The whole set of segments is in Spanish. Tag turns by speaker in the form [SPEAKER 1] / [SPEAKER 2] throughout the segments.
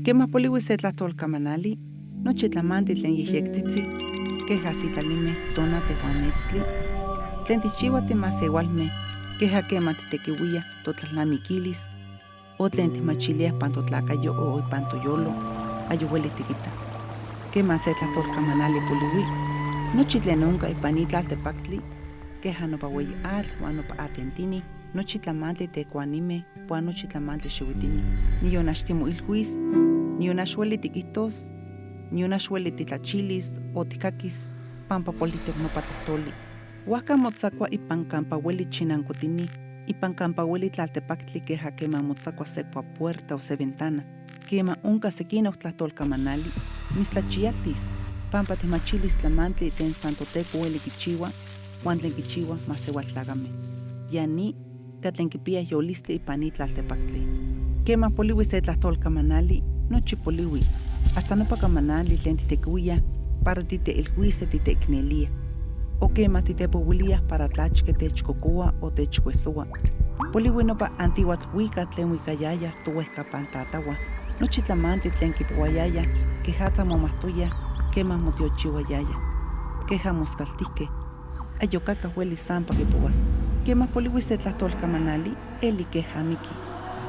[SPEAKER 1] Kema poliwi se tlahtolkamanali, nochi tlamanti tlen yehyektitzi, keja sitlalime tona tehuametztli, tlen tichiua timasewalmeh, keja kema titekiuia totlalnamikilis, o tlen timachiliah pan totlakayo o ipan toyolo, ayueli tikita. Kema se tlahtolkamanali poliwi, nochi tlen onka ipan itlaltepaktli, keja nopa ueyi atl uan nopa atentini, nochi tlamantli tekuanimeh, uan nochi tlamantli xiuitini. Nion axtimoilhuis, nion axueli tikihtos, nion axueli titlachilis o tikakis pampa politok nopa tlahtoli. Huajka motzakua ipan kampa ueli chinankotini, ipan kampa ueli tlaltepaktli keja kema motzakua se puerta o se ventana, kema onka sekinok tlahtolkamanali, mitztlachialtis, pampa timachilis tlamantli tlen Santoteco ueli kichiua, uan tlen kichiua masewaltlakameh. Yani katlen kipiah yolistli ipan itlaltepaktli. Kema poliwi se tlahtolkamanali, nochi poliwi, hasta nopa kamanali tlen titekiuiah para titeilhuise titeikneliah. O kema titepouiliah para tlachke techkokoa o techkuesoa. Poliwi nopa antiuatl wika tlen wikayayah towehkapan tatawah, nochi tlamantli tlen kipouayayah, kejatza momahtoyah, kema motiochiuayayah, keja moskaltihkeh, ayokaka ueli sampa kipouas. Kema poliwi se tlahtolkamanali, eli keja miki.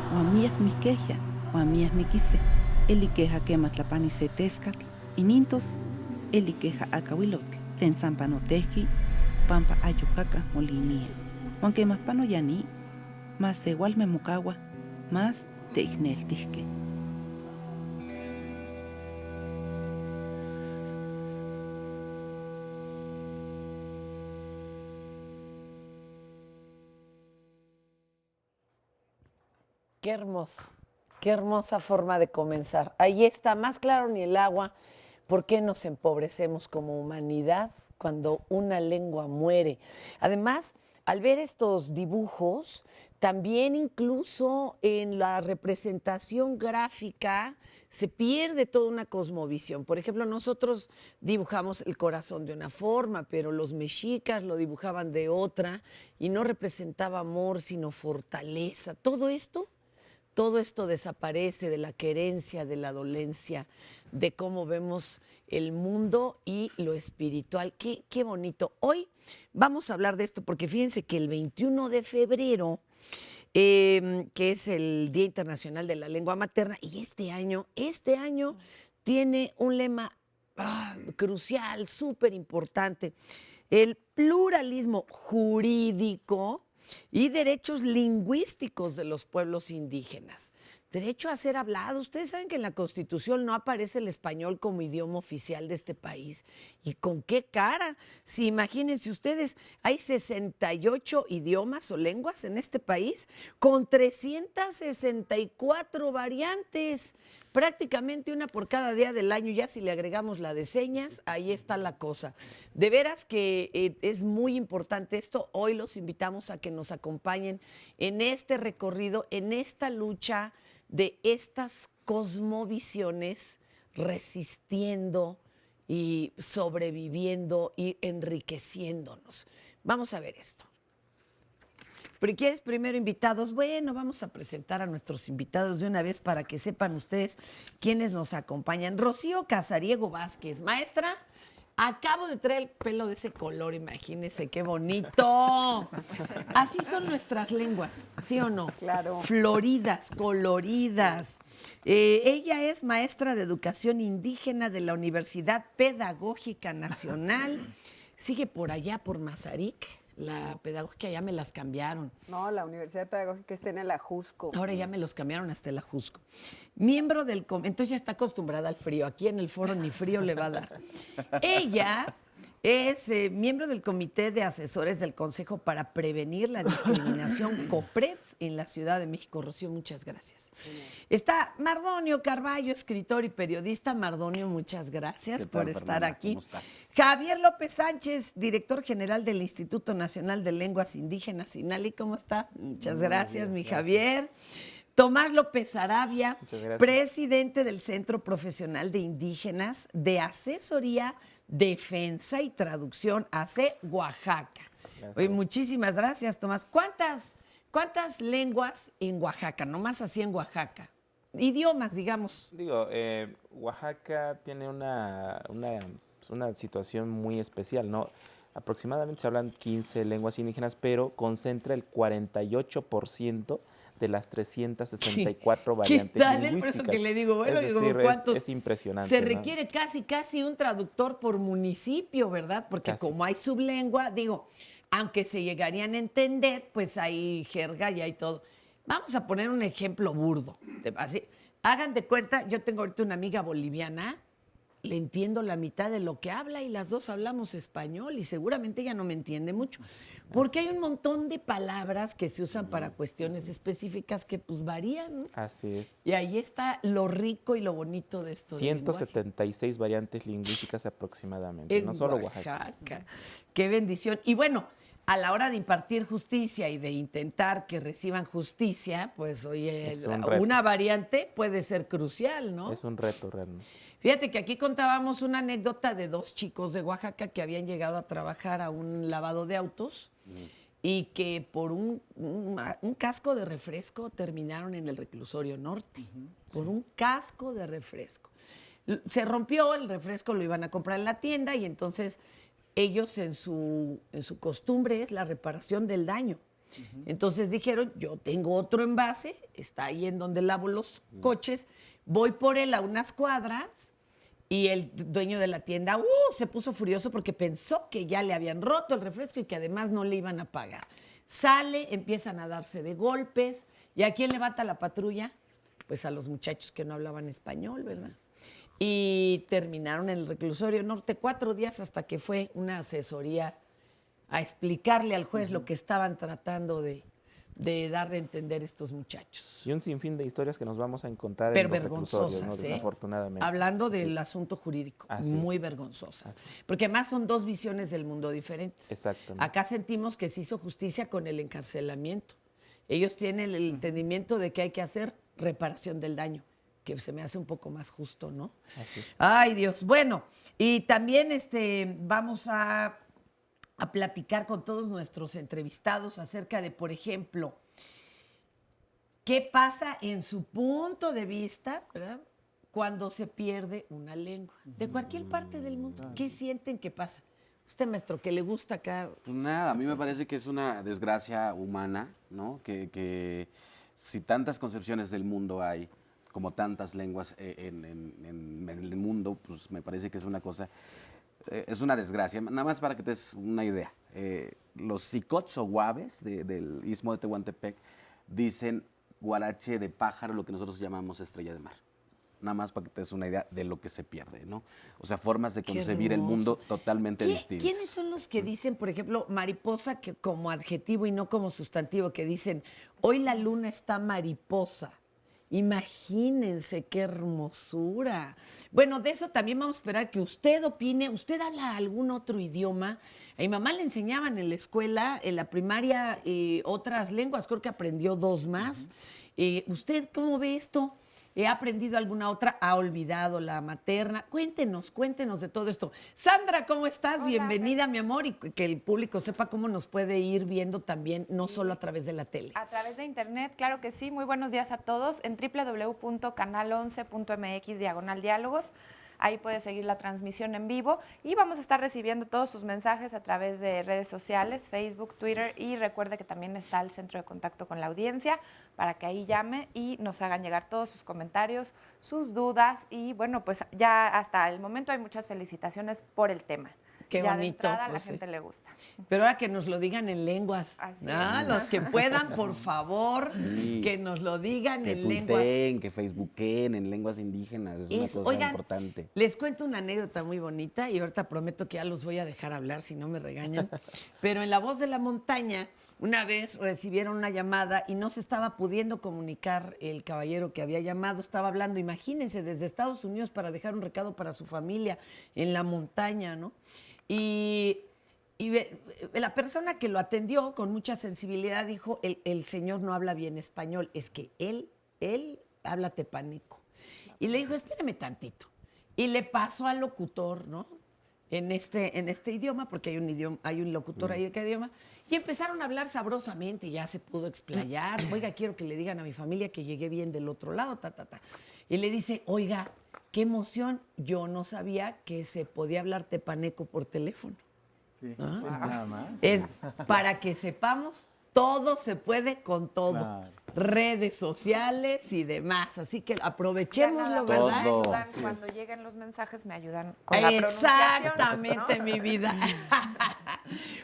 [SPEAKER 1] Uan miak mikehya, uan miak mikiseh, eli keja kema tlapani se teskatl, inintos, eli keja akawilotl, tlen sampa notehki, pampa ayokaka molinia. Uan kema pano yani, mas sewalmeh mokawah, mas teikneltihkeh.
[SPEAKER 2] Qué hermosa forma de comenzar. Ahí está, más claro ni el agua. ¿Por qué nos empobrecemos como humanidad cuando una lengua muere? Además, al ver estos dibujos, también incluso en la representación gráfica se pierde toda una cosmovisión. Por ejemplo, nosotros dibujamos el corazón de una forma, pero los mexicas lo dibujaban de otra y no representaba amor, sino fortaleza. Todo esto desaparece de la querencia, de la dolencia, de cómo vemos el mundo y lo espiritual. Qué bonito. Hoy vamos a hablar de esto porque fíjense que el 21 de febrero, que es el Día Internacional de la Lengua Materna, y este año tiene un lema crucial, súper importante: el pluralismo jurídico y derechos lingüísticos de los pueblos indígenas. Derecho a ser hablado. Ustedes saben que en la Constitución no aparece el español como idioma oficial de este país. ¿Y con qué cara? Si imagínense ustedes, hay 68 idiomas o lenguas en este país con 364 variantes. Prácticamente una por cada día del año. Ya si le agregamos la de señas, ahí está la cosa. De veras que es muy importante esto. Hoy los invitamos a que nos acompañen en este recorrido, en esta lucha de estas cosmovisiones, resistiendo y sobreviviendo y enriqueciéndonos. Vamos a ver esto. ¿Pero quieres primero invitados? Bueno, vamos a presentar a nuestros invitados de una vez para que sepan ustedes quiénes nos acompañan. Rocío Casariego Vázquez, maestra. Acabo de traer el pelo de ese color, imagínense qué bonito. Así son nuestras lenguas, ¿sí o no?
[SPEAKER 3] Claro.
[SPEAKER 2] Floridas, coloridas. Ella es maestra de educación indígena de la Universidad Pedagógica Nacional. Sigue por allá, por Mazarik. La pedagógica ya me las cambiaron.
[SPEAKER 3] No, la Universidad Pedagógica está en el Ajusco.
[SPEAKER 2] Ahora ya me los cambiaron hasta el Ajusco. Miembro del entonces ya está acostumbrada al frío. Aquí en el foro ni frío le va a dar. Ella Es miembro del Comité de Asesores del Consejo para Prevenir la Discriminación COPRED en la Ciudad de México. Rocío, muchas gracias. Está Mardonio Carballo, escritor y periodista. Mardonio, muchas gracias por estar
[SPEAKER 4] Fernanda?
[SPEAKER 2] aquí.
[SPEAKER 4] ¿Cómo estás?
[SPEAKER 2] Javier López Sánchez, director general del Instituto Nacional de Lenguas Indígenas, INALI. ¿Cómo está? Muchas gracias, mi Javier. Tomás López Arabia,
[SPEAKER 4] Muchas gracias.
[SPEAKER 2] presidente del Centro Profesional de Indígenas de Asesoría, Defensa y Traducción, AC Oaxaca.
[SPEAKER 4] Gracias.
[SPEAKER 2] Oye, muchísimas gracias, Tomás. ¿Cuántas lenguas en Oaxaca? Nomás así en Oaxaca. Idiomas, digamos.
[SPEAKER 4] Digo, Oaxaca tiene una situación muy especial, ¿no? Aproximadamente se hablan 15 lenguas indígenas, pero concentra el 48% de las 364 variantes
[SPEAKER 2] ¿Qué tal? Por
[SPEAKER 4] lingüísticas.
[SPEAKER 2] eso que le digo, bueno,
[SPEAKER 4] es
[SPEAKER 2] digo,
[SPEAKER 4] decir,
[SPEAKER 2] ¿cuántos?
[SPEAKER 4] es impresionante.
[SPEAKER 2] Se
[SPEAKER 4] ¿no?
[SPEAKER 2] requiere casi un traductor por municipio, ¿verdad? Porque
[SPEAKER 4] Casi.
[SPEAKER 2] como hay sublengua, digo, aunque se llegarían a entender, pues hay jerga y hay todo. Vamos a poner un ejemplo burdo. Así, hagan de cuenta, yo tengo ahorita una amiga boliviana, le entiendo la mitad de lo que habla y las dos hablamos español y seguramente ella no me entiende mucho. Porque hay un montón de palabras que se usan para cuestiones específicas que pues varían, ¿no?
[SPEAKER 4] Así es.
[SPEAKER 2] Y ahí está lo rico y lo bonito de esto.
[SPEAKER 4] 176 variantes lingüísticas aproximadamente,
[SPEAKER 2] En
[SPEAKER 4] no solo Oaxaca.
[SPEAKER 2] Qué bendición. Y bueno, a la hora de impartir justicia y de intentar que reciban justicia, pues oye,
[SPEAKER 4] Es un reto.
[SPEAKER 2] una variante puede ser crucial, ¿no?
[SPEAKER 4] Es un reto realmente.
[SPEAKER 2] Fíjate que aquí contábamos una anécdota de dos chicos de Oaxaca que habían llegado a trabajar a un lavado de autos y que por un casco de refresco terminaron en el reclusorio norte. Por un casco de refresco. Se rompió el refresco, lo iban a comprar en la tienda y entonces ellos en su costumbre es la reparación del daño. Entonces dijeron, yo tengo otro envase, está ahí en donde lavo los coches, voy por él a unas cuadras y el dueño de la tienda se puso furioso porque pensó que ya le habían roto el refresco y que además no le iban a pagar. Sale, empiezan a darse de golpes. ¿Y a quién levanta la patrulla? Pues a los muchachos que no hablaban español, ¿verdad? Y terminaron en el reclusorio norte 4 días hasta que fue una asesoría a explicarle al juez lo que estaban tratando de dar de entender estos muchachos.
[SPEAKER 4] Y un sinfín de historias que nos vamos a encontrar
[SPEAKER 2] Pero
[SPEAKER 4] en los reclusorios, ¿no?
[SPEAKER 2] vergonzosas, ¿eh?
[SPEAKER 4] Desafortunadamente.
[SPEAKER 2] Hablando
[SPEAKER 4] Así
[SPEAKER 2] del
[SPEAKER 4] es.
[SPEAKER 2] asunto jurídico,
[SPEAKER 4] Así
[SPEAKER 2] muy
[SPEAKER 4] es.
[SPEAKER 2] vergonzosas.
[SPEAKER 4] Así es.
[SPEAKER 2] Porque además son dos visiones del mundo diferentes.
[SPEAKER 4] Exactamente.
[SPEAKER 2] Acá sentimos que se hizo justicia con el encarcelamiento. Ellos tienen el entendimiento de que hay que hacer reparación del daño, que se me hace un poco más justo, ¿no?
[SPEAKER 4] Así es.
[SPEAKER 2] Ay, Dios. Bueno, y también vamos a platicar con todos nuestros entrevistados acerca de, por ejemplo, qué pasa en su punto de vista, ¿verdad?, cuando se pierde una lengua. De cualquier parte del mundo, ¿qué sienten que pasa? Usted, maestro, que le gusta acá.
[SPEAKER 5] Pues nada, a mí me parece que es una desgracia humana, ¿no? Que si tantas concepciones del mundo hay, como tantas lenguas en el mundo, pues me parece que es una cosa, es una desgracia. Nada más para que te des una idea. Los Sicots o Guaves del Istmo de Tehuantepec dicen guarache de pájaro, lo que nosotros llamamos estrella de mar. Nada más para que te des una idea de lo que se pierde, ¿no? O sea, formas de
[SPEAKER 2] Qué
[SPEAKER 5] concebir el
[SPEAKER 2] hermoso.
[SPEAKER 5] mundo totalmente distintas.
[SPEAKER 2] ¿Quiénes son los que dicen, por ejemplo, mariposa que como adjetivo y no como sustantivo, que dicen, hoy la luna está mariposa? Imagínense qué hermosura. Bueno, de eso también vamos a esperar que usted opine. ¿Usted habla algún otro idioma? A mi mamá le enseñaban en la escuela, en la primaria, otras lenguas. Creo que aprendió 2 más. ¿Usted cómo ve esto? ¿Ha aprendido alguna otra? ¿Ha olvidado la materna? Cuéntenos de todo esto. Sandra, ¿cómo estás?
[SPEAKER 6] Hola,
[SPEAKER 2] Bienvenida, mi amor, y que el público sepa cómo nos puede ir viendo también, no solo a través de la tele.
[SPEAKER 6] A través de internet, claro que sí. Muy buenos días a todos en www.canal11.mx/diálogos. Ahí puede seguir la transmisión en vivo y vamos a estar recibiendo todos sus mensajes a través de redes sociales, Facebook, Twitter, y recuerde que también está el centro de contacto con la audiencia para que ahí llame y nos hagan llegar todos sus comentarios, sus dudas y bueno, pues ya hasta el momento hay muchas felicitaciones por el tema.
[SPEAKER 2] Qué
[SPEAKER 6] ya de
[SPEAKER 2] bonito,
[SPEAKER 6] entrada a la
[SPEAKER 2] pues sí.
[SPEAKER 6] gente le gusta.
[SPEAKER 2] Pero ahora que nos lo digan en lenguas.
[SPEAKER 6] Así
[SPEAKER 2] ¿Ah?
[SPEAKER 6] es.
[SPEAKER 2] Los que puedan, por favor,
[SPEAKER 5] Sí.
[SPEAKER 2] que nos lo digan
[SPEAKER 5] Que
[SPEAKER 2] en lenguas.
[SPEAKER 5] tuiteen, que facebooken en lenguas indígenas, es una cosa
[SPEAKER 2] Oigan,
[SPEAKER 5] importante.
[SPEAKER 2] les cuento una anécdota muy bonita y ahorita prometo que ya los voy a dejar hablar si no me regañan. Pero en La Voz de la Montaña, una vez recibieron una llamada y no se estaba pudiendo comunicar el caballero que había llamado, estaba hablando, imagínense, desde Estados Unidos para dejar un recado para su familia en la montaña, ¿no? Y la persona que lo atendió con mucha sensibilidad dijo, el señor no habla bien español, es que él habla tepaneco. Y le dijo, espérame tantito. Y le pasó al locutor, ¿no? En este idioma, porque hay un locutor ahí de cada idioma, y empezaron a hablar sabrosamente, ya se pudo explayar. Oiga, quiero que le digan a mi familia que llegué bien del otro lado, Y le dice, oiga, qué emoción, yo no sabía que se podía hablar tepaneco por teléfono.
[SPEAKER 7] Sí,
[SPEAKER 2] Ah.
[SPEAKER 7] pues nada más.
[SPEAKER 2] Es para que sepamos, todo se puede con todo.
[SPEAKER 7] Claro.
[SPEAKER 2] Redes sociales y demás. Así que aprovechémoslo,
[SPEAKER 6] Ya nada más
[SPEAKER 2] ¿verdad?
[SPEAKER 5] Todo.
[SPEAKER 6] me ayudan,
[SPEAKER 7] Así
[SPEAKER 6] cuando
[SPEAKER 7] es.
[SPEAKER 6] lleguen los mensajes me ayudan con la pronunciación.
[SPEAKER 2] Exactamente,
[SPEAKER 6] ¿no?
[SPEAKER 2] mi vida.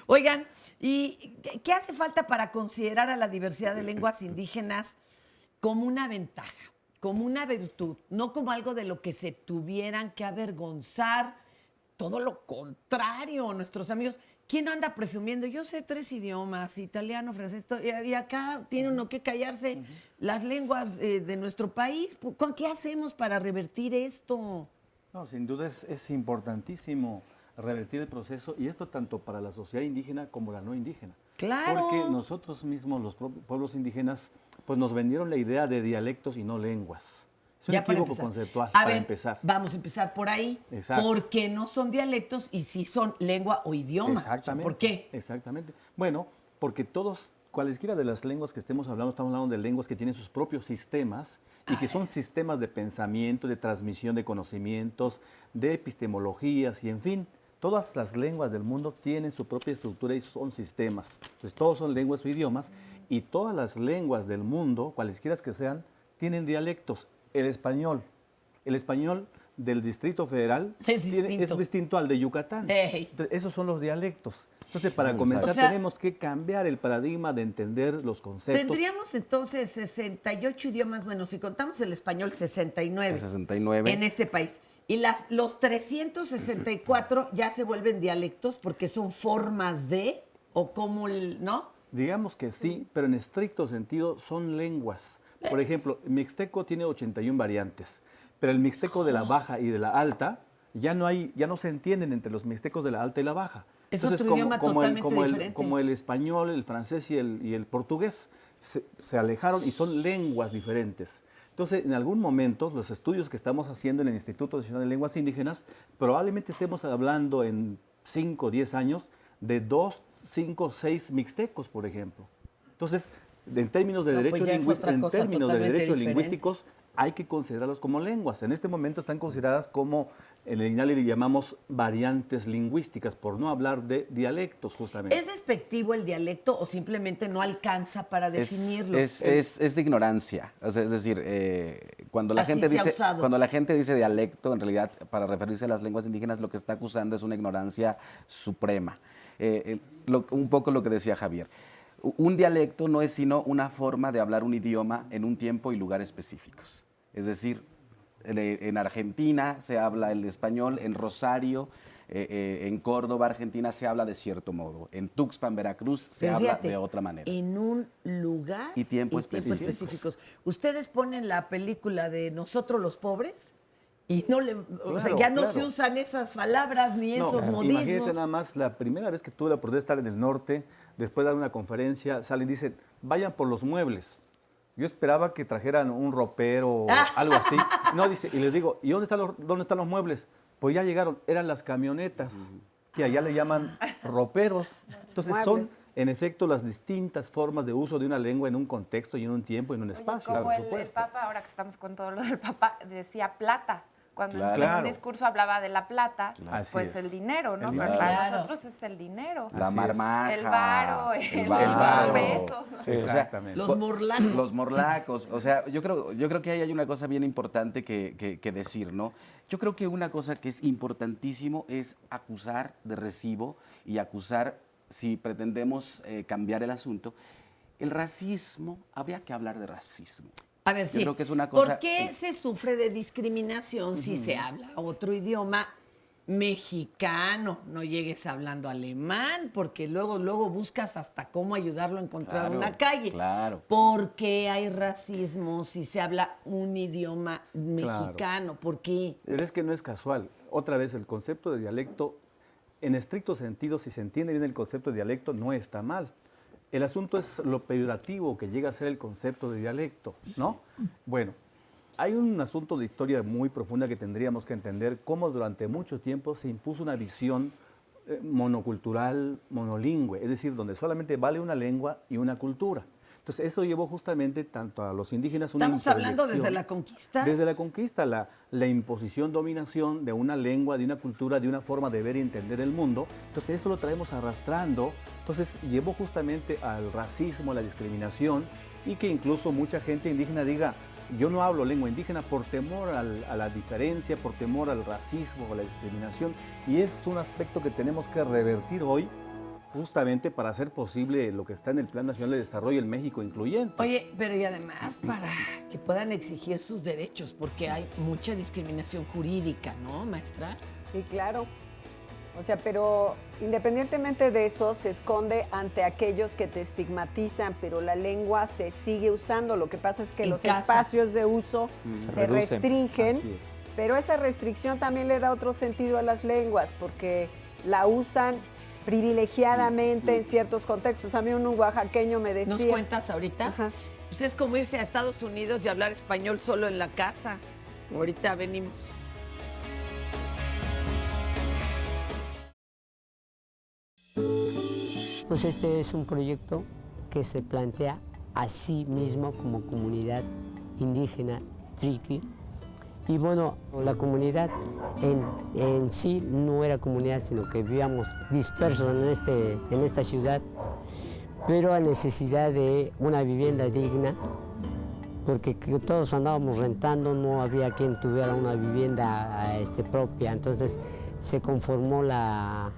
[SPEAKER 2] Oigan, ¿y qué hace falta para considerar a la diversidad de lenguas indígenas como una ventaja, como una virtud, no como algo de lo que se tuvieran que avergonzar? Todo lo contrario, nuestros amigos. ¿Quién no anda presumiendo? Yo sé 3 idiomas, italiano, francés, y acá tiene uno que callarse las lenguas de nuestro país. ¿Qué hacemos para revertir esto?
[SPEAKER 7] No, sin duda es importantísimo revertir el proceso y esto tanto para la sociedad indígena como la no indígena.
[SPEAKER 2] Claro.
[SPEAKER 7] Porque nosotros mismos, los pueblos indígenas, pues nos vendieron la idea de dialectos y no lenguas. Es un
[SPEAKER 2] Ya para
[SPEAKER 7] equívoco
[SPEAKER 2] empezar.
[SPEAKER 7] conceptual,
[SPEAKER 2] A
[SPEAKER 7] para
[SPEAKER 2] ver,
[SPEAKER 7] empezar.
[SPEAKER 2] Vamos a empezar por ahí.
[SPEAKER 7] Exacto.
[SPEAKER 2] Porque no son dialectos y sí son lengua o idioma.
[SPEAKER 7] Exactamente.
[SPEAKER 2] ¿Por qué?
[SPEAKER 7] Exactamente. Bueno, porque cualesquiera de las lenguas que estamos hablando de lenguas que tienen sus propios sistemas y que son sistemas de pensamiento, de transmisión de conocimientos, de epistemologías y en fin, todas las lenguas del mundo tienen su propia estructura y son sistemas. Entonces, todos son lenguas o idiomas y todas las lenguas del mundo, cualesquiera que sean, tienen dialectos. El español del Distrito Federal
[SPEAKER 2] Es distinto.
[SPEAKER 7] distinto al de Yucatán.
[SPEAKER 2] Ey.
[SPEAKER 7] Entonces, esos son los dialectos. Entonces, para comenzar,
[SPEAKER 2] O sea,
[SPEAKER 7] tenemos que cambiar el paradigma de entender los conceptos.
[SPEAKER 2] Tendríamos entonces 68 idiomas, bueno, si contamos el español, 69.
[SPEAKER 5] 69.
[SPEAKER 2] En este país. Y los 364 ya se vuelven dialectos porque son formas de, o como, ¿no?
[SPEAKER 7] Digamos que sí, pero en estricto sentido son lenguas. Por ejemplo, el mixteco tiene 81 variantes, pero el mixteco de la baja y de la alta ya no se entienden entre los mixtecos de la alta y la baja.
[SPEAKER 2] Es otro idioma totalmente diferente.
[SPEAKER 7] Como el español, el francés y el portugués se alejaron y son lenguas diferentes. Entonces, en algún momento, los estudios que estamos haciendo en el Instituto Nacional de Lenguas Indígenas, probablemente estemos hablando en 5 o 10 años de 2, 5, 6 mixtecos, por ejemplo. Entonces, en términos de
[SPEAKER 2] No, pues
[SPEAKER 7] derechos
[SPEAKER 2] ya es otra cosa totalmente diferente.
[SPEAKER 7] lingüísticos, hay que considerarlos como lenguas. En este momento están consideradas como, en el INALI le llamamos variantes lingüísticas, por no hablar de dialectos, justamente.
[SPEAKER 2] ¿Es despectivo el dialecto o simplemente no alcanza para definirlo?
[SPEAKER 5] Es de ignorancia. O sea, es decir, cuando la
[SPEAKER 2] Así
[SPEAKER 5] gente
[SPEAKER 2] se ha
[SPEAKER 5] dice
[SPEAKER 2] usado.
[SPEAKER 5] cuando la gente dice dialecto, en realidad, para referirse a las lenguas indígenas, lo que está acusando es una ignorancia suprema. Un poco lo que decía Javier. Un dialecto no es sino una forma de hablar un idioma en un tiempo y lugar específicos. Es decir, en Argentina se habla el español, en Rosario, en Córdoba, Argentina, se habla de cierto modo. En Tuxpan, Veracruz, se
[SPEAKER 2] Pero
[SPEAKER 5] habla
[SPEAKER 2] fíjate,
[SPEAKER 5] de otra manera.
[SPEAKER 2] En un lugar
[SPEAKER 5] Y tiempo específicos.
[SPEAKER 2] específicos. Ustedes ponen la película de Nosotros los pobres y no le, o sea,
[SPEAKER 7] Claro,
[SPEAKER 2] ya no
[SPEAKER 7] claro.
[SPEAKER 2] se usan esas palabras ni
[SPEAKER 7] No,
[SPEAKER 2] esos
[SPEAKER 7] imagínate
[SPEAKER 2] modismos.
[SPEAKER 7] nada más, la primera vez que tuve la oportunidad de estar en el norte, después de dar una conferencia, salen y dicen, vayan por los muebles. Yo esperaba que trajeran un ropero o algo así. No, dice, y les digo, ¿y dónde están los muebles? Pues ya llegaron, eran las camionetas, que allá le llaman roperos. Entonces son,
[SPEAKER 3] Muebles.
[SPEAKER 7] en efecto, las distintas formas de uso de una lengua en un contexto y en un tiempo y en un
[SPEAKER 6] Oye,
[SPEAKER 7] espacio,
[SPEAKER 6] como
[SPEAKER 7] por
[SPEAKER 6] el
[SPEAKER 7] supuesto.
[SPEAKER 6] Papa, ahora que estamos con todo lo del Papa, decía plata. cuando
[SPEAKER 5] Claro.
[SPEAKER 6] en
[SPEAKER 7] Claro.
[SPEAKER 6] un discurso hablaba de la plata,
[SPEAKER 7] Así
[SPEAKER 6] pues
[SPEAKER 7] es.
[SPEAKER 6] el dinero, ¿no?
[SPEAKER 7] El
[SPEAKER 6] Pero
[SPEAKER 7] dinero.
[SPEAKER 6] para
[SPEAKER 2] Claro.
[SPEAKER 6] nosotros es el dinero.
[SPEAKER 5] La
[SPEAKER 7] Así es.
[SPEAKER 5] marmaja.
[SPEAKER 6] El varo,
[SPEAKER 5] el
[SPEAKER 6] los
[SPEAKER 5] varo.
[SPEAKER 6] besos, ¿no?
[SPEAKER 4] Sí.
[SPEAKER 5] O sea,
[SPEAKER 7] Exactamente.
[SPEAKER 2] Los morlacos.
[SPEAKER 5] Los morlacos. O sea, yo creo que ahí hay una cosa bien importante que decir, ¿no? Yo creo que una cosa que es importantísimo es acusar de recibo y acusar, si pretendemos cambiar el asunto, el racismo, habría que hablar de racismo.
[SPEAKER 2] A ver,
[SPEAKER 5] Yo
[SPEAKER 2] sí.
[SPEAKER 5] creo que es una cosa
[SPEAKER 2] ¿Por qué se sufre de discriminación si se habla otro idioma mexicano? No llegues hablando alemán, porque luego buscas hasta cómo ayudarlo a encontrar
[SPEAKER 5] Claro,
[SPEAKER 2] una calle.
[SPEAKER 5] claro.
[SPEAKER 2] ¿Por qué hay racismo si se habla un idioma mexicano? ¿Por qué?
[SPEAKER 7] Pero es que no es casual. Otra vez, el concepto de dialecto, en estricto sentido, si se entiende bien el concepto de dialecto, no está mal. El asunto es lo peyorativo que llega a ser el concepto de dialecto, ¿no? Bueno, hay un asunto de historia muy profunda que tendríamos que entender, cómo durante mucho tiempo se impuso una visión monocultural, monolingüe, es decir, donde solamente vale una lengua y una cultura. Entonces, eso llevó justamente tanto a los indígenas una
[SPEAKER 2] Estamos hablando desde
[SPEAKER 7] introyección.
[SPEAKER 2] la conquista.
[SPEAKER 7] Desde la conquista, la imposición, dominación de una lengua, de una cultura, de una forma de ver y entender el mundo. Entonces eso lo traemos arrastrando. Entonces llevó justamente al racismo, a la discriminación y que incluso mucha gente indígena diga, yo no hablo lengua indígena por temor a la diferencia, por temor al racismo, a la discriminación. Y es un aspecto que tenemos que revertir hoy justamente para hacer posible lo que está en el Plan Nacional de Desarrollo en México incluyente.
[SPEAKER 2] Oye, pero y además para que puedan exigir sus derechos, porque hay mucha discriminación jurídica, ¿no, maestra?
[SPEAKER 3] Sí, claro. O sea, pero independientemente de eso, se esconde ante aquellos que te estigmatizan, pero la lengua se sigue usando. Lo que pasa es que
[SPEAKER 2] En
[SPEAKER 3] los
[SPEAKER 2] casa.
[SPEAKER 3] espacios de uso
[SPEAKER 4] Se
[SPEAKER 3] se
[SPEAKER 4] reducen.
[SPEAKER 3] restringen,
[SPEAKER 7] Así es.
[SPEAKER 3] pero esa restricción también le da otro sentido a las lenguas, porque la usan privilegiadamente en ciertos contextos. A mí un oaxaqueño me decía...
[SPEAKER 2] ¿Nos cuentas ahorita?
[SPEAKER 3] Ajá.
[SPEAKER 2] Pues es como irse a Estados Unidos y hablar español solo en la casa. Ahorita venimos.
[SPEAKER 8] Pues este es un proyecto que se plantea a sí mismo como comunidad indígena triqui. Y bueno, la comunidad en sí no era comunidad, sino que vivíamos dispersos en esta ciudad, pero a necesidad de una vivienda digna, porque todos andábamos rentando, no había quien tuviera una vivienda propia. Entonces se conformó la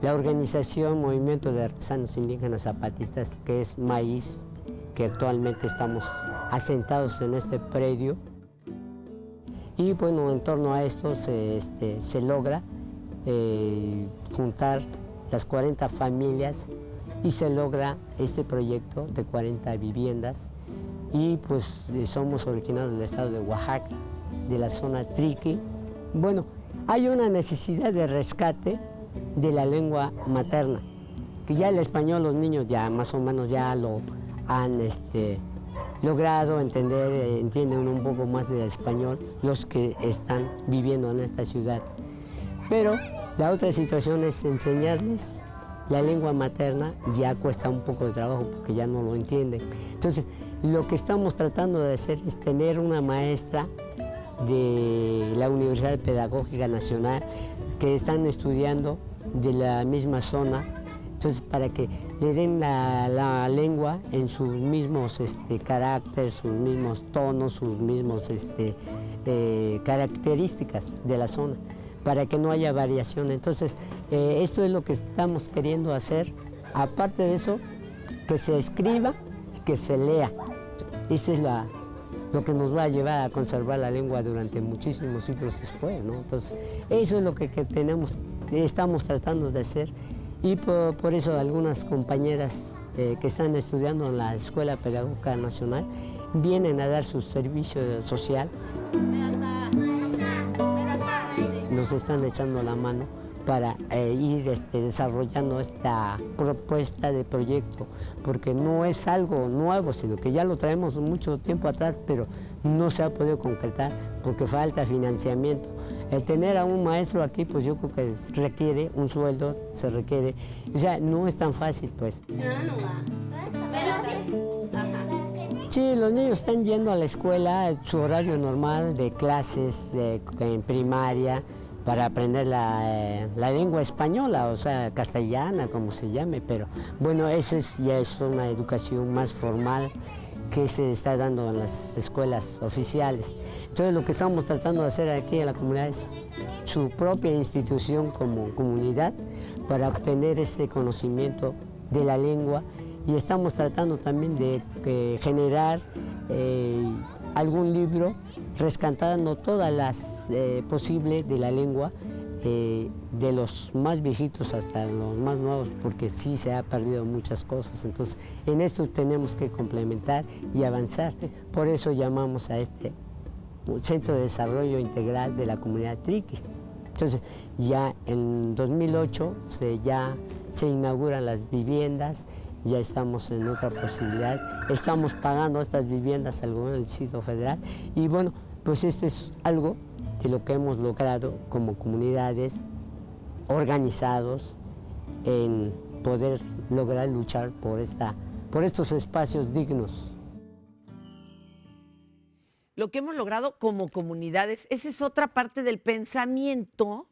[SPEAKER 8] organización Movimiento de Artesanos Indígenas Zapatistas, que es Maíz, que actualmente estamos asentados en este predio. Y bueno, en torno a esto se logra juntar las 40 familias y se logra este proyecto de 40 viviendas. Y pues somos originarios del estado de Oaxaca, de la zona Triqui. Bueno, hay una necesidad de rescate de la lengua materna, que ya el español los niños ya más o menos ya lo han logrado entender, entienden un poco más del español los que están viviendo en esta ciudad. Pero la otra situación es enseñarles la lengua materna, ya cuesta un poco de trabajo porque ya no lo entienden. Entonces, lo que estamos tratando de hacer es tener una maestra de la Universidad Pedagógica Nacional que están estudiando de la misma zona, entonces para que le den la lengua en sus mismos caracteres, sus mismos tonos, sus mismos características de la zona, para que no haya variación. Entonces, esto es lo que estamos queriendo hacer. Aparte de eso, que se escriba y que se lea. Eso es lo que nos va a llevar a conservar la lengua durante muchísimos siglos después, ¿no? Entonces, eso es lo que estamos tratando de hacer. Y por eso algunas compañeras que están estudiando en la Escuela Pedagógica Nacional vienen a dar su servicio social. Nos están echando la mano para ir desarrollando esta propuesta de proyecto, porque no es algo nuevo, sino que ya lo traemos mucho tiempo atrás, pero no se ha podido concretar porque falta financiamiento. El tener a un maestro aquí, pues yo creo que requiere un sueldo, se requiere, o sea, no es tan fácil, pues. Sí, los niños están yendo a la escuela, su horario normal de clases en primaria para aprender la lengua española, o sea, castellana, como se llame, pero bueno, ya es una educación más formal que se está dando en las escuelas oficiales. Entonces, lo que estamos tratando de hacer aquí en la comunidad es su propia institución como comunidad para obtener ese conocimiento de la lengua, y estamos tratando también de generar algún libro rescatando todas las posibles de la lengua, de los más viejitos hasta los más nuevos, porque sí se ha perdido muchas cosas. Entonces, en esto tenemos que complementar y avanzar. Por eso llamamos a este Centro de Desarrollo Integral de la Comunidad Triqui. Entonces, ya en 2008 ya se inauguran las viviendas, ya estamos en otra posibilidad, estamos pagando estas viviendas al gobierno del Distrito Federal, y bueno, pues esto es algo de lo que hemos logrado como comunidades organizados en poder lograr luchar por estos espacios dignos.
[SPEAKER 2] Lo que hemos logrado como comunidades, esa es otra parte del pensamiento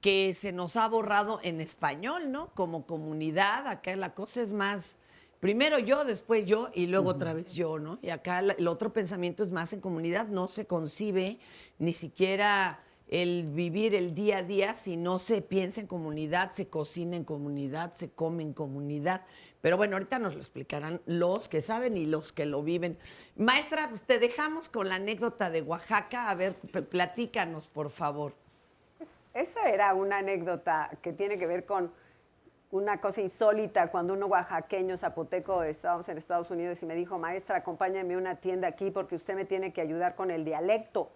[SPEAKER 2] que se nos ha borrado en español, ¿no? Como comunidad, acá la cosa es más, primero yo, después yo y luego otra vez yo, ¿no? Y acá el otro pensamiento es más en comunidad, no se concibe ni siquiera el vivir el día a día si no se piensa en comunidad, se cocina en comunidad, se come en comunidad. Pero bueno, ahorita nos lo explicarán los que saben y los que lo viven. Maestra, pues te dejamos con la anécdota de Oaxaca. A ver, platícanos, por favor.
[SPEAKER 3] Esa era una anécdota que tiene que ver con una cosa insólita. Cuando uno oaxaqueño, zapoteco, estábamos en Estados Unidos y me dijo, maestra, acompáñame a una tienda aquí porque usted me tiene que ayudar con el dialecto,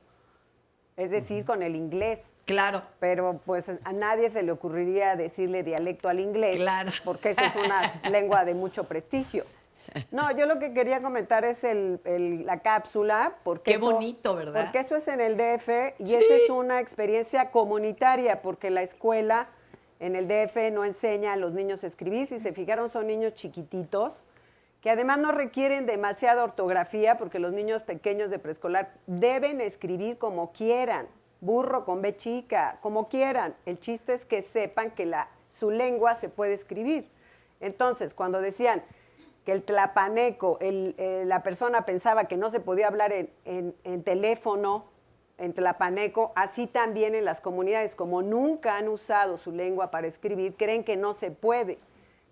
[SPEAKER 3] es decir, con el inglés.
[SPEAKER 2] Claro.
[SPEAKER 3] Pero pues a nadie se le ocurriría decirle dialecto al inglés,
[SPEAKER 2] claro,
[SPEAKER 3] porque esa es una lengua de mucho prestigio. No, yo lo que quería comentar es la cápsula. Porque
[SPEAKER 2] qué bonito, ¿verdad?
[SPEAKER 3] Porque eso es en el DF y
[SPEAKER 2] sí,
[SPEAKER 3] esa es una experiencia comunitaria, porque la escuela en el DF no enseña a los niños a escribir. Si se fijaron, son niños chiquititos, que además no requieren demasiada ortografía, porque los niños pequeños de preescolar deben escribir como quieran, burro con B chica, como quieran. El chiste es que sepan que su lengua se puede escribir. Entonces, cuando decían que el tlapaneco, la persona pensaba que no se podía hablar en teléfono, en tlapaneco, así también en las comunidades, como nunca han usado su lengua para escribir, creen que no se puede.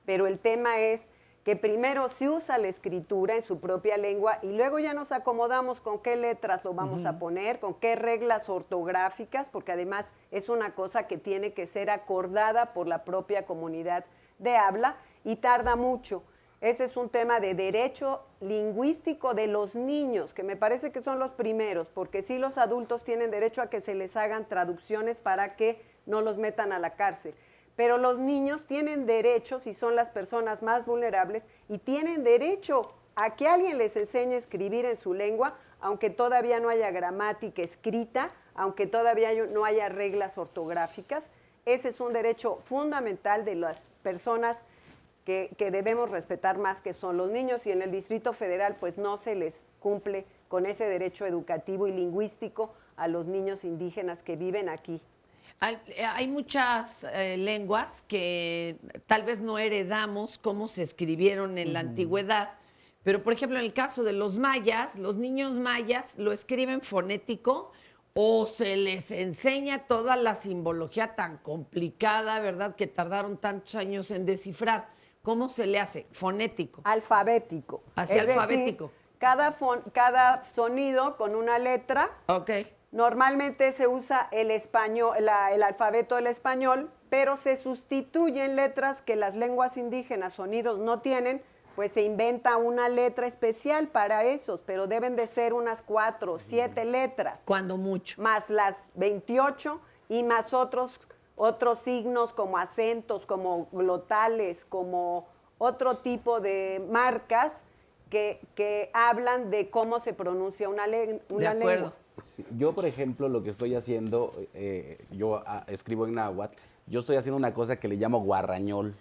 [SPEAKER 3] Pero el tema es que primero se usa la escritura en su propia lengua y luego ya nos acomodamos con qué letras lo vamos a poner, con qué reglas ortográficas, porque además es una cosa que tiene que ser acordada por la propia comunidad de habla y tarda mucho. Ese es un tema de derecho lingüístico de los niños, que me parece que son los primeros, porque sí los adultos tienen derecho a que se les hagan traducciones para que no los metan a la cárcel. Pero los niños tienen derechos y son las personas más vulnerables y tienen derecho a que alguien les enseñe a escribir en su lengua, aunque todavía no haya gramática escrita, aunque todavía no haya reglas ortográficas. Ese es un derecho fundamental de las personas que debemos respetar más, que son los niños, y en el Distrito Federal pues no se les cumple con ese derecho educativo y lingüístico a los niños indígenas que viven aquí.
[SPEAKER 2] Hay muchas lenguas que tal vez no heredamos cómo se escribieron en la antigüedad, pero por ejemplo en el caso de los mayas, los niños mayas lo escriben fonético o se les enseña toda la simbología tan complicada, ¿verdad?, que tardaron tantos años en descifrar. ¿Cómo se le hace? Fonético.
[SPEAKER 3] Alfabético.
[SPEAKER 2] Así, alfabético.
[SPEAKER 3] Decir, cada sonido con una letra.
[SPEAKER 2] Ok.
[SPEAKER 3] Normalmente se usa el español, el alfabeto del español, pero se sustituyen letras que las lenguas indígenas, sonidos, no tienen, pues se inventa una letra especial para esos, pero deben de ser unas 4 o 7 letras.
[SPEAKER 2] Cuando mucho.
[SPEAKER 3] Más las 28 y más otros signos como acentos, como glotales, como otro tipo de marcas que hablan de cómo se pronuncia una lengua.
[SPEAKER 5] Sí, yo, por ejemplo, lo que estoy haciendo, yo escribo en náhuatl, yo estoy haciendo una cosa que le llamo guarrañol,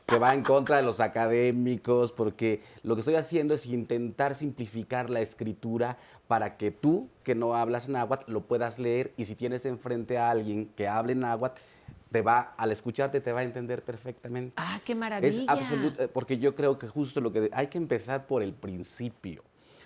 [SPEAKER 5] que va en contra de los académicos, porque lo que estoy haciendo es intentar simplificar la escritura para que tú, que no hablas náhuatl, lo puedas leer, y si tienes enfrente a alguien que hable náhuatl, al escucharte te va a entender perfectamente.
[SPEAKER 2] Ah, qué maravilla.
[SPEAKER 5] Es absoluto, porque yo creo que justo lo que hay que empezar por el principio.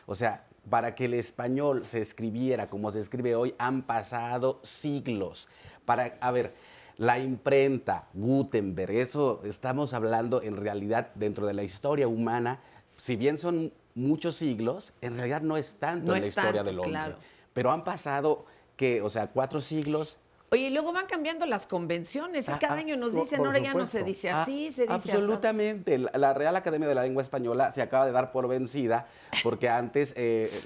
[SPEAKER 5] O sea, para que el español se escribiera como se escribe hoy, han pasado siglos. A ver, la imprenta, Gutenberg, eso estamos hablando en realidad dentro de la historia humana, si bien son muchos siglos, en realidad no es tanto en la historia del hombre.
[SPEAKER 2] Claro.
[SPEAKER 5] Pero han pasado, ¿qué? O sea, 4 siglos.
[SPEAKER 2] Oye, y luego van cambiando las convenciones, y cada año nos dicen,
[SPEAKER 7] por
[SPEAKER 2] ahora ya no se
[SPEAKER 7] supuesto.
[SPEAKER 2] dice así, se dice así.
[SPEAKER 5] Absolutamente. La Real Academia de la Lengua Española se acaba de dar por vencida porque antes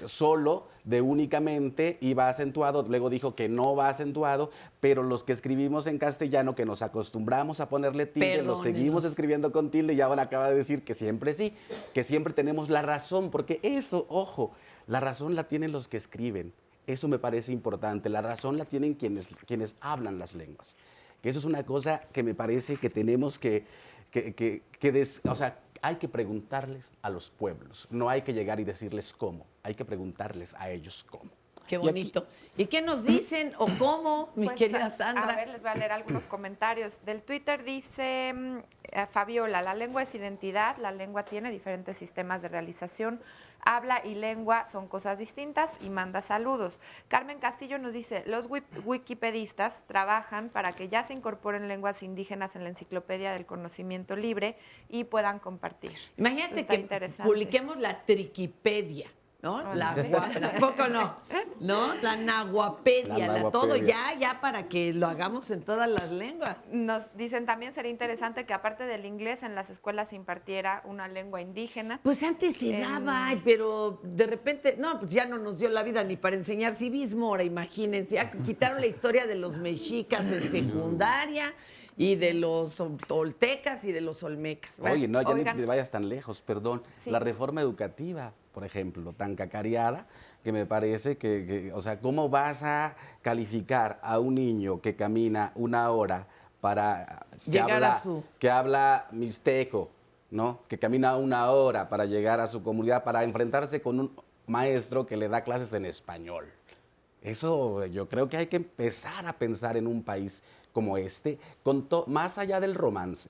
[SPEAKER 5] solo de únicamente iba acentuado, luego dijo que no va acentuado, pero los que escribimos en castellano, que nos acostumbramos a ponerle tilde, los seguimos escribiendo con tilde, y ahora acaba de decir que siempre sí, que siempre tenemos la razón, porque eso, ojo, la razón la tienen los que escriben. Eso me parece importante. La razón la tienen quienes hablan las lenguas. Que eso es una cosa que me parece que tenemos o sea, hay que preguntarles a los pueblos. No hay que llegar y decirles cómo. Hay que preguntarles a ellos cómo.
[SPEAKER 2] Qué bonito. ¿Y qué nos dicen o cómo, mi
[SPEAKER 6] Pues,
[SPEAKER 2] querida Sandra?
[SPEAKER 6] A ver, les voy a leer algunos comentarios. Del Twitter dice Fabiola, la lengua es identidad, la lengua tiene diferentes sistemas de realización, habla y lengua son cosas distintas, y manda saludos. Carmen Castillo nos dice, los wikipedistas trabajan para que ya se incorporen lenguas indígenas en la enciclopedia del conocimiento libre y puedan compartir.
[SPEAKER 2] Imagínate
[SPEAKER 6] Está
[SPEAKER 2] que
[SPEAKER 6] interesante.
[SPEAKER 2] publiquemos la Triquipedia, ¿no? ¿Tampoco no? ¿No? La Nahuapedia,
[SPEAKER 5] La
[SPEAKER 2] todo
[SPEAKER 5] Nahuapedia.
[SPEAKER 2] ya para que lo hagamos en todas las lenguas.
[SPEAKER 6] Nos dicen también sería interesante que aparte del inglés en las escuelas se impartiera una lengua indígena.
[SPEAKER 2] Pues antes se daba, pero de repente, no, pues ya no nos dio la vida ni para enseñar civismo, ahora imagínense, ya quitaron la historia de los mexicas en secundaria y de los toltecas y de los olmecas.
[SPEAKER 5] Oye, no, ya ni
[SPEAKER 6] Oigan.
[SPEAKER 5] te vayas tan lejos, perdón.
[SPEAKER 6] Sí.
[SPEAKER 5] La reforma educativa, por ejemplo, tan cacareada, que me parece o sea, ¿cómo vas a calificar a un niño que camina 1 hora para que habla mixteco, ¿no? Que camina 1 hora para llegar a su comunidad, para enfrentarse con un maestro que le da clases en español? Eso yo creo que hay que empezar a pensar en un país como este, más allá del romance,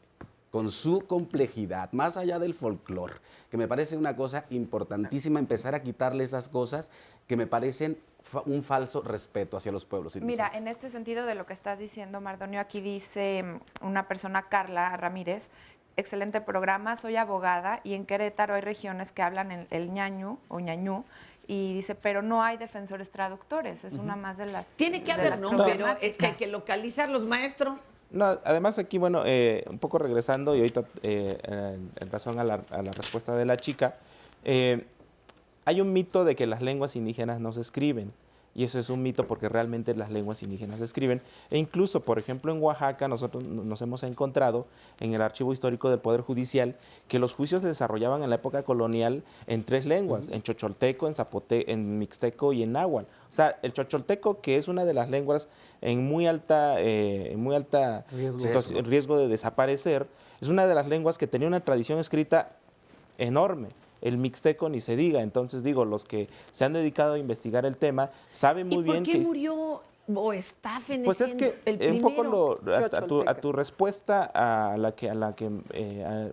[SPEAKER 5] con su complejidad, más allá del folclore, que me parece una cosa importantísima, empezar a quitarle esas cosas que me parecen un falso respeto hacia los pueblos indígenas.
[SPEAKER 6] Mira, en este sentido de lo que estás diciendo, Mardonio, aquí dice una persona, Carla Ramírez, excelente programa, soy abogada y en Querétaro hay regiones que hablan el ñañú o ñañú, y dice, pero no hay defensores traductores, es una más de las
[SPEAKER 2] Tiene que
[SPEAKER 6] de
[SPEAKER 2] haber,
[SPEAKER 6] las
[SPEAKER 2] ¿no? Pero
[SPEAKER 6] problemáticas.
[SPEAKER 2] es que hay que localizarlos, maestro.
[SPEAKER 4] No, además aquí, bueno, un poco regresando y ahorita en razón a la respuesta de la chica, hay un mito de que las lenguas indígenas no se escriben. Y eso es un mito porque realmente las lenguas indígenas se escriben. E incluso, por ejemplo, en Oaxaca nosotros nos hemos encontrado en el archivo histórico del Poder Judicial que los juicios se desarrollaban en la época colonial en 3 lenguas, en chocholteco, en mixteco y en náhuatl. O sea, el chocholteco, que es una de las lenguas en muy alta riesgo de desaparecer, es una de las lenguas que tenía una tradición escrita enorme. El mixteco ni se diga. Entonces, digo, los que se han dedicado a investigar el tema saben muy bien que...
[SPEAKER 2] ¿Y por qué murió o está feneciendo
[SPEAKER 4] Pues es que
[SPEAKER 2] el primero?
[SPEAKER 4] un poco a tu respuesta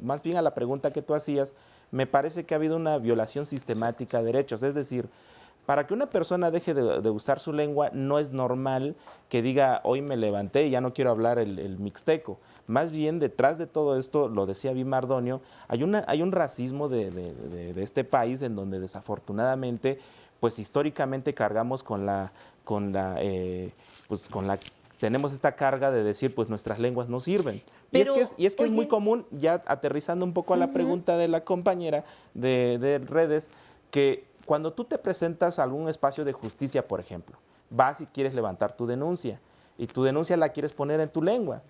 [SPEAKER 4] más bien a la pregunta que tú hacías, me parece que ha habido una violación sistemática de derechos. Es decir, para que una persona deje de usar su lengua, no es normal que diga, hoy me levanté y ya no quiero hablar el mixteco. Más bien, detrás de todo esto, lo decía Mardonio, hay un racismo de este país en donde desafortunadamente, pues históricamente cargamos tenemos esta carga de decir, pues nuestras lenguas no sirven.
[SPEAKER 2] Pero,
[SPEAKER 4] y es que es muy común, ya aterrizando un poco a la pregunta de la compañera de redes, que cuando tú te presentas a algún espacio de justicia, por ejemplo, vas y quieres levantar tu denuncia, y tu denuncia la quieres poner en tu lengua.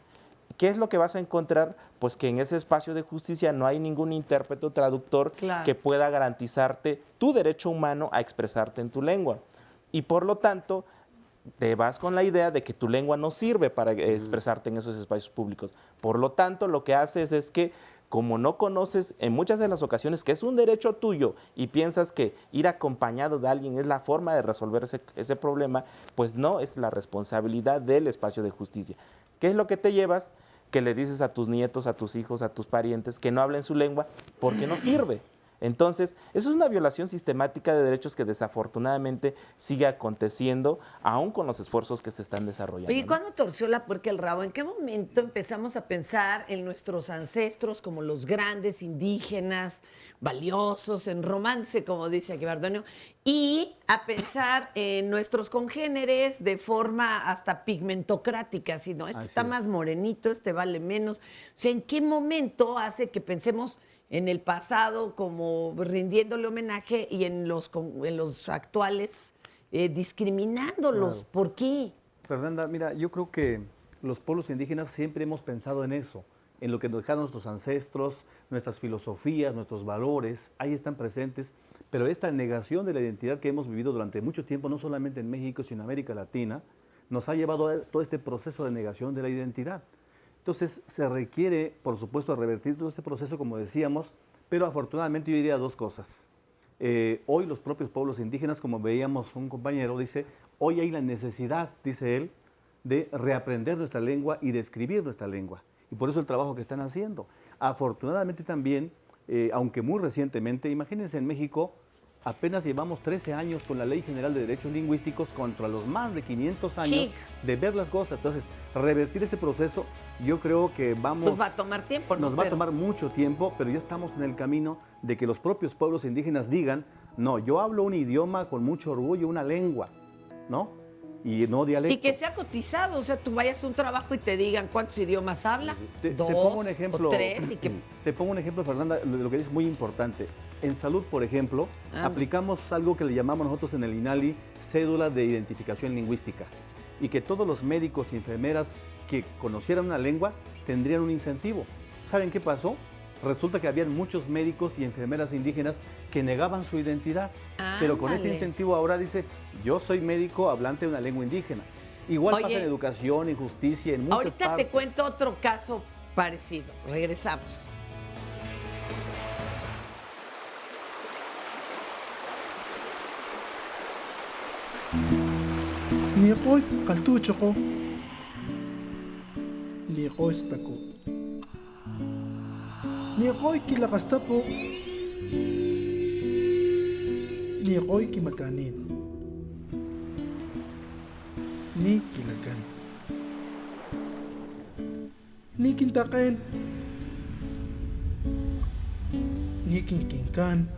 [SPEAKER 4] ¿Qué es lo que vas a encontrar? Pues que en ese espacio de justicia no hay ningún intérprete o traductor que pueda garantizarte tu derecho humano a expresarte en tu lengua. Y por lo tanto, te vas con la idea de que tu lengua no sirve para expresarte en esos espacios públicos. Por lo tanto, lo que haces es que como no conoces en muchas de las ocasiones que es un derecho tuyo y piensas que ir acompañado de alguien es la forma de resolver ese problema, pues no, es la responsabilidad del espacio de justicia. ¿Qué es lo que te llevas? Que le dices a tus nietos, a tus hijos, a tus parientes que no hablen su lengua porque no sirve. Entonces, eso es una violación sistemática de derechos que desafortunadamente sigue aconteciendo, aún con los esfuerzos que se están desarrollando.
[SPEAKER 2] ¿Y
[SPEAKER 4] ¿no?
[SPEAKER 2] cuándo torció la puerca el rabo? ¿En qué momento empezamos a pensar en nuestros ancestros como los grandes indígenas, valiosos, en romance, como dice aquí Bardonio, y a pensar en nuestros congéneres de forma hasta pigmentocrática, si no, este
[SPEAKER 7] Así
[SPEAKER 2] está
[SPEAKER 7] es.
[SPEAKER 2] más morenito, este vale menos? O sea, ¿en qué momento hace que pensemos en el pasado como rindiéndole homenaje y en los actuales discriminándolos?
[SPEAKER 7] Claro.
[SPEAKER 2] ¿Por qué?
[SPEAKER 7] Fernanda, mira, yo creo que los pueblos indígenas siempre hemos pensado en eso, en lo que nos dejaron nuestros ancestros, nuestras filosofías, nuestros valores, ahí están presentes, pero esta negación de la identidad que hemos vivido durante mucho tiempo, no solamente en México, sino en América Latina, nos ha llevado a todo este proceso de negación de la identidad. Entonces, se requiere, por supuesto, revertir todo este proceso, como decíamos, pero afortunadamente yo diría dos cosas. Hoy los propios pueblos indígenas, como veíamos un compañero, dice, hoy hay la necesidad, dice él, de reaprender nuestra lengua y de escribir nuestra lengua. Y por eso el trabajo que están haciendo. Afortunadamente también, aunque muy recientemente, imagínense en México, apenas llevamos 13 años con la Ley General de Derechos Lingüísticos contra los más de 500 años
[SPEAKER 2] Sí.
[SPEAKER 7] de ver las cosas. Entonces, revertir ese proceso, yo creo que vamos...
[SPEAKER 2] Pues va a tomar tiempo, ¿no?
[SPEAKER 7] Nos va a
[SPEAKER 2] Pero-
[SPEAKER 7] tomar mucho tiempo, pero ya estamos en el camino de que los propios pueblos indígenas digan, no, yo hablo un idioma con mucho orgullo, una lengua, ¿no? Y no dialecto.
[SPEAKER 2] Y que sea cotizado, o sea, tú vayas a un trabajo y te digan cuántos idiomas habla,
[SPEAKER 7] Te
[SPEAKER 2] dos
[SPEAKER 7] pongo un ejemplo,
[SPEAKER 2] o tres, y que
[SPEAKER 7] Te pongo un ejemplo, Fernanda, lo que es muy importante. En salud, por ejemplo, aplicamos algo que le llamamos nosotros en el INALI cédula de identificación lingüística, y que todos los médicos y enfermeras que conocieran una lengua tendrían un incentivo. ¿Saben qué pasó? Resulta que habían muchos médicos y enfermeras indígenas que negaban su identidad, pero con ese
[SPEAKER 2] Ándale.
[SPEAKER 7] incentivo ahora dice, yo soy médico hablante de una lengua indígena. Igual
[SPEAKER 2] Oye,
[SPEAKER 7] pasa en educación, en justicia, en muchas
[SPEAKER 2] ahorita
[SPEAKER 7] partes.
[SPEAKER 2] te cuento otro caso parecido. Regresamos.
[SPEAKER 9] Niqoy qaltuchoko. Niqoy stako. Niqoy kilaqastapo. Niqoy kimakanin. Ni kilakan. Ni kintaqen. Ni kinkinkan.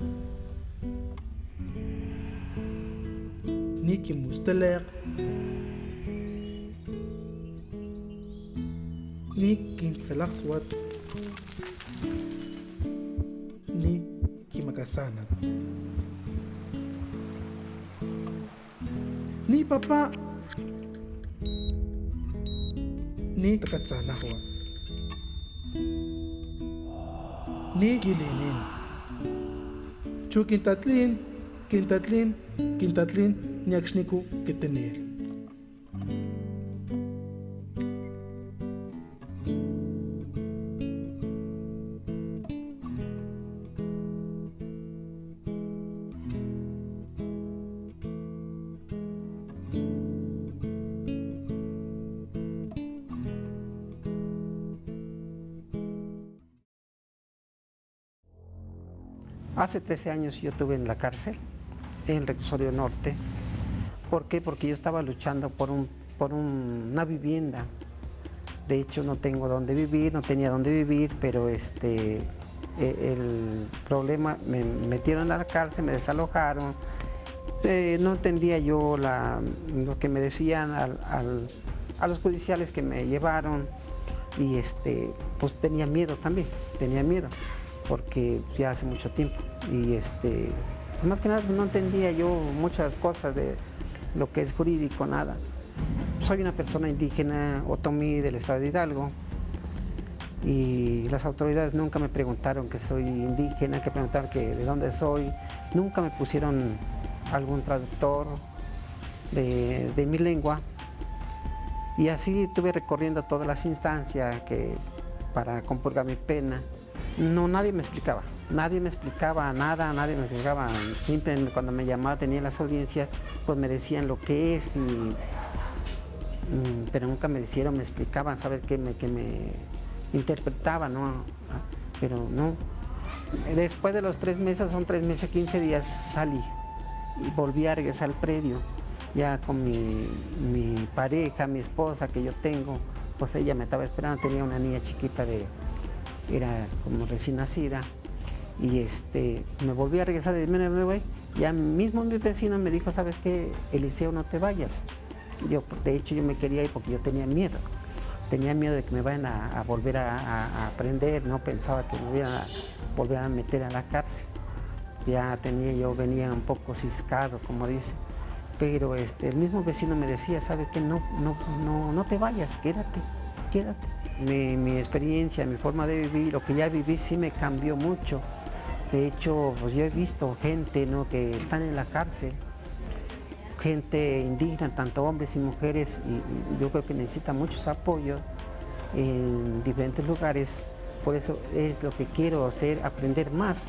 [SPEAKER 9] Ni kimustalaq. Ni kinsalaqwat. Ni kimakasanat. Ni papa. Ni takatsanahwa. Ni gilinin. Chu kintatlin, niakshniku kitenir.
[SPEAKER 10] Hace 13 años yo estuve en la cárcel, en el Reclusorio Norte. ¿Por qué? Porque yo estaba luchando por una vivienda. De hecho, no tengo dónde vivir, no tenía dónde vivir, pero el problema, me metieron a la cárcel, me desalojaron. No entendía yo lo que me decían a los judiciales que me llevaron, y pues tenía miedo también, porque ya hace mucho tiempo. Y más que nada no entendía yo muchas cosas de lo que es jurídico, nada. Soy una persona indígena otomí del estado de Hidalgo, y las autoridades nunca me preguntaron que soy indígena, que preguntaron que de dónde soy, nunca me pusieron algún traductor de mi lengua, y así estuve recorriendo todas las instancias para compurgar mi pena. No, nadie me explicaba nada, nadie me explicaba. Siempre cuando me llamaba, tenía las audiencias, pues me decían lo que es, pero nunca me explicaban, ¿sabes? Que me interpretaban, ¿no? Pero no. Después de los 3 meses, son 3 meses, 15 días, salí y volví a regresar al predio, ya con mi pareja, mi esposa que yo tengo, pues ella me estaba esperando, tenía una niña chiquita era como recién nacida, y me volví a regresar, me voy, ya mismo mi vecino me dijo, ¿sabes qué? Eliseo, no te vayas. Yo, de hecho, yo me quería ir porque yo tenía miedo de que me vayan a volver a aprender, no pensaba que me iban a volver a meter a la cárcel. Yo venía un poco ciscado, como dice, pero el mismo vecino me decía, ¿sabes qué? No te vayas, quédate. Mi experiencia, mi forma de vivir, lo que ya viví sí me cambió mucho. De hecho, pues yo he visto gente, ¿no?, que están en la cárcel, gente indígena, tanto hombres y mujeres, y yo creo que necesita muchos apoyos en diferentes lugares. Por eso es lo que quiero hacer, aprender más,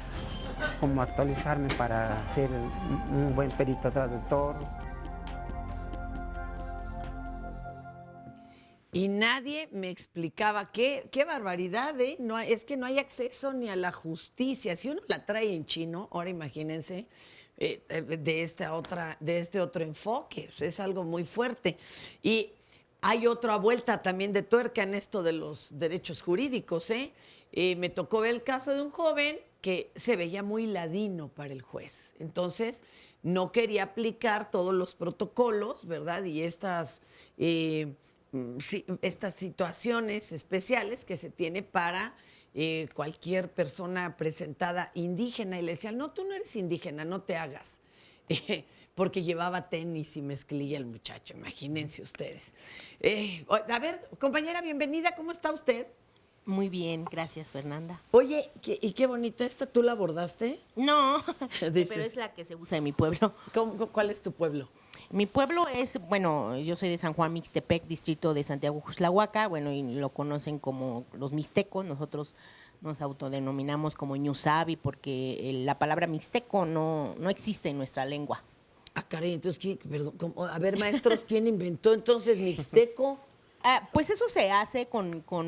[SPEAKER 10] como actualizarme para ser un buen perito traductor.
[SPEAKER 2] Y nadie me explicaba qué barbaridad, ¿eh? Es que no hay acceso ni a la justicia. Si uno la trae en chino, ahora imagínense, de este otro enfoque, es algo muy fuerte. Y hay otra vuelta también de tuerca en esto de los derechos jurídicos, ¿eh? Me tocó ver el caso de un joven que se veía muy ladino para el juez. Entonces, no quería aplicar todos los protocolos, ¿verdad? Y estas situaciones especiales que se tiene para cualquier persona presentada indígena. Y le decían, no, tú no eres indígena, no te hagas. Porque llevaba tenis y mezclilla el muchacho, imagínense ustedes. A ver, compañera, bienvenida, ¿cómo está usted?
[SPEAKER 11] Muy bien, gracias, Fernanda.
[SPEAKER 2] Oye, y qué bonita esta, ¿tú la bordaste?
[SPEAKER 11] No,
[SPEAKER 2] Dices.
[SPEAKER 11] pero es la que se usa en mi pueblo.
[SPEAKER 2] ¿Cuál es tu pueblo?
[SPEAKER 11] Mi pueblo es, bueno, yo soy de San Juan Mixtepec, distrito de Santiago Xuxtlahuaca, bueno, y lo conocen como los mixtecos. Nosotros nos autodenominamos como ñusabi porque la palabra mixteco no existe en nuestra lengua.
[SPEAKER 2] Ah, caray, entonces, a ver, maestros, ¿quién inventó entonces mixteco?
[SPEAKER 11] Pues eso se hace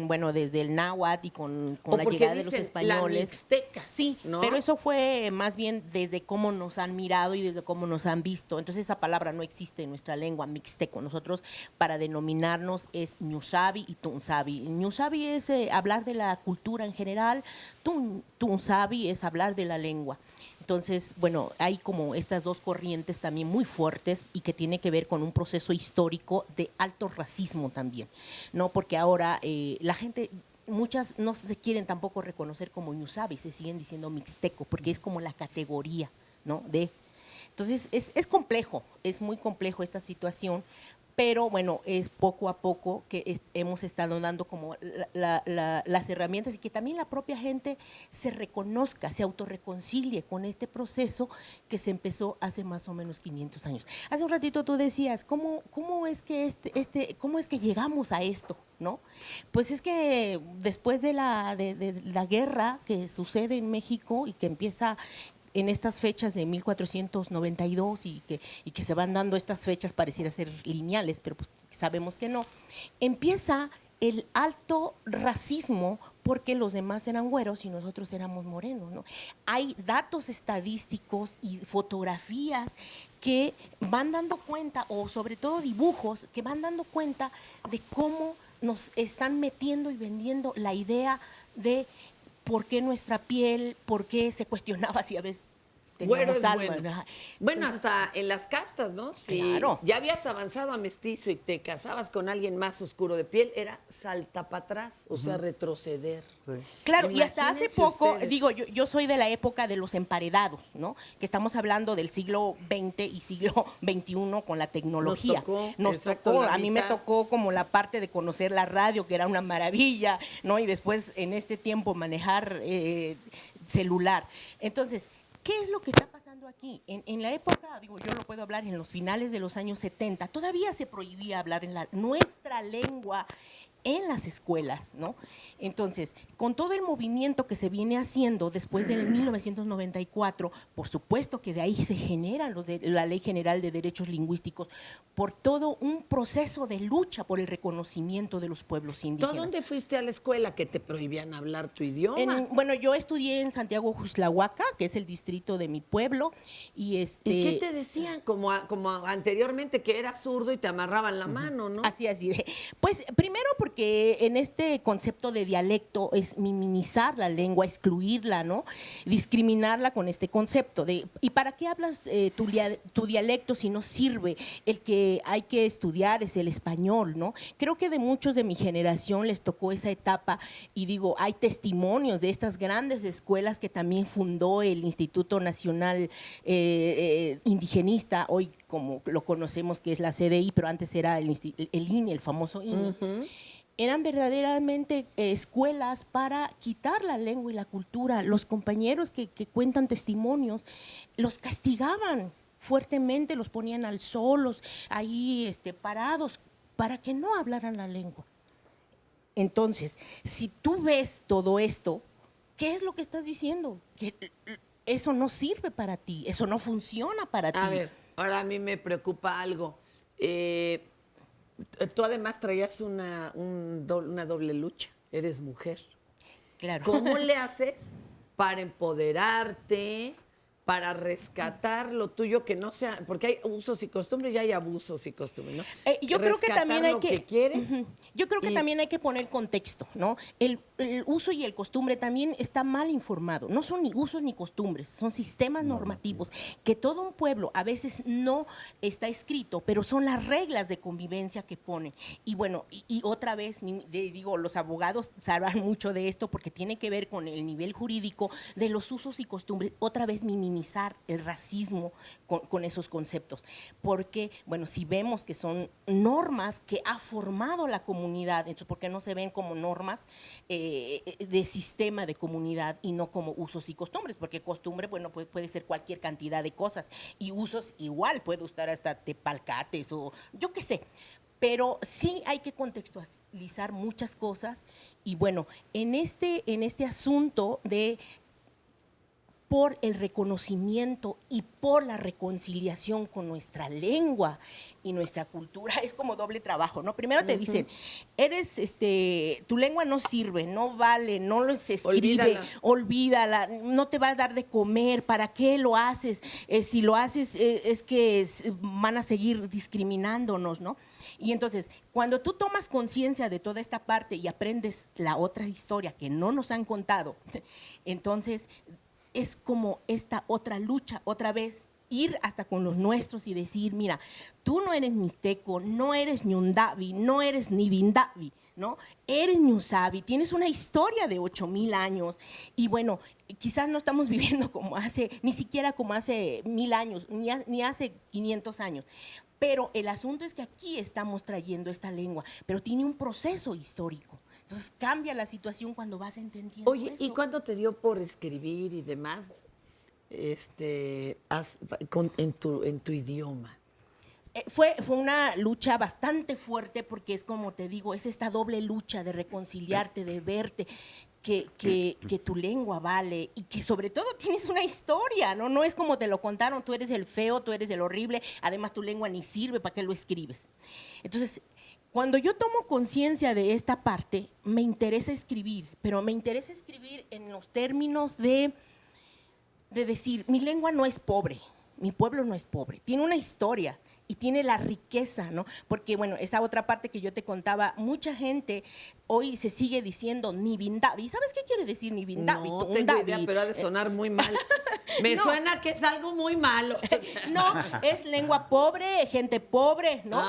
[SPEAKER 11] bueno, desde el náhuatl y con la llegada de los españoles.
[SPEAKER 2] La mixteca,
[SPEAKER 11] sí, ¿no? Pero eso fue más bien desde cómo nos han mirado y desde cómo nos han visto. Entonces esa palabra no existe en nuestra lengua, mixteco. Nosotros para denominarnos es ñusabi y tunsabi. Ñusabi es hablar de la cultura en general, tunsabi es hablar de la lengua. Entonces, bueno, hay como estas dos corrientes también muy fuertes y que tiene que ver con un proceso histórico de alto racismo también, ¿no? Porque ahora la gente, muchas no se quieren tampoco reconocer como ñusabi, se siguen diciendo mixteco, porque es como la categoría, ¿no? Entonces, es complejo, es muy complejo esta situación, pero bueno, es poco a poco que hemos estado dando como las herramientas y que también la propia gente se reconozca, se autorreconcilie con este proceso que se empezó hace más o menos 500 años. Hace un ratito tú decías, ¿cómo es que cómo es que llegamos a esto, ¿no? Pues es que después de la guerra que sucede en México y que empieza en estas fechas de 1492 y que se van dando estas fechas pareciera ser lineales, pero pues sabemos que no, empieza el alto racismo porque los demás eran güeros y nosotros éramos morenos, ¿no? Hay datos estadísticos y fotografías que van dando cuenta, o sobre todo dibujos, que van dando cuenta de cómo nos están metiendo y vendiendo la idea de por qué nuestra piel, por qué se cuestionaba si a veces teníamos alma.
[SPEAKER 2] Bueno, entonces, hasta en las castas, ¿no? Si
[SPEAKER 11] claro.
[SPEAKER 2] Ya habías avanzado a mestizo y te casabas con alguien más oscuro de piel, era salta para atrás, o sea, retroceder.
[SPEAKER 11] Sí. Claro, y hasta hace poco,
[SPEAKER 2] ustedes.
[SPEAKER 11] digo, yo soy de la época de los emparedados, ¿no? Que estamos hablando del siglo XX y siglo XXI con la tecnología. Nos tocó, a mí me tocó como la parte de conocer la radio, que era una maravilla, ¿no? Y después en este tiempo manejar celular. Entonces, ¿qué es lo que está pasando aquí? En la época, digo, yo lo puedo hablar en los finales de los años 70, todavía se prohibía hablar en nuestra lengua en las escuelas, ¿no? Entonces, con todo el movimiento que se viene haciendo después del 1994, por supuesto que de ahí se generan la Ley General de Derechos Lingüísticos, por todo un proceso de lucha por el reconocimiento de los pueblos indígenas.
[SPEAKER 2] ¿Tú dónde fuiste a la escuela que te prohibían hablar tu idioma?
[SPEAKER 11] Bueno, yo estudié en Santiago Juxtlahuaca, que es el distrito de mi pueblo,
[SPEAKER 2] ¿Y qué te decían? Como anteriormente, que eras zurdo y te amarraban la mano, ¿no?
[SPEAKER 11] Así. Pues primero porque en este concepto de dialecto es minimizar la lengua, excluirla, ¿no? Discriminarla con este concepto de ¿y para qué hablas tu dialecto si no sirve? El que hay que estudiar es el español, ¿no? Creo que de muchos de mi generación les tocó esa etapa y digo, hay testimonios de estas grandes escuelas que también fundó el Instituto Nacional Indigenista, hoy como lo conocemos que es la CDI, pero antes era el INE, el famoso INE. Eran verdaderamente escuelas para quitar la lengua y la cultura. Los compañeros que cuentan testimonios los castigaban fuertemente, los ponían al sol, ahí parados, para que no hablaran la lengua. Entonces, si tú ves todo esto, ¿qué es lo que estás diciendo? Que eso no sirve para ti, eso no funciona para ti.
[SPEAKER 2] A ver, ahora a mí me preocupa algo. Tú además traías una doble lucha, eres mujer.
[SPEAKER 11] Claro.
[SPEAKER 2] ¿Cómo le haces para empoderarte, para rescatar lo tuyo, que no sea, porque hay usos y costumbres y hay abusos y costumbres, ¿no?
[SPEAKER 11] Yo creo que también hay que
[SPEAKER 2] quieres.
[SPEAKER 11] Yo creo que también hay que poner contexto, ¿no? El uso y el costumbre también está mal informado. No son ni usos ni costumbres, son sistemas normativos que todo un pueblo a veces no está escrito, pero son las reglas de convivencia que ponen. Y bueno, y otra vez, digo, los abogados sabrán mucho de esto porque tiene que ver con el nivel jurídico de los usos y costumbres. Otra vez minimizar el racismo con esos conceptos. Porque, bueno, si vemos que son normas que ha formado la comunidad, entonces, ¿por qué no se ven como normas de sistema de comunidad y no como usos y costumbres? Porque costumbre, bueno, puede ser cualquier cantidad de cosas y usos igual, puede usar hasta tepalcates o yo qué sé. Pero sí hay que contextualizar muchas cosas y bueno, en este asunto de por el reconocimiento y por la reconciliación con nuestra lengua y nuestra cultura, es como doble trabajo, ¿no? Primero te dicen, tu lengua no sirve, no vale, no se escribe, olvídala, no te va a dar de comer, ¿para qué lo haces? Si lo haces es que van a seguir discriminándonos, ¿no? Y entonces, cuando tú tomas conciencia de toda esta parte y aprendes la otra historia que no nos han contado, entonces es como esta otra lucha, otra vez ir hasta con los nuestros y decir, mira, tú no eres mixteco, no eres ñundavi, no eres ni bindavi, ¿no? Eres ñusavi, tienes una historia de 8,000 años y bueno, quizás no estamos viviendo ni siquiera como hace 1000 años, ni hace 500 años. Pero el asunto es que aquí estamos trayendo esta lengua, pero tiene un proceso histórico. Entonces cambia la situación cuando vas entendiendo.
[SPEAKER 2] Oye,
[SPEAKER 11] eso.
[SPEAKER 2] ¿y cuándo te dio por escribir y demás en tu idioma?
[SPEAKER 11] Fue una lucha bastante fuerte porque es como te digo, es esta doble lucha de reconciliarte, de verte, que tu lengua vale y que sobre todo tienes una historia, ¿no? No es como te lo contaron, tú eres el feo, tú eres el horrible, además tu lengua ni sirve, ¿para qué lo escribes? Entonces, cuando yo tomo conciencia de esta parte, me interesa escribir, pero me interesa escribir en los términos de decir, mi lengua no es pobre, mi pueblo no es pobre, tiene una historia y tiene la riqueza, ¿no? Porque, bueno, esa otra parte que yo te contaba, mucha gente hoy se sigue diciendo Nibindavi. ¿Sabes qué quiere decir Nibindavi?
[SPEAKER 2] No tengo idea, pero ha de sonar muy mal. Me suena que es algo muy malo.
[SPEAKER 11] No, es lengua pobre, gente pobre, ¿no?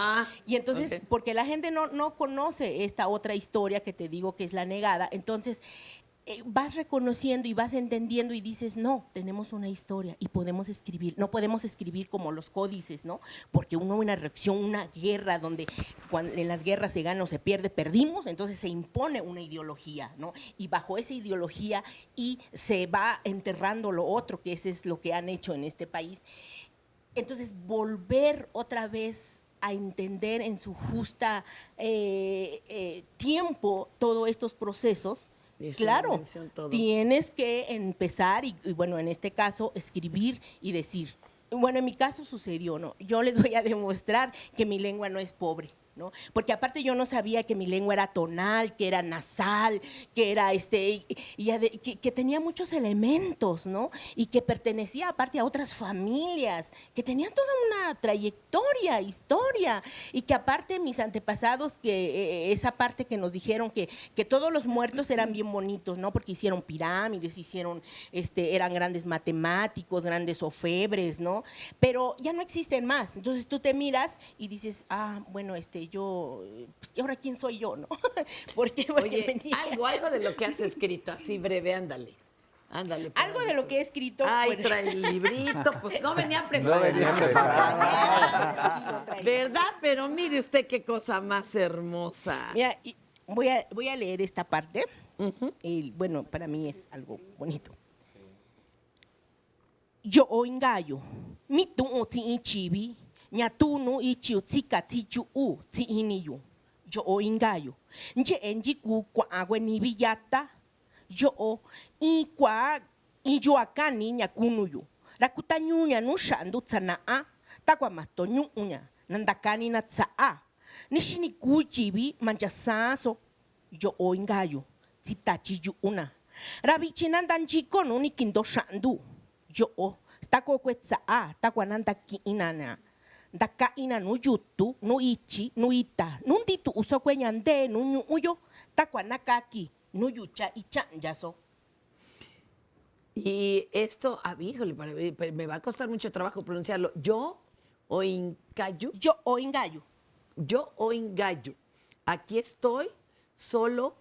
[SPEAKER 11] Y entonces,
[SPEAKER 2] okay.
[SPEAKER 11] Porque la gente no conoce esta otra historia que te digo que es la negada, entonces vas reconociendo y vas entendiendo y dices, no, tenemos una historia y podemos escribir, no podemos escribir como los códices, ¿no? Porque una reacción, una guerra donde cuando en las guerras se gana o se pierde, perdimos, entonces se impone una ideología, ¿no? Y bajo esa ideología y se va enterrando lo otro, que ese es lo que han hecho en este país. Entonces, volver otra vez a entender en su justa tiempo todos estos procesos,
[SPEAKER 2] Es una
[SPEAKER 11] claro,
[SPEAKER 2] invención todo.
[SPEAKER 11] tienes que empezar y, bueno, en este caso, escribir y decir. Bueno, en mi caso sucedió, ¿no? Yo les voy a demostrar que mi lengua no es pobre, ¿no? Porque aparte yo no sabía que mi lengua era tonal, que era nasal, que era que tenía muchos elementos, ¿no? Y que pertenecía aparte a otras familias, que tenían toda una trayectoria, historia, y que aparte mis antepasados, que esa parte que nos dijeron que todos los muertos eran bien bonitos, ¿no? Porque hicieron pirámides, eran grandes matemáticos, grandes orfebres, ¿no? Pero ya no existen más. Entonces tú te miras y dices, bueno, yo, pues, ¿y ahora quién soy yo, no? ¿Por qué? Porque
[SPEAKER 2] Oye, algo de lo que has escrito, así breve, ándale. Ándale.
[SPEAKER 11] Algo de lo que he escrito.
[SPEAKER 2] Ay,
[SPEAKER 11] bueno.
[SPEAKER 2] trae el librito, pues no venía preparado.
[SPEAKER 7] No venía preparado.
[SPEAKER 2] ¿Verdad? Pero mire usted qué cosa más hermosa.
[SPEAKER 11] Mira, voy a leer esta parte. Bueno, para mí es algo bonito. Yo oingayo, mi tu ti chibi. Nyatunu ichiu tika tichu ti iniyu. Yo oingayo. Nje enji ku kwa agwe ni billata. Yo akani nyakunuyu. Rakutanyunya nu shandu tsanaa. Takwa mastonyunya. Nandakani na tsaa. Nishini kuchibi manchasaso. Yo oingayo. Titachiyu una. Rabichinandan chiko no ni kindo shandu. Yo takwa kwe tsaa. Takwa nandaki inana. Daka ina no yutu, no ichi, no ita, nunditu uso cueñande, no uyo, tacuanacaki, no yucha y chanyaso.
[SPEAKER 2] Y esto, híjole, me va a costar mucho trabajo pronunciarlo. Yo oingayo.
[SPEAKER 11] Yo oingayo.
[SPEAKER 2] Yo oingayo. Aquí estoy solo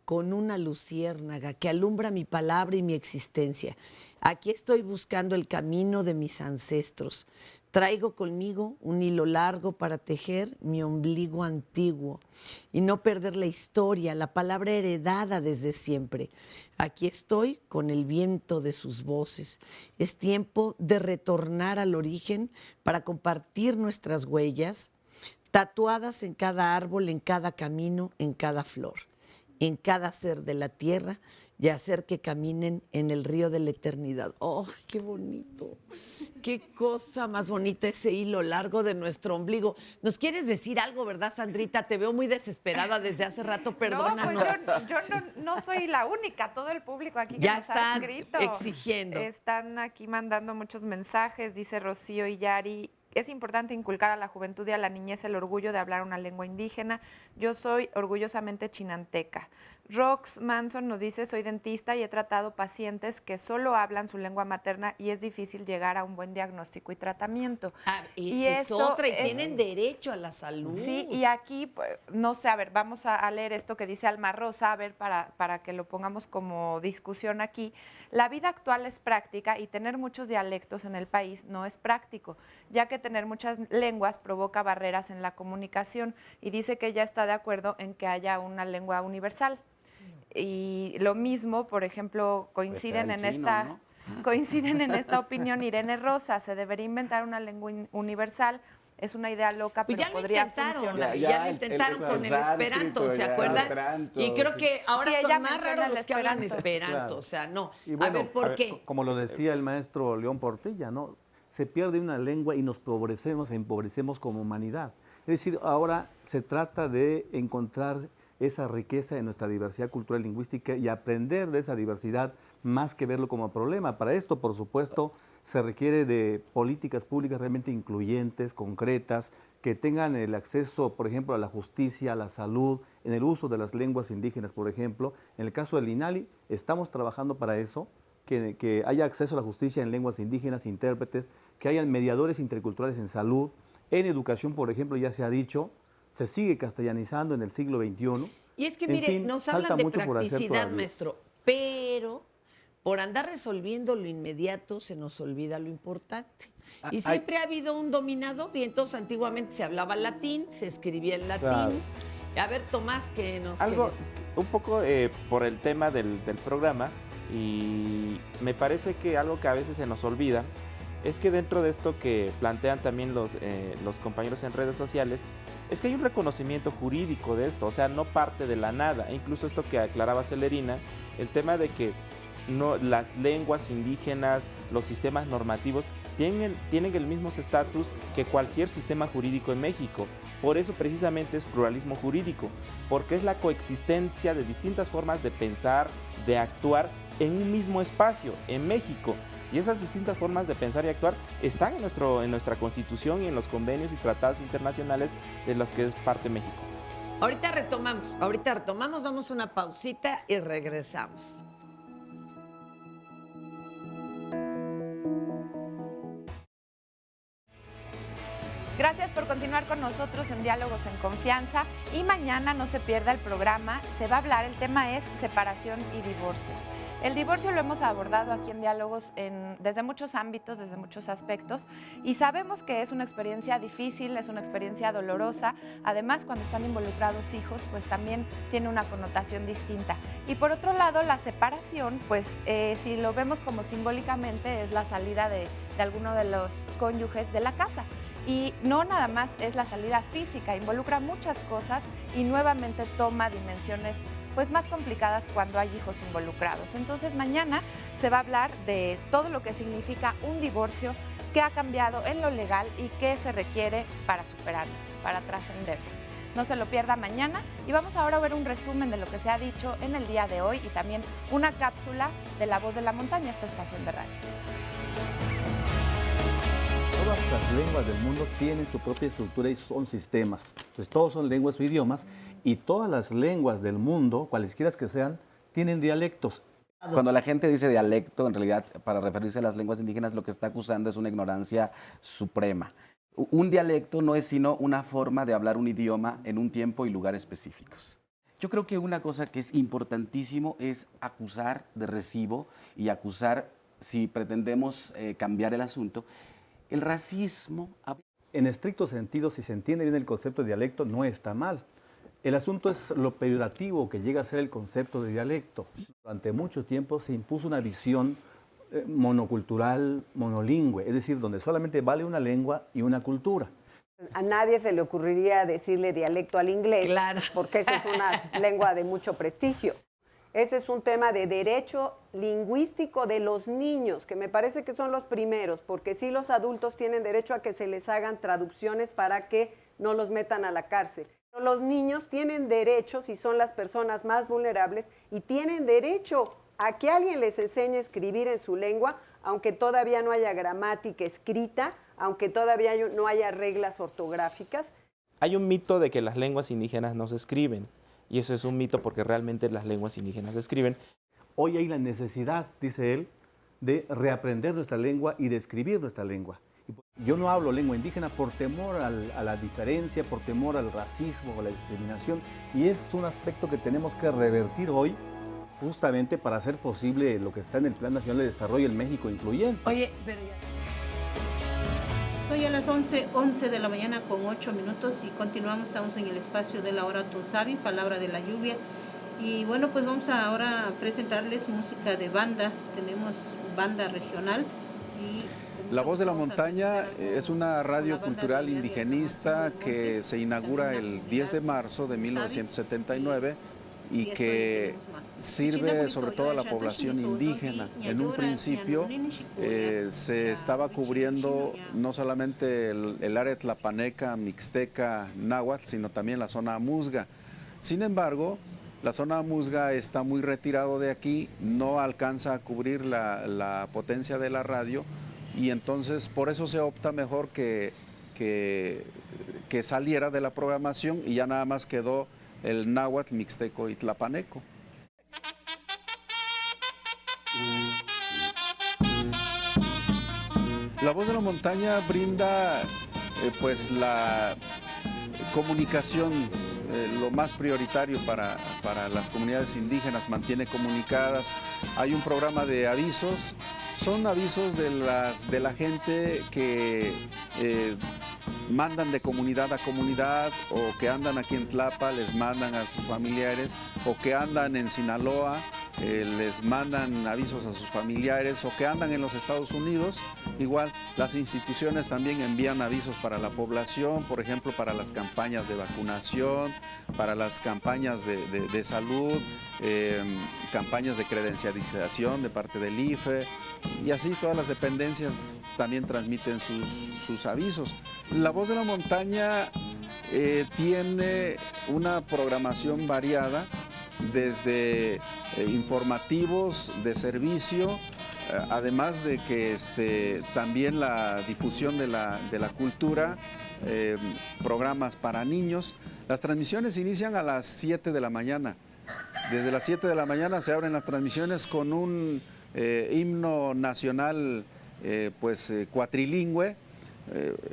[SPEAKER 2] con una luciérnaga que alumbra mi palabra y mi existencia. Aquí estoy buscando el camino de mis ancestros. Traigo conmigo un hilo largo para tejer mi ombligo antiguo y no perder la historia, la palabra heredada desde siempre. Aquí estoy con el viento de sus voces. Es tiempo de retornar al origen para compartir nuestras huellas, tatuadas en cada árbol, en cada camino, en cada flor, en cada ser de la tierra, y hacer que caminen en el río de la eternidad. ¡Oh, qué bonito! ¡Qué cosa más bonita ese hilo largo de nuestro ombligo! ¿Nos quieres decir algo, verdad, Sandrita? Te veo muy desesperada desde hace rato, perdónanos.
[SPEAKER 6] No, pues yo no soy la única, todo el público aquí que
[SPEAKER 2] ya
[SPEAKER 6] nos ha
[SPEAKER 2] están
[SPEAKER 6] escrito.
[SPEAKER 2] exigiendo.
[SPEAKER 6] Están aquí mandando muchos mensajes, dice Rocío y Yari. Es importante inculcar a la juventud y a la niñez el orgullo de hablar una lengua indígena. Yo soy orgullosamente chinanteca. Rox Manson nos dice, soy dentista y he tratado pacientes que solo hablan su lengua materna y es difícil llegar a un buen diagnóstico y tratamiento.
[SPEAKER 2] Esa es otra, y tienen derecho a la salud.
[SPEAKER 6] Sí, y aquí, pues, no sé, a ver, vamos a leer esto que dice Alma Rosa, a ver, para que lo pongamos como discusión aquí. La vida actual es práctica y tener muchos dialectos en el país no es práctico, ya que tener muchas lenguas provoca barreras en la comunicación, y dice que ella está de acuerdo en que haya una lengua universal. Y lo mismo, por ejemplo, coinciden en esta opinión Irene Rosa, se debería inventar una lengua universal. Es una idea loca, pero podría funcionar.
[SPEAKER 2] Ya lo intentaron con el esperanto, ¿se acuerdan? Y creo que ahora son más raros los que hablan esperanto, claro. O sea, no.
[SPEAKER 7] Y bueno,
[SPEAKER 2] a ver, ¿por qué?
[SPEAKER 7] Como lo decía el maestro León Portilla, ¿no? Se pierde una lengua y nos empobrecemos como humanidad. Es decir, ahora se trata de encontrar esa riqueza en nuestra diversidad cultural y lingüística y aprender de esa diversidad más que verlo como problema. Para esto, por supuesto, se requiere de políticas públicas realmente incluyentes, concretas, que tengan el acceso, por ejemplo, a la justicia, a la salud, en el uso de las lenguas indígenas, por ejemplo. En el caso del INALI, estamos trabajando para eso, que haya acceso a la justicia en lenguas indígenas, intérpretes, que hayan mediadores interculturales en salud. En educación, por ejemplo, ya se ha dicho, se sigue castellanizando en el siglo XXI.
[SPEAKER 2] Y es que, mire, nos hablan de practicidad, maestro, pero por andar resolviendo lo inmediato se nos olvida lo importante. Y siempre ha habido un dominador, y entonces antiguamente se hablaba latín, se escribía en latín.
[SPEAKER 4] Claro.
[SPEAKER 2] A ver, Tomás, que nos...
[SPEAKER 4] Un poco por el tema del programa, y me parece que algo que a veces se nos olvida es que dentro de esto que plantean también los compañeros en redes sociales, es que hay un reconocimiento jurídico de esto, o sea, no parte de la nada. E incluso esto que aclaraba Celerina, el tema de que no, las lenguas indígenas, los sistemas normativos, tienen el mismo estatus que cualquier sistema jurídico en México. Por eso precisamente es pluralismo jurídico, porque es la coexistencia de distintas formas de pensar, de actuar en un mismo espacio, en México. Y esas distintas formas de pensar y actuar están en nuestra Constitución y en los convenios y tratados internacionales de los que es parte México.
[SPEAKER 2] Ahorita retomamos, damos una pausita y regresamos.
[SPEAKER 6] Gracias por continuar con nosotros en Diálogos en Confianza y mañana no se pierda el programa, se va a hablar, el tema es separación y divorcio. El divorcio lo hemos abordado aquí en Diálogos desde muchos ámbitos, desde muchos aspectos y sabemos que es una experiencia difícil, es una experiencia dolorosa. Además, cuando están involucrados hijos, pues también tiene una connotación distinta. Y por otro lado, la separación, pues si lo vemos como simbólicamente, es la salida de alguno de los cónyuges de la casa. Y no nada más es la salida física, involucra muchas cosas y nuevamente toma dimensiones pues más complicadas cuando hay hijos involucrados. Entonces mañana se va a hablar de todo lo que significa un divorcio, qué ha cambiado en lo legal y qué se requiere para superarlo, para trascenderlo. No se lo pierda mañana y vamos ahora a ver un resumen de lo que se ha dicho en el día de hoy y también una cápsula de La Voz de la Montaña, esta estación de radio.
[SPEAKER 7] Todas las lenguas del mundo tienen su propia estructura y son sistemas. Entonces, todos son lenguas o idiomas y todas las lenguas del mundo, cualesquiera que sean, tienen dialectos.
[SPEAKER 5] Cuando la gente dice dialecto, en realidad, para referirse a las lenguas indígenas, lo que está acusando es una ignorancia suprema. Un dialecto no es sino una forma de hablar un idioma en un tiempo y lugar específicos. Yo creo que una cosa que es importantísimo es acusar de recibo y acusar, si pretendemos cambiar el asunto, el racismo.
[SPEAKER 7] En estricto sentido, si se entiende bien el concepto de dialecto, no está mal. El asunto es lo peyorativo que llega a ser el concepto de dialecto. Durante mucho tiempo se impuso una visión monocultural, monolingüe, es decir, donde solamente vale una lengua y una cultura.
[SPEAKER 3] A nadie se le ocurriría decirle dialecto al inglés,
[SPEAKER 2] claro,
[SPEAKER 3] porque esa es una lengua de mucho prestigio. Ese es un tema de derecho lingüístico de los niños, que me parece que son los primeros, porque sí los adultos tienen derecho a que se les hagan traducciones para que no los metan a la cárcel. Pero los niños tienen derechos y son las personas más vulnerables y tienen derecho a que alguien les enseñe a escribir en su lengua, aunque todavía no haya gramática escrita, aunque todavía no haya reglas ortográficas.
[SPEAKER 4] Hay un mito de que las lenguas indígenas no se escriben. Y eso es un mito porque realmente las lenguas indígenas se escriben.
[SPEAKER 7] Hoy hay la necesidad, dice él, de reaprender nuestra lengua y de escribir nuestra lengua. Yo no hablo lengua indígena por temor a la diferencia, por temor al racismo o la discriminación. Y es un aspecto que tenemos que revertir hoy, justamente para hacer posible lo que está en el Plan Nacional de Desarrollo en México incluyente.
[SPEAKER 2] Oye, pero ya...
[SPEAKER 12] Soy a las 11 de la mañana con 8 minutos y continuamos, estamos en el espacio de la hora Tunsavi, Palabra de la Lluvia. Y bueno, pues vamos ahora a presentarles música de banda, tenemos banda regional.
[SPEAKER 13] La Voz de la Montaña es una radio cultural indigenista que se inaugura el 10 de marzo de 1979 y que sirve sobre todo a la población indígena. En un principio se estaba cubriendo no solamente el área tlapaneca, mixteca, náhuatl, sino también la zona amuzga. Sin embargo, la zona amuzga está muy retirado de aquí, no alcanza a cubrir la potencia de la radio y entonces por eso se opta mejor que saliera de la programación y ya nada más quedó el náhuatl, mixteco y tlapaneco. La Voz de la Montaña brinda pues la comunicación, lo más prioritario para las comunidades indígenas, mantiene comunicadas. Hay un programa de avisos, son avisos de la gente que mandan de comunidad a comunidad o que andan aquí en Tlapa, les mandan a sus familiares o que andan en Sinaloa les mandan avisos a sus familiares o que andan en los Estados Unidos. Igual las instituciones también envían avisos para la población, por ejemplo, para las campañas de vacunación, para las campañas de salud, campañas de credencialización de parte del IFE, y así todas las dependencias también transmiten sus avisos. La Voz de la Montaña tiene una programación variada, desde informativos de servicio, además de que también la difusión de la cultura, programas para niños. Las transmisiones inician a las 7 de la mañana. Desde las 7 de la mañana se abren las transmisiones con un himno nacional cuatrilingüe,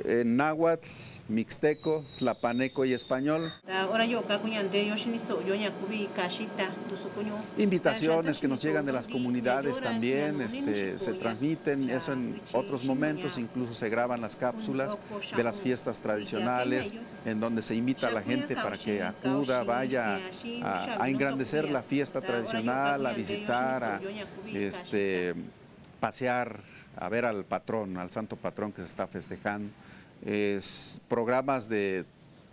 [SPEAKER 13] en náhuatl, mixteco, tlapaneco y español. Invitaciones que nos llegan de las comunidades también se transmiten, eso en otros momentos, incluso se graban las cápsulas de las fiestas tradicionales, en donde se invita a la gente para que acuda, vaya a engrandecer la fiesta tradicional, a visitar, a pasear, a ver al patrón, al santo patrón que se está festejando. Programas de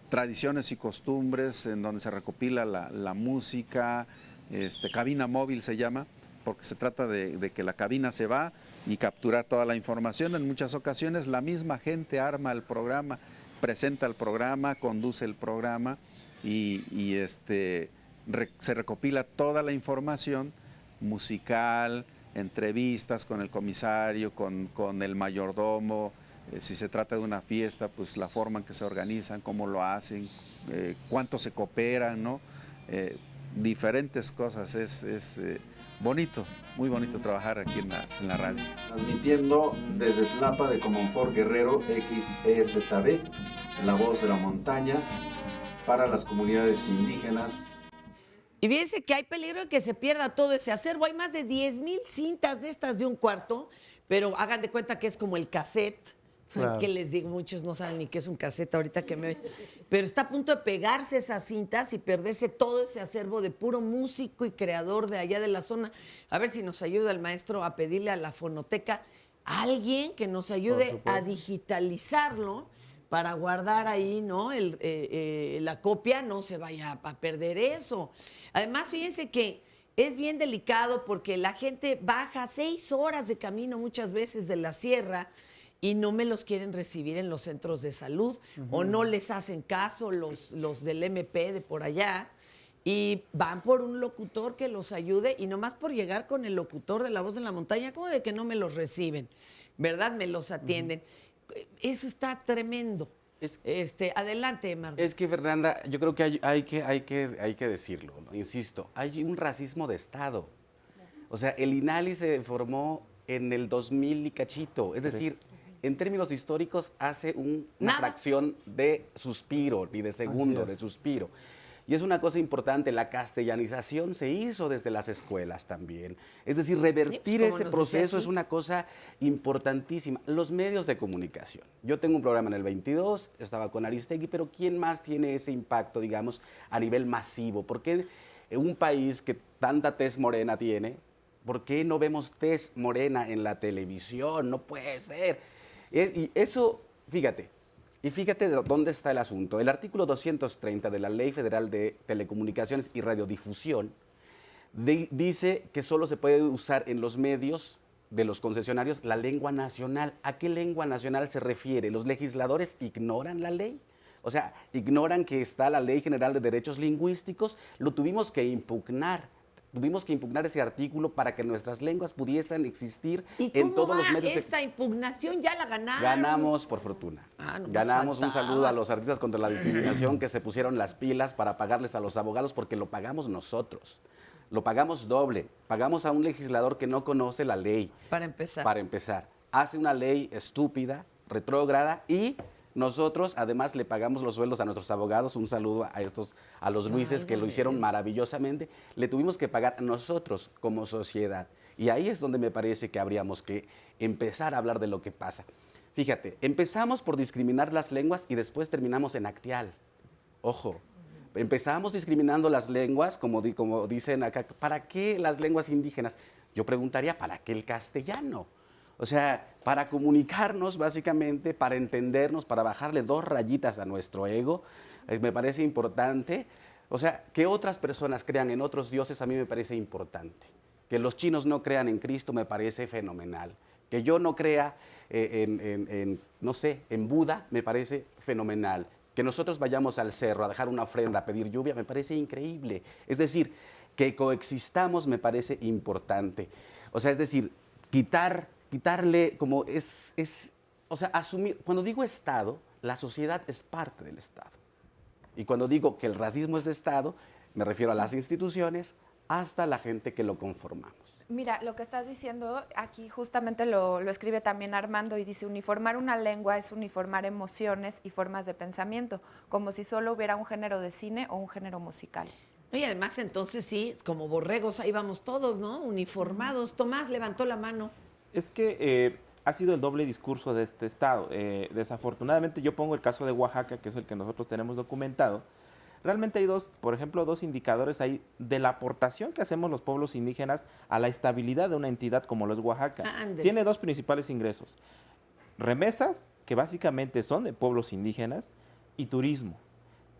[SPEAKER 13] tradiciones y costumbres en donde se recopila la música, cabina móvil se llama, porque se trata de que la cabina se va y capturar toda la información. En muchas ocasiones la misma gente arma el programa, presenta el programa, conduce el programa y se recopila toda la información musical, entrevistas con el comisario, con el mayordomo. Si se trata de una fiesta, pues la forma en que se organizan, cómo lo hacen, cuánto se cooperan, ¿no? Diferentes cosas. Es bonito, muy bonito trabajar aquí en la radio. Transmitiendo desde Tlapa de Comonfort Guerrero, XEZB, La Voz de la Montaña, para las comunidades indígenas.
[SPEAKER 2] Y fíjense que hay peligro de que se pierda todo ese acervo. Hay más de 10,000 cintas de estas de un cuarto, pero hagan de cuenta que es como el cassette. Claro. Que les digo, muchos no saben ni qué es un cassette ahorita que me oyen. Pero está a punto de pegarse esas cintas y perderse todo ese acervo de puro músico y creador de allá de la zona. A ver si nos ayuda el maestro a pedirle a la fonoteca a alguien que nos ayude a digitalizarlo para guardar ahí, ¿no? La copia, no se vaya a perder eso. Además, fíjense que es bien delicado porque la gente baja 6 horas de camino muchas veces de la sierra y no me los quieren recibir en los centros de salud o no les hacen caso los del MP de por allá y van por un locutor que los ayude y nomás por llegar con el locutor de La Voz de la Montaña, como de que no me los reciben, ¿verdad? Me los atienden. Eso está tremendo. Adelante, Marta.
[SPEAKER 5] Es que, Fernanda, yo creo que hay que decirlo, ¿no? Insisto, hay un racismo de Estado. O sea, el INALI se formó en el 2000 y cachito, es decir, en términos históricos hace una fracción de suspiro, ni de segundo, de suspiro. Y es una cosa importante, la castellanización se hizo desde las escuelas también. Es decir, revertir ese proceso es una cosa importantísima. Los medios de comunicación. Yo tengo un programa en el 22, estaba con Aristegui, pero ¿quién más tiene ese impacto, digamos, a nivel masivo? ¿Por qué un país que tanta tez morena tiene, por qué no vemos tez morena en la televisión? No puede ser. Y eso, fíjate. Y fíjate dónde está el asunto. El artículo 230 de la Ley Federal de Telecomunicaciones y Radiodifusión dice que solo se puede usar en los medios de los concesionarios la lengua nacional. ¿A qué lengua nacional se refiere? ¿Los legisladores ignoran la ley? O sea, ignoran que está la Ley General de Derechos Lingüísticos. Lo tuvimos que impugnar. Tuvimos que impugnar ese artículo para que nuestras lenguas pudiesen existir en todos los medios.
[SPEAKER 2] Esta impugnación ya la ganaron.
[SPEAKER 5] Ganamos por fortuna. Ganamos. Un saludo a los artistas contra la discriminación que se pusieron las pilas para pagarles a los abogados porque lo pagamos nosotros. Lo pagamos doble. Pagamos a un legislador que no conoce la ley.
[SPEAKER 2] Para empezar.
[SPEAKER 5] Para empezar. Hace una ley estúpida, retrógrada y nosotros, además, le pagamos los sueldos a nuestros abogados. Un saludo a los Luises que lo hicieron maravillosamente. Le tuvimos que pagar nosotros como sociedad. Y ahí es donde me parece que habríamos que empezar a hablar de lo que pasa. Fíjate, empezamos por discriminar las lenguas y después terminamos en Acteal. Ojo, Empezamos discriminando las lenguas, como dicen acá. ¿Para qué las lenguas indígenas? Yo preguntaría, ¿para qué el castellano? O sea, para comunicarnos básicamente, para entendernos, para bajarle 2 rayitas a nuestro ego, me parece importante. O sea, que otras personas crean en otros dioses a mí me parece importante. Que los chinos no crean en Cristo me parece fenomenal. Que yo no crea no sé, en Buda me parece fenomenal. Que nosotros vayamos al cerro a dejar una ofrenda, a pedir lluvia, me parece increíble. Es decir, que coexistamos me parece importante. O sea, es decir, quitarle como o sea, asumir, cuando digo Estado, la sociedad es parte del Estado. Y cuando digo que el racismo es de Estado, me refiero a las instituciones hasta la gente que lo conformamos.
[SPEAKER 6] Mira, lo que estás diciendo aquí justamente lo escribe también Armando y dice, uniformar una lengua es uniformar emociones y formas de pensamiento, como si solo hubiera un género de cine o un género musical.
[SPEAKER 2] Y además entonces sí, como borregos, ahí vamos todos, ¿no? Uniformados. Tomás levantó la mano.
[SPEAKER 4] Es que ha sido el doble discurso de este estado. Desafortunadamente yo pongo el caso de Oaxaca, que es el que nosotros tenemos documentado. Realmente hay por ejemplo, dos indicadores ahí de la aportación que hacemos los pueblos indígenas a la estabilidad de una entidad como lo es Oaxaca. Tiene 2 principales ingresos. Remesas, que básicamente son de pueblos indígenas, y turismo.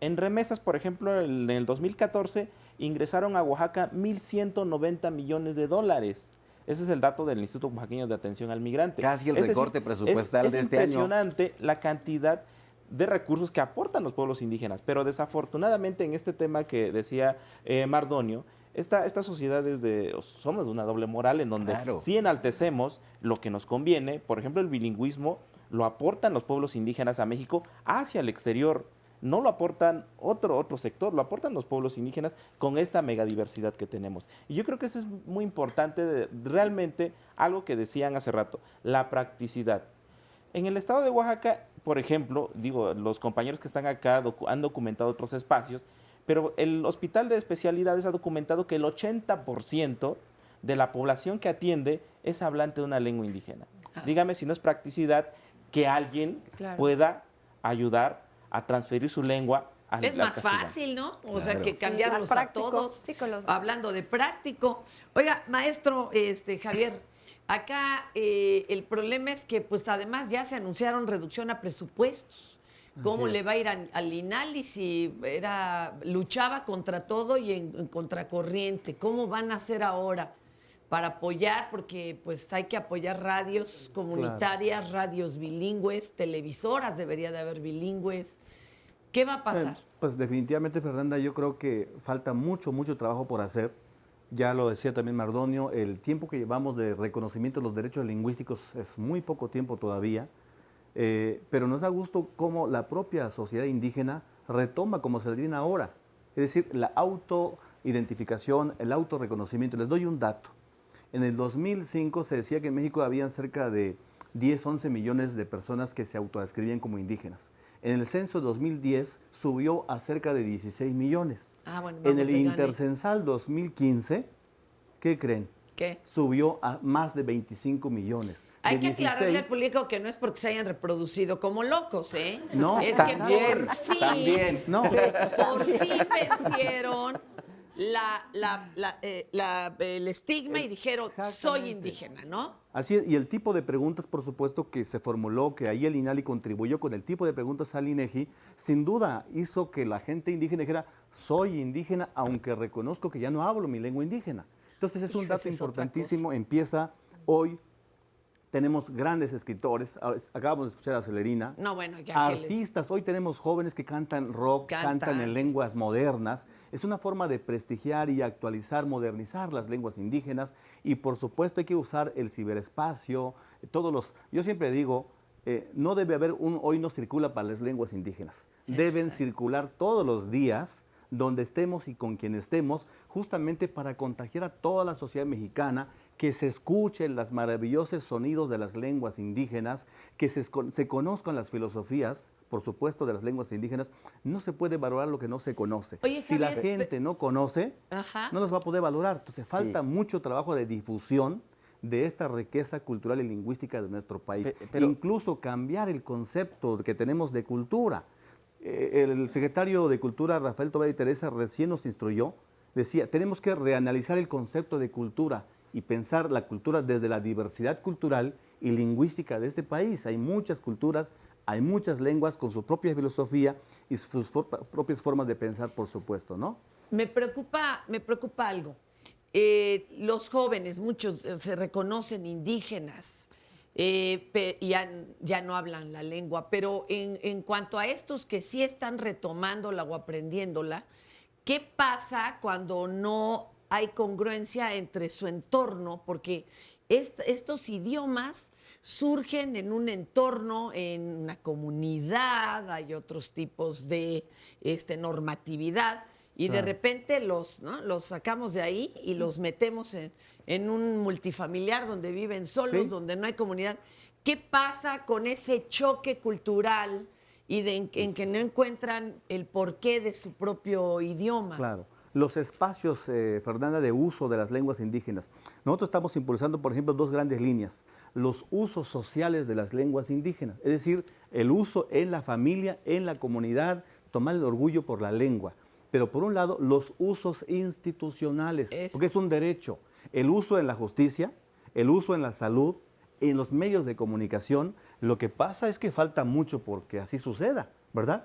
[SPEAKER 4] En remesas, por ejemplo, en el 2014 ingresaron a Oaxaca 1.190 millones de dólares. Ese es el dato del Instituto Oaxaqueño de Atención al Migrante.
[SPEAKER 5] Casi el recorte presupuestal de este año.
[SPEAKER 4] Es impresionante la cantidad de recursos que aportan los pueblos indígenas, pero desafortunadamente en este tema que decía Mardonio, esta sociedad somos de una doble moral en donde sí enaltecemos lo que nos conviene. Por ejemplo, el bilingüismo lo aportan los pueblos indígenas a México hacia el exterior, no lo aportan otro sector, lo aportan los pueblos indígenas con esta megadiversidad que tenemos. Y yo creo que eso es muy importante, realmente algo que decían hace rato, la practicidad. En el estado de Oaxaca, por ejemplo, los compañeros que están acá han documentado otros espacios, pero el Hospital de Especialidades ha documentado que el 80% de la población que atiende es hablante de una lengua indígena. Dígame si no es practicidad que alguien pueda ayudar a transferir su lengua al
[SPEAKER 2] Es más
[SPEAKER 4] castellano.
[SPEAKER 2] fácil, ¿no? O sea, que cambiarlos a todos, hablando de práctico. Oiga, maestro Javier, acá el problema es que pues además ya se anunciaron reducción a presupuestos. ¿Cómo le va a ir al INALI si luchaba contra todo y en contracorriente? ¿Cómo van a hacer ahora para apoyar? Porque pues hay que apoyar radios comunitarias, radios bilingües, televisoras debería de haber bilingües. ¿Qué va a pasar?
[SPEAKER 7] Pues definitivamente, Fernanda, yo creo que falta mucho trabajo por hacer. Ya lo decía también Mardonio, el tiempo que llevamos de reconocimiento de los derechos lingüísticos es muy poco tiempo todavía, pero nos da gusto cómo la propia sociedad indígena retoma como se viene ahora. Es decir, la autoidentificación, el autorreconocimiento. Les doy un dato. En el 2005 se decía que en México habían cerca de 10, 11 millones de personas que se autodescribían como indígenas. En el censo de 2010 subió a cerca de 16 millones. En el intercensal 2015, ¿qué creen?
[SPEAKER 2] ¿Qué?
[SPEAKER 7] Subió a más de 25 millones.
[SPEAKER 2] Hay que aclararle al público que no es porque se hayan reproducido como locos, ¿eh?
[SPEAKER 7] No,
[SPEAKER 2] es
[SPEAKER 7] también,
[SPEAKER 2] que por fin,
[SPEAKER 7] también. No.
[SPEAKER 2] por fin vencieron el estigma y dijeron, soy indígena, ¿no?
[SPEAKER 7] Así es, y el tipo de preguntas, por supuesto, que se formuló, que ahí el INALI contribuyó con el tipo de preguntas al INEGI, sin duda hizo que la gente indígena dijera, soy indígena, aunque reconozco que ya no hablo mi lengua indígena. Entonces es un dato importantísimo, empieza hoy. Tenemos grandes escritores, acabamos de escuchar a Celerina, artistas, hoy tenemos jóvenes que cantan rock, cantan en lenguas modernas. Es una forma de prestigiar y actualizar, modernizar las lenguas indígenas y por supuesto hay que usar el ciberespacio, yo siempre digo, no debe haber hoy no circula para las lenguas indígenas, deben circular todos los días donde estemos y con quien estemos, justamente para contagiar a toda la sociedad mexicana, que se escuchen los maravillosos sonidos de las lenguas indígenas, que se conozcan las filosofías, por supuesto, de las lenguas indígenas. No se puede valorar lo que no se conoce.
[SPEAKER 2] Oye,
[SPEAKER 7] si
[SPEAKER 2] Javier,
[SPEAKER 7] la gente no conoce, no los va a poder valorar. Entonces falta mucho trabajo de difusión de esta riqueza cultural y lingüística de nuestro país. Incluso cambiar el concepto que tenemos de cultura. el secretario de Cultura, Rafael Tobá y Teresa, recién nos instruyó, decía, tenemos que reanalizar el concepto de cultura y pensar la cultura desde la diversidad cultural y lingüística de este país. Hay muchas culturas, hay muchas lenguas con su propia filosofía y sus propias formas de pensar, por supuesto, ¿no?
[SPEAKER 2] Me preocupa algo. Los jóvenes, muchos se reconocen indígenas y ya no hablan la lengua, pero en cuanto a estos que sí están retomándola o aprendiéndola, ¿qué pasa cuando no hay congruencia entre su entorno? Porque estos idiomas surgen en un entorno, en una comunidad, hay otros tipos de normatividad. Y de repente los sacamos de ahí y los metemos en un multifamiliar donde viven solos, donde no hay comunidad. ¿Qué pasa con ese choque cultural y en que no encuentran el porqué de su propio idioma?
[SPEAKER 7] Claro. Los espacios, Fernanda, de uso de las lenguas indígenas. Nosotros estamos impulsando, por ejemplo, 2 grandes líneas. Los usos sociales de las lenguas indígenas, es decir, el uso en la familia, en la comunidad, tomar el orgullo por la lengua. Pero por un lado, los usos institucionales, porque es un derecho. El uso en la justicia, el uso en la salud, en los medios de comunicación. Lo que pasa es que falta mucho porque así suceda, ¿verdad?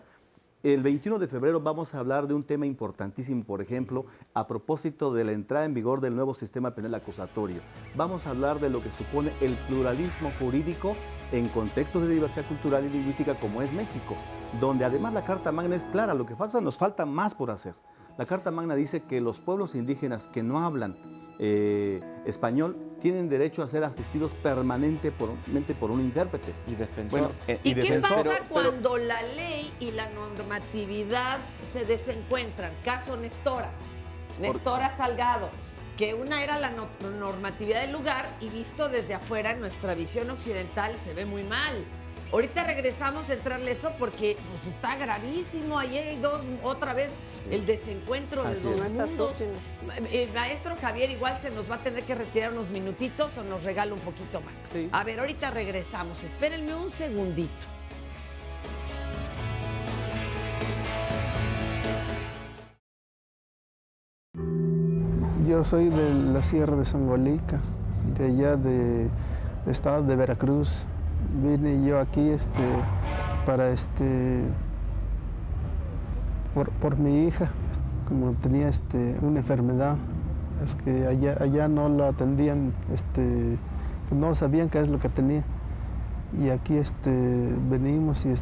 [SPEAKER 7] El 21 de febrero vamos a hablar de un tema importantísimo, por ejemplo, a propósito de la entrada en vigor del nuevo sistema penal acusatorio. Vamos a hablar de lo que supone el pluralismo jurídico en contextos de diversidad cultural y lingüística como es México, donde además la Carta Magna es clara, lo que pasa, nos falta más por hacer. La Carta Magna dice que los pueblos indígenas que no hablan español tienen derecho a ser asistidos permanentemente por un intérprete.
[SPEAKER 4] Y defensor.
[SPEAKER 7] Bueno,
[SPEAKER 2] ¿Y qué pasa cuando la ley y la normatividad se desencuentran? Caso Nestora Salgado, que una era la normatividad del lugar y visto desde afuera, en nuestra visión occidental se ve muy mal. Ahorita regresamos a entrarle eso porque pues, está gravísimo. Ayer hay otra vez el desencuentro de dos mundos. El maestro Javier igual se nos va a tener que retirar unos minutitos o nos regala un poquito más. Sí. A ver, ahorita regresamos. Espérenme un segundito.
[SPEAKER 9] Yo soy de la Sierra de Songolica, de allá del estado de Veracruz. Vine yo aquí para por mi hija, como tenía una enfermedad, es que allá no la atendían, no sabían qué es lo que tenía. Y aquí venimos y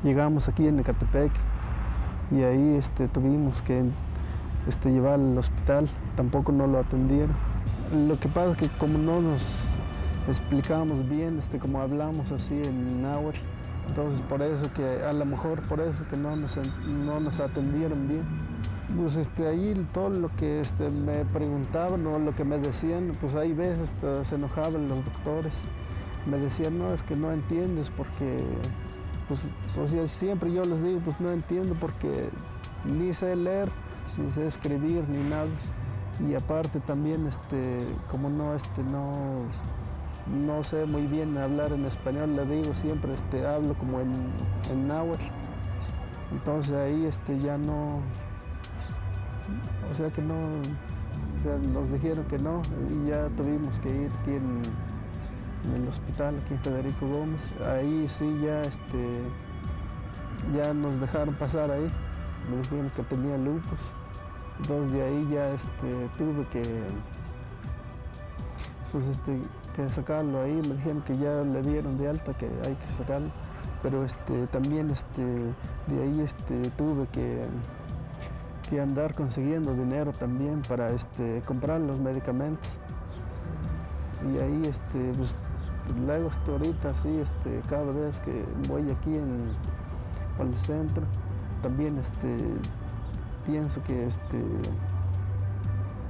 [SPEAKER 9] llegamos aquí en Ecatepec y ahí tuvimos que llevar al hospital, tampoco no lo atendieron. Lo que pasa es que como no nos explicábamos bien, como hablamos así en náhuatl, entonces por eso que a lo mejor por eso que no nos atendieron bien. Pues ahí todo lo que me preguntaban o lo que me decían, pues hay veces se enojaban los doctores. Me decían, no, es que no entiendes porque, pues siempre yo les digo, pues no entiendo porque ni sé leer, ni sé escribir, ni nada. Y aparte también, como no sé muy bien hablar en español, le digo siempre, hablo como en náhuatl. Entonces ahí ya no, o sea que no, o sea, nos dijeron que no y ya tuvimos que ir aquí en el hospital, aquí en Federico Gómez. Ahí sí ya nos dejaron pasar ahí, me dijeron que tenía lupus. Entonces de ahí ya tuve que, pues que sacarlo ahí, me dijeron que ya le dieron de alta, que hay que sacarlo, pero también de ahí tuve que andar consiguiendo dinero también para comprar los medicamentos. Y ahí pues luego hasta ahorita sí, cada vez que voy aquí al centro, también pienso que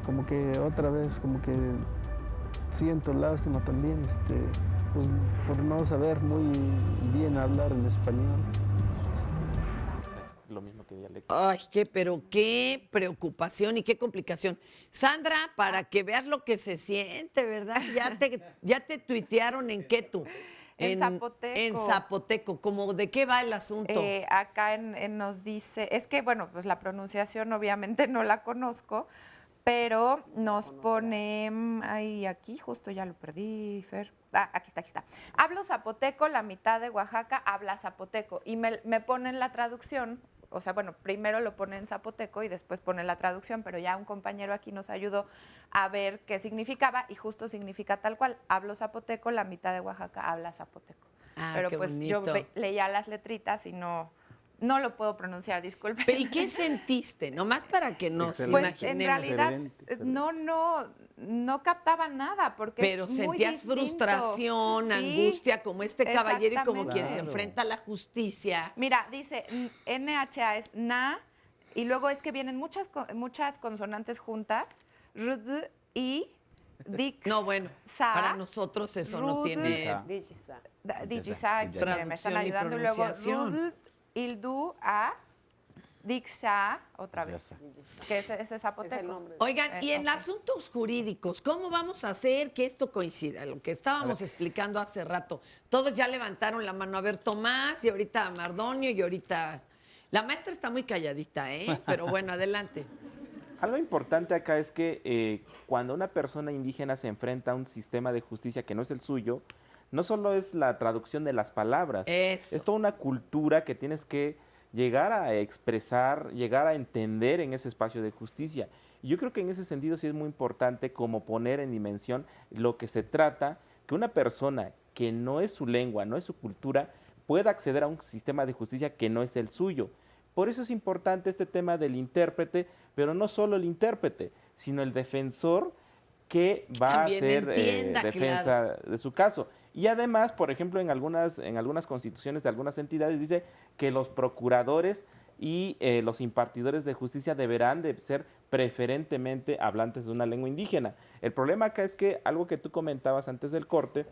[SPEAKER 9] como que otra vez como que siento lástima también pues, por no saber muy bien hablar en español.
[SPEAKER 4] Lo mismo que dialecto.
[SPEAKER 2] Ay, pero qué preocupación y qué complicación. Sandra, para que veas lo que se siente, ¿verdad? Ya te tuitearon en qué tú.
[SPEAKER 6] En zapoteco.
[SPEAKER 2] En zapoteco, ¿cómo de qué va el asunto?
[SPEAKER 6] Acá nos dice, es que bueno, pues la pronunciación obviamente no la conozco, pero nos pone, ahí aquí, justo ya lo perdí, Fer. Aquí está. Hablo zapoteco, la mitad de Oaxaca habla zapoteco. Y me ponen la traducción, o sea, bueno, primero lo pone en zapoteco y después pone la traducción, pero ya un compañero aquí nos ayudó a ver qué significaba y justo significa tal cual. Hablo zapoteco, la mitad de Oaxaca habla zapoteco. Pero
[SPEAKER 2] qué
[SPEAKER 6] pues
[SPEAKER 2] bonito.
[SPEAKER 6] yo leía las letritas y no lo puedo pronunciar, disculpe.
[SPEAKER 2] ¿Y qué sentiste? Nomás para que nos
[SPEAKER 6] Pues
[SPEAKER 2] imaginemos.
[SPEAKER 6] en realidad no captaba nada porque
[SPEAKER 2] Pero
[SPEAKER 6] es muy
[SPEAKER 2] sentías
[SPEAKER 6] distinto.
[SPEAKER 2] frustración,
[SPEAKER 6] Sí,
[SPEAKER 2] angustia, como este caballero y como quien se
[SPEAKER 6] exactamente.
[SPEAKER 2] enfrenta a la justicia.
[SPEAKER 6] Mira, dice NHA es na y luego es que vienen muchas consonantes juntas, rd y dix.
[SPEAKER 2] No, bueno,
[SPEAKER 6] sa,
[SPEAKER 2] para nosotros eso no tiene
[SPEAKER 6] Digisa, me están
[SPEAKER 2] traducción y
[SPEAKER 6] ayudando y luego
[SPEAKER 2] pronunciación.
[SPEAKER 6] rud, ildu, a, dixa, otra vez. Que ese zapoteco.
[SPEAKER 2] Oigan, y en asuntos jurídicos, ¿cómo vamos a hacer que esto coincida? Lo que estábamos explicando hace rato. Todos ya levantaron la mano. A ver, Tomás, y ahorita Mardonio, y ahorita... La maestra está muy calladita, ¿eh? Pero bueno, adelante.
[SPEAKER 4] Algo importante acá es que cuando una persona indígena se enfrenta a un sistema de justicia que no es el suyo, no solo es la traducción de las palabras, es toda una cultura que tienes que llegar a expresar, llegar a entender en ese espacio de justicia. Y yo creo que en ese sentido sí es muy importante como poner en dimensión lo que se trata, que una persona que no es su lengua, no es su cultura, pueda acceder a un sistema de justicia que no es el suyo. Por eso es importante este tema del intérprete, pero no solo el intérprete, sino el defensor que va
[SPEAKER 2] También
[SPEAKER 4] a hacer
[SPEAKER 2] entienda,
[SPEAKER 4] defensa de su caso. Y además, por ejemplo, en algunas constituciones de algunas entidades dice que los procuradores y los impartidores de justicia deberán de ser preferentemente hablantes de una lengua indígena. El problema acá es que algo que tú comentabas antes del corte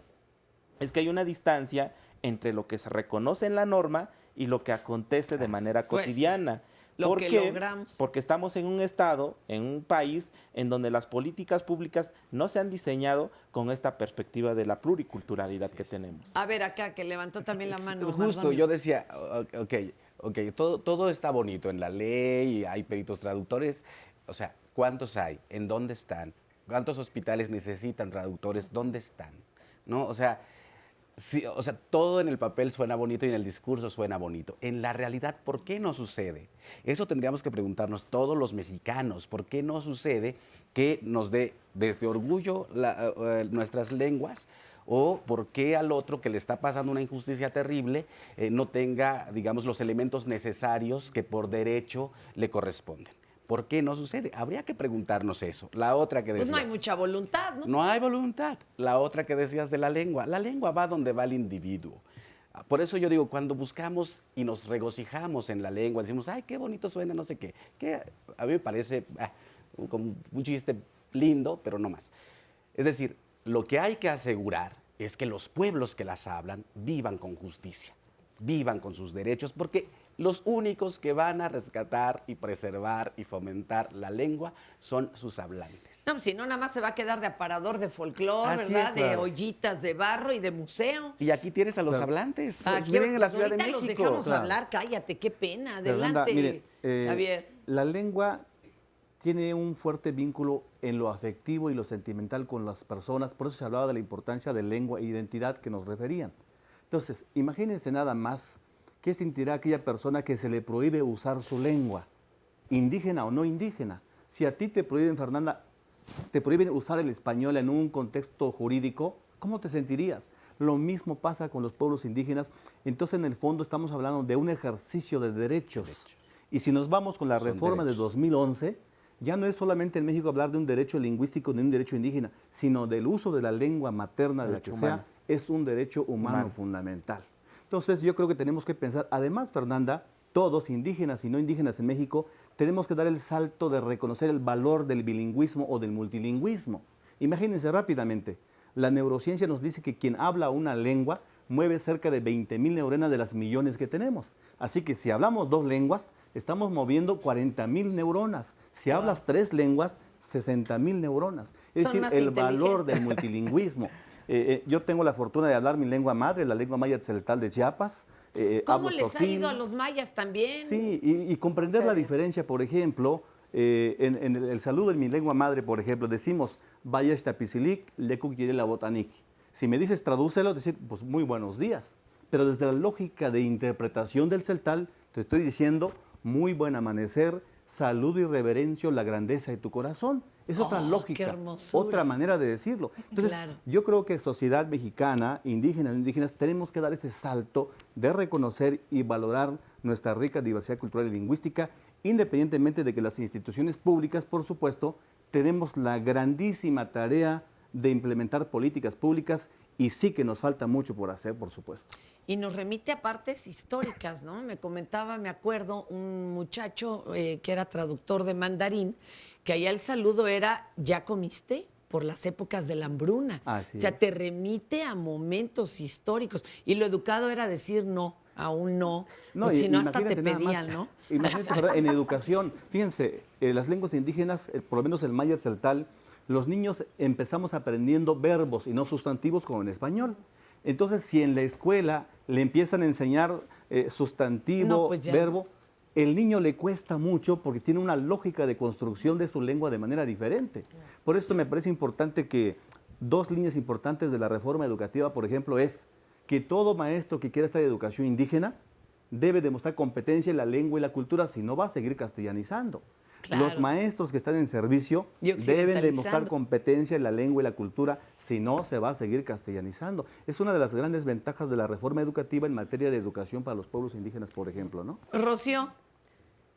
[SPEAKER 4] es que hay una distancia entre lo que se reconoce en la norma y lo que acontece de manera cotidiana.
[SPEAKER 2] Lo
[SPEAKER 4] ¿Por
[SPEAKER 2] que
[SPEAKER 4] qué?
[SPEAKER 2] logramos.
[SPEAKER 4] Porque estamos en un estado, en un país en donde las políticas públicas no se han diseñado con esta perspectiva de la pluriculturalidad que tenemos.
[SPEAKER 2] A ver, acá, que levantó también la mano.
[SPEAKER 5] Justo,
[SPEAKER 2] Mardonio.
[SPEAKER 5] yo decía, ok, todo está bonito en la ley, hay peritos traductores. O sea, ¿cuántos hay? ¿En dónde están? ¿Cuántos hospitales necesitan traductores? ¿Dónde están? ¿No? O sea, sí, todo en el papel suena bonito y en el discurso suena bonito. En la realidad, ¿por qué no sucede? Eso tendríamos que preguntarnos todos los mexicanos. ¿Por qué no sucede que nos dé desde orgullo nuestras lenguas? ¿O por qué al otro que le está pasando una injusticia terrible no tenga, digamos, los elementos necesarios que por derecho le corresponden? ¿Por qué no sucede? Habría que preguntarnos eso. La otra que decías.
[SPEAKER 2] Pues no hay mucha voluntad, ¿no?
[SPEAKER 5] No hay voluntad. La otra que decías de la lengua va donde va el individuo. Por eso yo digo, cuando buscamos y nos regocijamos en la lengua, decimos, ay, qué bonito suena, no sé qué, que a mí me parece como un chiste lindo, pero no más. Es decir, lo que hay que asegurar es que los pueblos que las hablan vivan con justicia, vivan con sus derechos, porque los únicos que van a rescatar y preservar y fomentar la lengua son sus hablantes.
[SPEAKER 2] No, si no, nada más se va a quedar de aparador de folclore,
[SPEAKER 5] Así
[SPEAKER 2] ¿verdad?
[SPEAKER 5] es, claro.
[SPEAKER 2] De ollitas de barro y de museo.
[SPEAKER 5] Y aquí tienes a los hablantes.
[SPEAKER 2] Aquí
[SPEAKER 5] Viven en la Ciudad de
[SPEAKER 2] ahorita
[SPEAKER 5] México.
[SPEAKER 2] los dejamos
[SPEAKER 7] Claro.
[SPEAKER 2] hablar, cállate, qué pena.
[SPEAKER 7] Fernanda,
[SPEAKER 2] Adelante,
[SPEAKER 7] mire,
[SPEAKER 2] Javier.
[SPEAKER 7] la lengua tiene un fuerte vínculo en lo afectivo y lo sentimental con las personas, por eso se hablaba de la importancia de lengua e identidad que nos referían. Entonces, imagínense nada más qué sentirá aquella persona que se le prohíbe usar su lengua, indígena o no indígena. Si a ti te prohíben, Fernanda, te prohíben usar el español en un contexto jurídico, ¿cómo te sentirías? Lo mismo pasa con los pueblos indígenas. Entonces, en el fondo, estamos hablando de un ejercicio de derechos. Y si nos vamos con la
[SPEAKER 5] Son
[SPEAKER 7] reforma de
[SPEAKER 5] derechos.
[SPEAKER 7] 2011, ya no es solamente en México hablar de un derecho lingüístico ni un derecho indígena, sino del uso de la lengua materna, de la que
[SPEAKER 4] Derecho
[SPEAKER 7] sea,
[SPEAKER 4] humano.
[SPEAKER 7] es un derecho humano
[SPEAKER 4] Humano.
[SPEAKER 7] fundamental. Entonces, yo creo que tenemos que pensar, además, Fernanda, todos, indígenas y no indígenas en México, tenemos que dar el salto de reconocer el valor del bilingüismo o del multilingüismo. Imagínense rápidamente, la neurociencia nos dice que quien habla una lengua mueve cerca de 20,000 neuronas de las millones que tenemos. Así que si hablamos 2 lenguas, estamos moviendo 40,000 neuronas. Si hablas 3 lenguas, 60,000 neuronas. Es
[SPEAKER 2] Son
[SPEAKER 7] decir,
[SPEAKER 2] más
[SPEAKER 7] el valor
[SPEAKER 2] inteligentes.
[SPEAKER 7] del multilingüismo. Yo tengo la fortuna de hablar mi lengua madre, la lengua maya tzeltal de Chiapas.
[SPEAKER 2] ¿Cómo
[SPEAKER 7] hablo
[SPEAKER 2] les ha
[SPEAKER 7] tzofín.
[SPEAKER 2] ido a los mayas también?
[SPEAKER 7] Sí, y comprender la diferencia, por ejemplo, en el saludo en mi lengua madre, por ejemplo, decimos, vaya tapicilik, lekuk yere la botanik. Si me dices tradúcelo, decir, pues muy buenos días. Pero desde la lógica de interpretación del celtal, te estoy diciendo, muy buen amanecer, saludo y reverencio la grandeza de tu corazón. Es otra lógica,
[SPEAKER 2] hermosura.
[SPEAKER 7] otra manera de decirlo. Entonces,
[SPEAKER 2] Claro.
[SPEAKER 7] yo creo que sociedad mexicana, indígenas, tenemos que dar ese salto de reconocer y valorar nuestra rica diversidad cultural y lingüística, independientemente de que las instituciones públicas, por supuesto, tenemos la grandísima tarea de implementar políticas públicas y sí que nos falta mucho por hacer, por supuesto.
[SPEAKER 2] Y nos remite a partes históricas, ¿no? Me comentaba, me acuerdo, un muchacho que era traductor de mandarín, que allá el saludo era, ¿ya comiste? Por las épocas de la hambruna.
[SPEAKER 7] Así
[SPEAKER 2] o sea,
[SPEAKER 7] es.
[SPEAKER 2] te remite a momentos históricos. Y lo educado era decir no, aún no.
[SPEAKER 7] No,
[SPEAKER 2] pues
[SPEAKER 7] y
[SPEAKER 2] si no, hasta te
[SPEAKER 7] imagínate nada
[SPEAKER 2] pedían,
[SPEAKER 7] más,
[SPEAKER 2] ¿no?
[SPEAKER 7] Imagínate, ¿verdad? En educación, fíjense, las lenguas indígenas, por lo menos el maya celtal, los niños empezamos aprendiendo verbos y no sustantivos como en español. Entonces, si en la escuela le empiezan a enseñar sustantivo,
[SPEAKER 2] No, pues ya.
[SPEAKER 7] verbo, el niño le cuesta mucho porque tiene una lógica de construcción de su lengua de manera diferente. Por esto me parece importante que dos líneas importantes de la reforma educativa, por ejemplo, es que todo maestro que quiera estar en educación indígena debe demostrar competencia en la lengua y la cultura, si no va a seguir castellanizando.
[SPEAKER 2] Claro.
[SPEAKER 7] Los maestros que están en servicio
[SPEAKER 2] Y
[SPEAKER 7] deben demostrar
[SPEAKER 2] occidentalizando.
[SPEAKER 7] competencia en la lengua y la cultura, si no se va a seguir castellanizando. Es una de las grandes ventajas de la reforma educativa en materia de educación para los pueblos indígenas, por ejemplo, ¿no?
[SPEAKER 2] Rocío.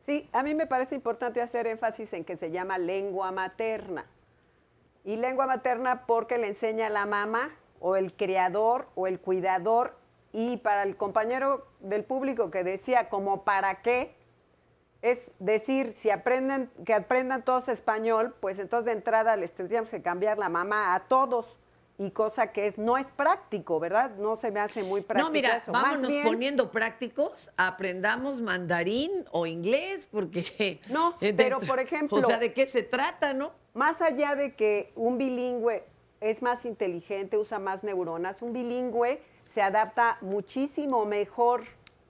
[SPEAKER 3] Sí, a mí me parece importante hacer énfasis en que se llama lengua materna. Y lengua materna porque le enseña la mamá o el criador o el cuidador. Y para el compañero del público que decía como para qué, es decir, si aprendan, que aprendan todos español, pues entonces de entrada les tendríamos que cambiar la mamá a todos. Y cosa que no es práctico, ¿verdad? No se me hace muy práctico
[SPEAKER 2] No, mira,
[SPEAKER 3] eso. Más
[SPEAKER 2] vámonos
[SPEAKER 3] bien,
[SPEAKER 2] poniendo prácticos, aprendamos mandarín o inglés, porque...
[SPEAKER 3] No, pero por ejemplo...
[SPEAKER 2] O sea, ¿de qué se trata, no?
[SPEAKER 3] Más allá de que un bilingüe es más inteligente, usa más neuronas, un bilingüe se adapta muchísimo mejor.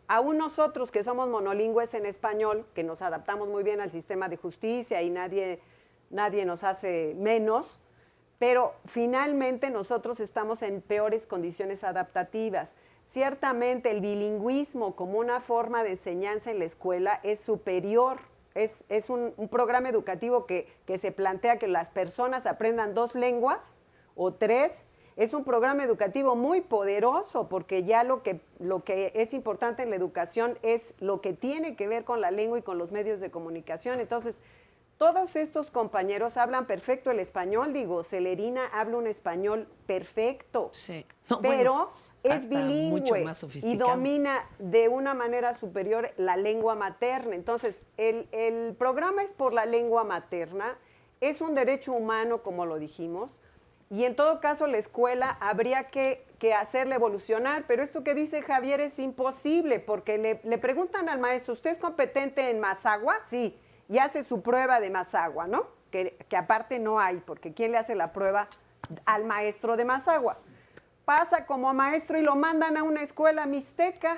[SPEAKER 3] Aún nosotros que somos monolingües en español, que nos adaptamos muy bien al sistema de justicia y nadie nos hace menos, pero finalmente nosotros estamos en peores condiciones adaptativas. Ciertamente el bilingüismo como una forma de enseñanza en la escuela es superior. Es un programa educativo que se plantea que las personas aprendan 2 lenguas o 3. Es un programa educativo muy poderoso porque ya lo que es importante en la educación es lo que tiene que ver con la lengua y con los medios de comunicación. Entonces, todos estos compañeros hablan perfecto el español. Digo, Celerina habla un español perfecto,
[SPEAKER 2] Sí. No,
[SPEAKER 3] pero
[SPEAKER 2] bueno,
[SPEAKER 3] es
[SPEAKER 2] hasta mucho
[SPEAKER 3] bilingüe
[SPEAKER 2] más
[SPEAKER 3] y
[SPEAKER 2] sofisticado.
[SPEAKER 3] domina de una manera superior la lengua materna. Entonces, el programa es por la lengua materna, es un derecho humano, como lo dijimos, y en todo caso la escuela habría que hacerla evolucionar, pero esto que dice Javier es imposible, porque le preguntan al maestro, ¿usted es competente en Mazahua? Sí, y hace su prueba de Mazahua, ¿no? Que aparte no hay, porque ¿quién le hace la prueba al maestro de Mazahua? Pasa como maestro y lo mandan a una escuela mixteca.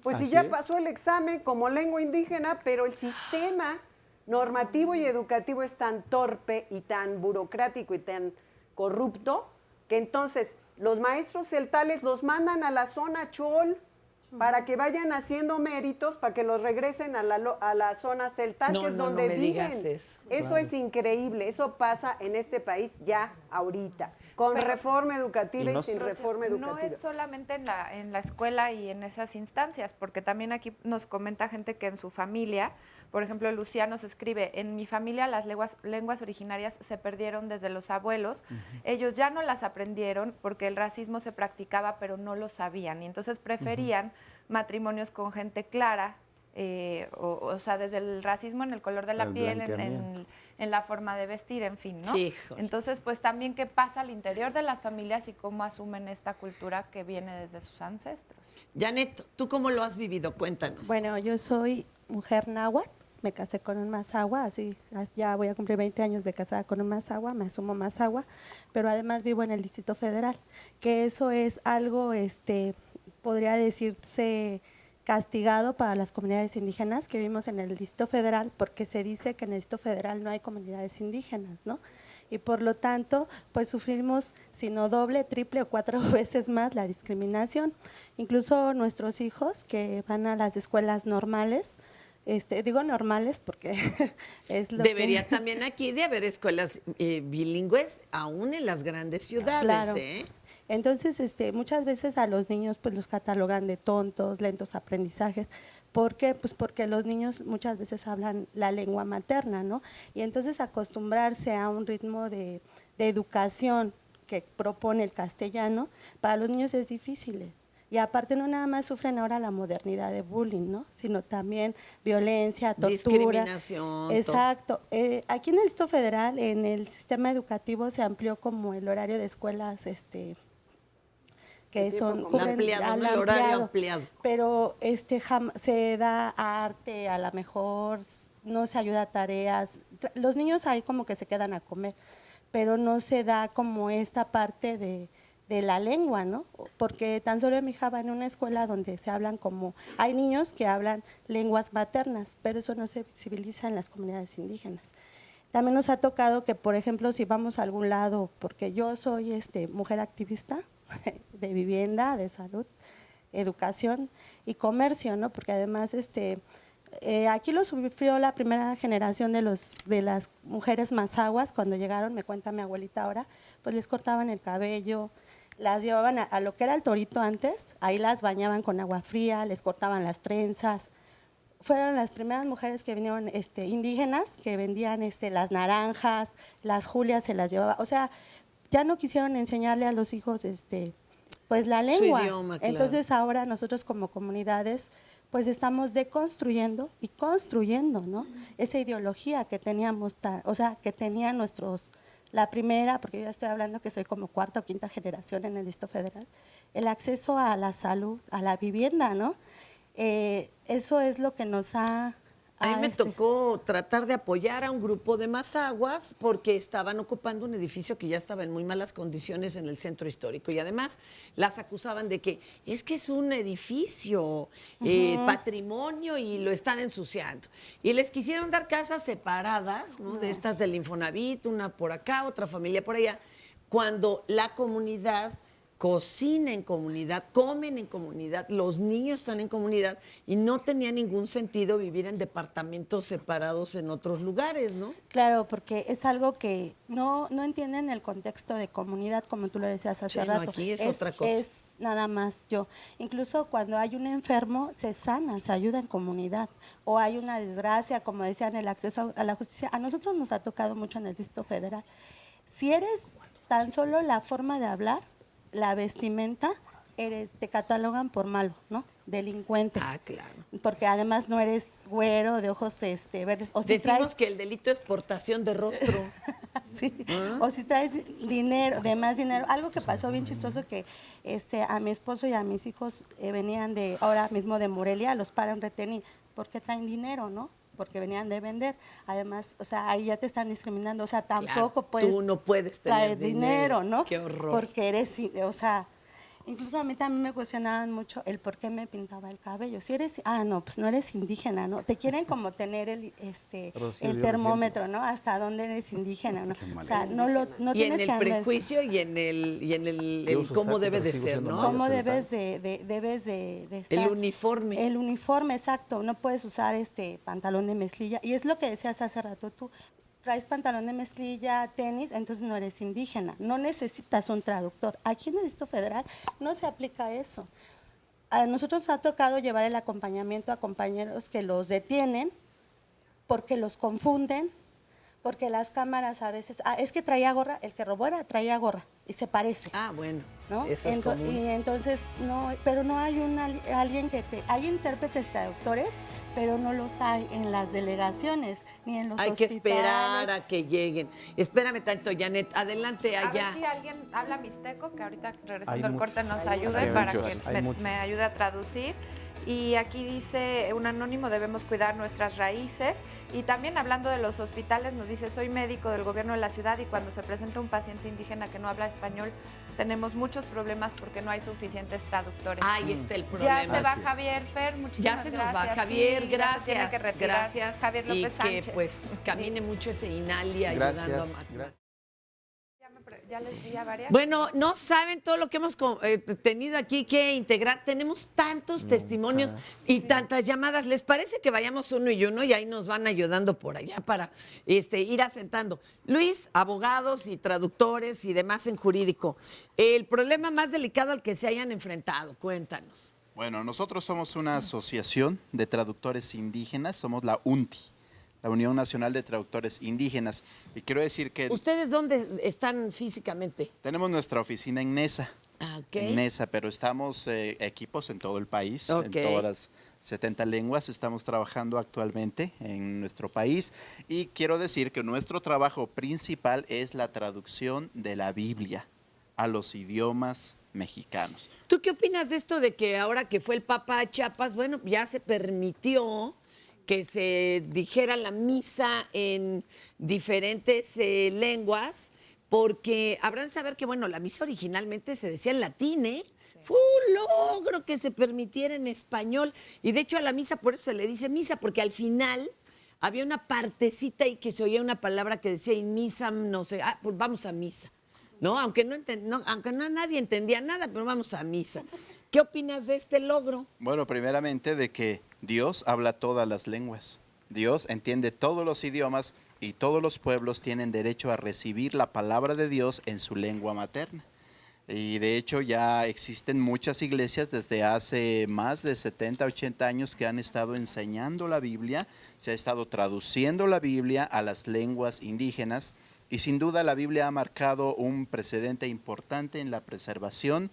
[SPEAKER 3] Pues si
[SPEAKER 7] Así
[SPEAKER 3] ya
[SPEAKER 7] es.
[SPEAKER 3] pasó el examen como lengua indígena, pero el sistema normativo y educativo es tan torpe y tan burocrático y tan corrupto que entonces los maestros celtales los mandan a la zona Chol para que vayan haciendo méritos para que los regresen a la zona celtal,
[SPEAKER 2] No,
[SPEAKER 3] que es
[SPEAKER 2] no, no
[SPEAKER 3] donde
[SPEAKER 2] me digas
[SPEAKER 3] viven.
[SPEAKER 2] eso.
[SPEAKER 3] Eso es increíble, eso pasa en este país ya ahorita, con
[SPEAKER 6] Pero-
[SPEAKER 3] reforma educativa
[SPEAKER 4] Y no
[SPEAKER 3] y sin
[SPEAKER 4] s-
[SPEAKER 3] reforma educativa.
[SPEAKER 6] No es solamente en la escuela y en esas instancias, porque también aquí nos comenta gente que en su familia, por ejemplo, Luciano nos escribe, en mi familia las lenguas originarias se perdieron desde los abuelos, ellos ya no las aprendieron porque el racismo se practicaba, pero no lo sabían, y entonces preferían matrimonios con gente clara, o sea, desde el racismo en el color de la
[SPEAKER 7] El
[SPEAKER 6] piel,
[SPEAKER 7] blanqueamiento.
[SPEAKER 6] en la forma de vestir, en fin, ¿no?
[SPEAKER 2] Sí, híjole.
[SPEAKER 6] Entonces, pues también qué pasa al interior de las familias y cómo asumen esta cultura que viene desde sus ancestros.
[SPEAKER 2] Janet, ¿tú cómo lo has vivido? Cuéntanos.
[SPEAKER 14] Bueno, yo soy mujer náhuatl me casé con un mazahua, así ya voy a cumplir 20 años de casada con un mazahua, me asumo mazahua, pero además vivo en el Distrito Federal, que eso es algo, podría decirse, castigado para las comunidades indígenas que vivimos en el Distrito Federal, porque se dice que en el Distrito Federal no hay comunidades indígenas, ¿no? Y por lo tanto, pues sufrimos sino doble, triple o 4 veces más la discriminación. Incluso nuestros hijos que van a las escuelas normales, digo normales porque es lo
[SPEAKER 2] Debería
[SPEAKER 14] que...
[SPEAKER 2] también aquí de haber escuelas bilingües, aún en las grandes ciudades,
[SPEAKER 14] Claro.
[SPEAKER 2] ¿eh?
[SPEAKER 14] Entonces, muchas veces a los niños pues los catalogan de tontos, lentos aprendizajes. ¿Por qué? Pues porque los niños muchas veces hablan la lengua materna, ¿no? Y entonces acostumbrarse a un ritmo de educación que propone el castellano, para los niños es difícil. Y aparte no nada más sufren ahora la modernidad de bullying, ¿no? Sino también violencia, tortura.
[SPEAKER 2] Discriminación.
[SPEAKER 14] Exacto. Aquí en el Distrito Federal, en el sistema educativo se amplió como el horario de escuelas, que son
[SPEAKER 2] ampliado, ¿no? El horario ampliado.
[SPEAKER 14] Pero se da arte, a lo mejor no se ayuda a tareas. Los niños ahí como que se quedan a comer, pero no se da como esta parte de la lengua, ¿no? Porque tan solo mi hija va en una escuela donde se hablan hay niños que hablan lenguas maternas, pero eso no se visibiliza en las comunidades indígenas. También nos ha tocado que, por ejemplo, si vamos a algún lado, porque yo soy mujer activista de vivienda, de salud, educación y comercio, ¿no? Porque además aquí lo sufrió la primera generación de las mujeres mazahuas cuando llegaron, me cuenta mi abuelita ahora, pues les cortaban el cabello, las llevaban a lo que era el torito antes, ahí las bañaban con agua fría, les cortaban las trenzas. Fueron las primeras mujeres que vinieron indígenas, que vendían las naranjas, las julias se las llevaba, o sea, ya no quisieron enseñarle a los hijos pues la lengua.
[SPEAKER 2] Su idioma, claro.
[SPEAKER 14] Entonces ahora nosotros como comunidades pues estamos deconstruyendo y construyendo, ¿no? Esa ideología que teníamos, que tenían la primera, porque yo ya estoy hablando que soy como 4ª o 5ª generación en el Distrito Federal, el acceso a la salud, a la vivienda, ¿no? Eso es lo que nos ha...
[SPEAKER 2] A mí me tocó tratar de apoyar a un grupo de mazahuas porque estaban ocupando un edificio que ya estaba en muy malas condiciones en el centro histórico y además las acusaban de que es un edificio patrimonio y lo están ensuciando. Y les quisieron dar casas separadas, ¿no? De estas del Infonavit, una por acá, otra familia por allá, cuando la comunidad cocina en comunidad, comen en comunidad, los niños están en comunidad y no tenía ningún sentido vivir en departamentos separados en otros lugares, ¿no?
[SPEAKER 14] Claro, porque es algo que no entienden el contexto de comunidad, como tú lo decías hace rato.
[SPEAKER 2] No, aquí es otra cosa.
[SPEAKER 14] Es nada más yo. Incluso cuando hay un enfermo, se sana, se ayuda en comunidad. O hay una desgracia, como decían, el acceso a la justicia. A nosotros nos ha tocado mucho en el Distrito Federal. Si eres tan solo la forma de hablar, la vestimenta, te catalogan por malo, ¿no? Delincuente.
[SPEAKER 2] Ah, claro.
[SPEAKER 14] Porque además no eres güero, de ojos verdes. O si
[SPEAKER 2] decimos que el delito es portación de rostro.
[SPEAKER 14] Sí. O si traes dinero, de más dinero. Algo que pasó bien chistoso que a mi esposo y a mis hijos venían ahora mismo de Morelia, los paran retení, porque traen dinero, ¿no? Porque venían de vender. Además, o sea, ahí ya te están discriminando. O sea, tampoco puedes...
[SPEAKER 2] Tú no puedes
[SPEAKER 14] traer dinero, ¿no?
[SPEAKER 2] Qué horror.
[SPEAKER 14] Porque eres, o sea, incluso a mí también me cuestionaban mucho el por qué me pintaba el cabello. Si eres, no, pues no eres indígena, ¿no? Te quieren como tener el termómetro, ¿no? Hasta dónde eres indígena, ¿no? O sea, no
[SPEAKER 2] y
[SPEAKER 14] tienes
[SPEAKER 2] en
[SPEAKER 14] que
[SPEAKER 2] el prejuicio y en el cómo debe de ser, ¿no?
[SPEAKER 14] Cómo debes de estar.
[SPEAKER 2] El uniforme.
[SPEAKER 14] El uniforme, exacto. No puedes usar pantalón de mezclilla. Y es lo que decías hace rato tú. Traes pantalón de mezclilla, tenis, entonces no eres indígena. No necesitas un traductor. Aquí en el Distrito Federal no se aplica eso. A nosotros nos ha tocado llevar el acompañamiento a compañeros que los detienen porque los confunden, porque las cámaras a veces... es que traía gorra, el que robó traía gorra y se parece.
[SPEAKER 2] Ah, bueno,
[SPEAKER 14] ¿no?
[SPEAKER 2] eso es común.
[SPEAKER 14] Y entonces, no, pero no hay alguien que hay intérpretes traductores, pero no los hay en las delegaciones, ni en los
[SPEAKER 2] hospitales. Hay que esperar a que lleguen. Espérame tanto, Janet, adelante allá.
[SPEAKER 6] A ver si alguien habla mixteco, que ahorita regresando al corte nos ayude para que me ayude a traducir. Y aquí dice un anónimo, debemos cuidar nuestras raíces. Y también hablando de los hospitales, nos dice, soy médico del gobierno de la ciudad y cuando se presenta un paciente indígena que no habla español, tenemos muchos problemas porque no hay suficientes traductores.
[SPEAKER 2] Ahí está el problema.
[SPEAKER 6] Ya se va Javier Fer, muchísimas
[SPEAKER 2] Ya se
[SPEAKER 6] gracias.
[SPEAKER 2] nos va Javier,
[SPEAKER 6] Sí, ya se tiene
[SPEAKER 2] gracias,
[SPEAKER 6] que retirar.
[SPEAKER 2] gracias.
[SPEAKER 6] Javier
[SPEAKER 2] y
[SPEAKER 6] López Sánchez.
[SPEAKER 2] que pues camine mucho ese INALI
[SPEAKER 4] Gracias,
[SPEAKER 2] ayudando a
[SPEAKER 4] gracias.
[SPEAKER 6] Ya les di a varias.
[SPEAKER 2] Bueno, no saben todo lo que hemos tenido aquí que integrar. Tenemos tantos testimonios y tantas llamadas. ¿Les parece que vayamos uno y uno y ahí nos van ayudando por allá para ir asentando? Luis, abogados y traductores y demás en jurídico. El problema más delicado al que se hayan enfrentado, cuéntanos.
[SPEAKER 15] Bueno, nosotros somos una asociación de traductores indígenas, somos la UNTI, la Unión Nacional de Traductores Indígenas. Y quiero decir que...
[SPEAKER 2] ¿Ustedes dónde están físicamente?
[SPEAKER 15] Tenemos nuestra oficina en Nesa.
[SPEAKER 2] Ok.
[SPEAKER 15] En Nesa, pero estamos equipos en todo el país, en todas las 70 lenguas estamos trabajando actualmente en nuestro país. Y quiero decir que nuestro trabajo principal es la traducción de la Biblia a los idiomas mexicanos.
[SPEAKER 2] ¿Tú qué opinas de esto de que ahora que fue el Papa a Chiapas, bueno, ya se permitió que se dijera la misa en diferentes lenguas? Porque habrán de saber que, bueno, la misa originalmente se decía en latín, ¿eh? Fue un logro que se permitiera en español. Y de hecho a la misa por eso se le dice misa, porque al final había una partecita y que se oía una palabra que decía in misam, no sé, pues vamos a misa. ¿No? Aunque nadie entendía nada, pero vamos a misa. ¿Qué opinas de este logro?
[SPEAKER 15] Bueno, primeramente de que Dios habla todas las lenguas. Dios entiende todos los idiomas y todos los pueblos tienen derecho a recibir la palabra de Dios en su lengua materna. Y de hecho ya existen muchas iglesias desde hace más de 70, 80 años que han estado enseñando la Biblia, se ha estado traduciendo la Biblia a las lenguas indígenas. Y sin duda la Biblia ha marcado un precedente importante en la preservación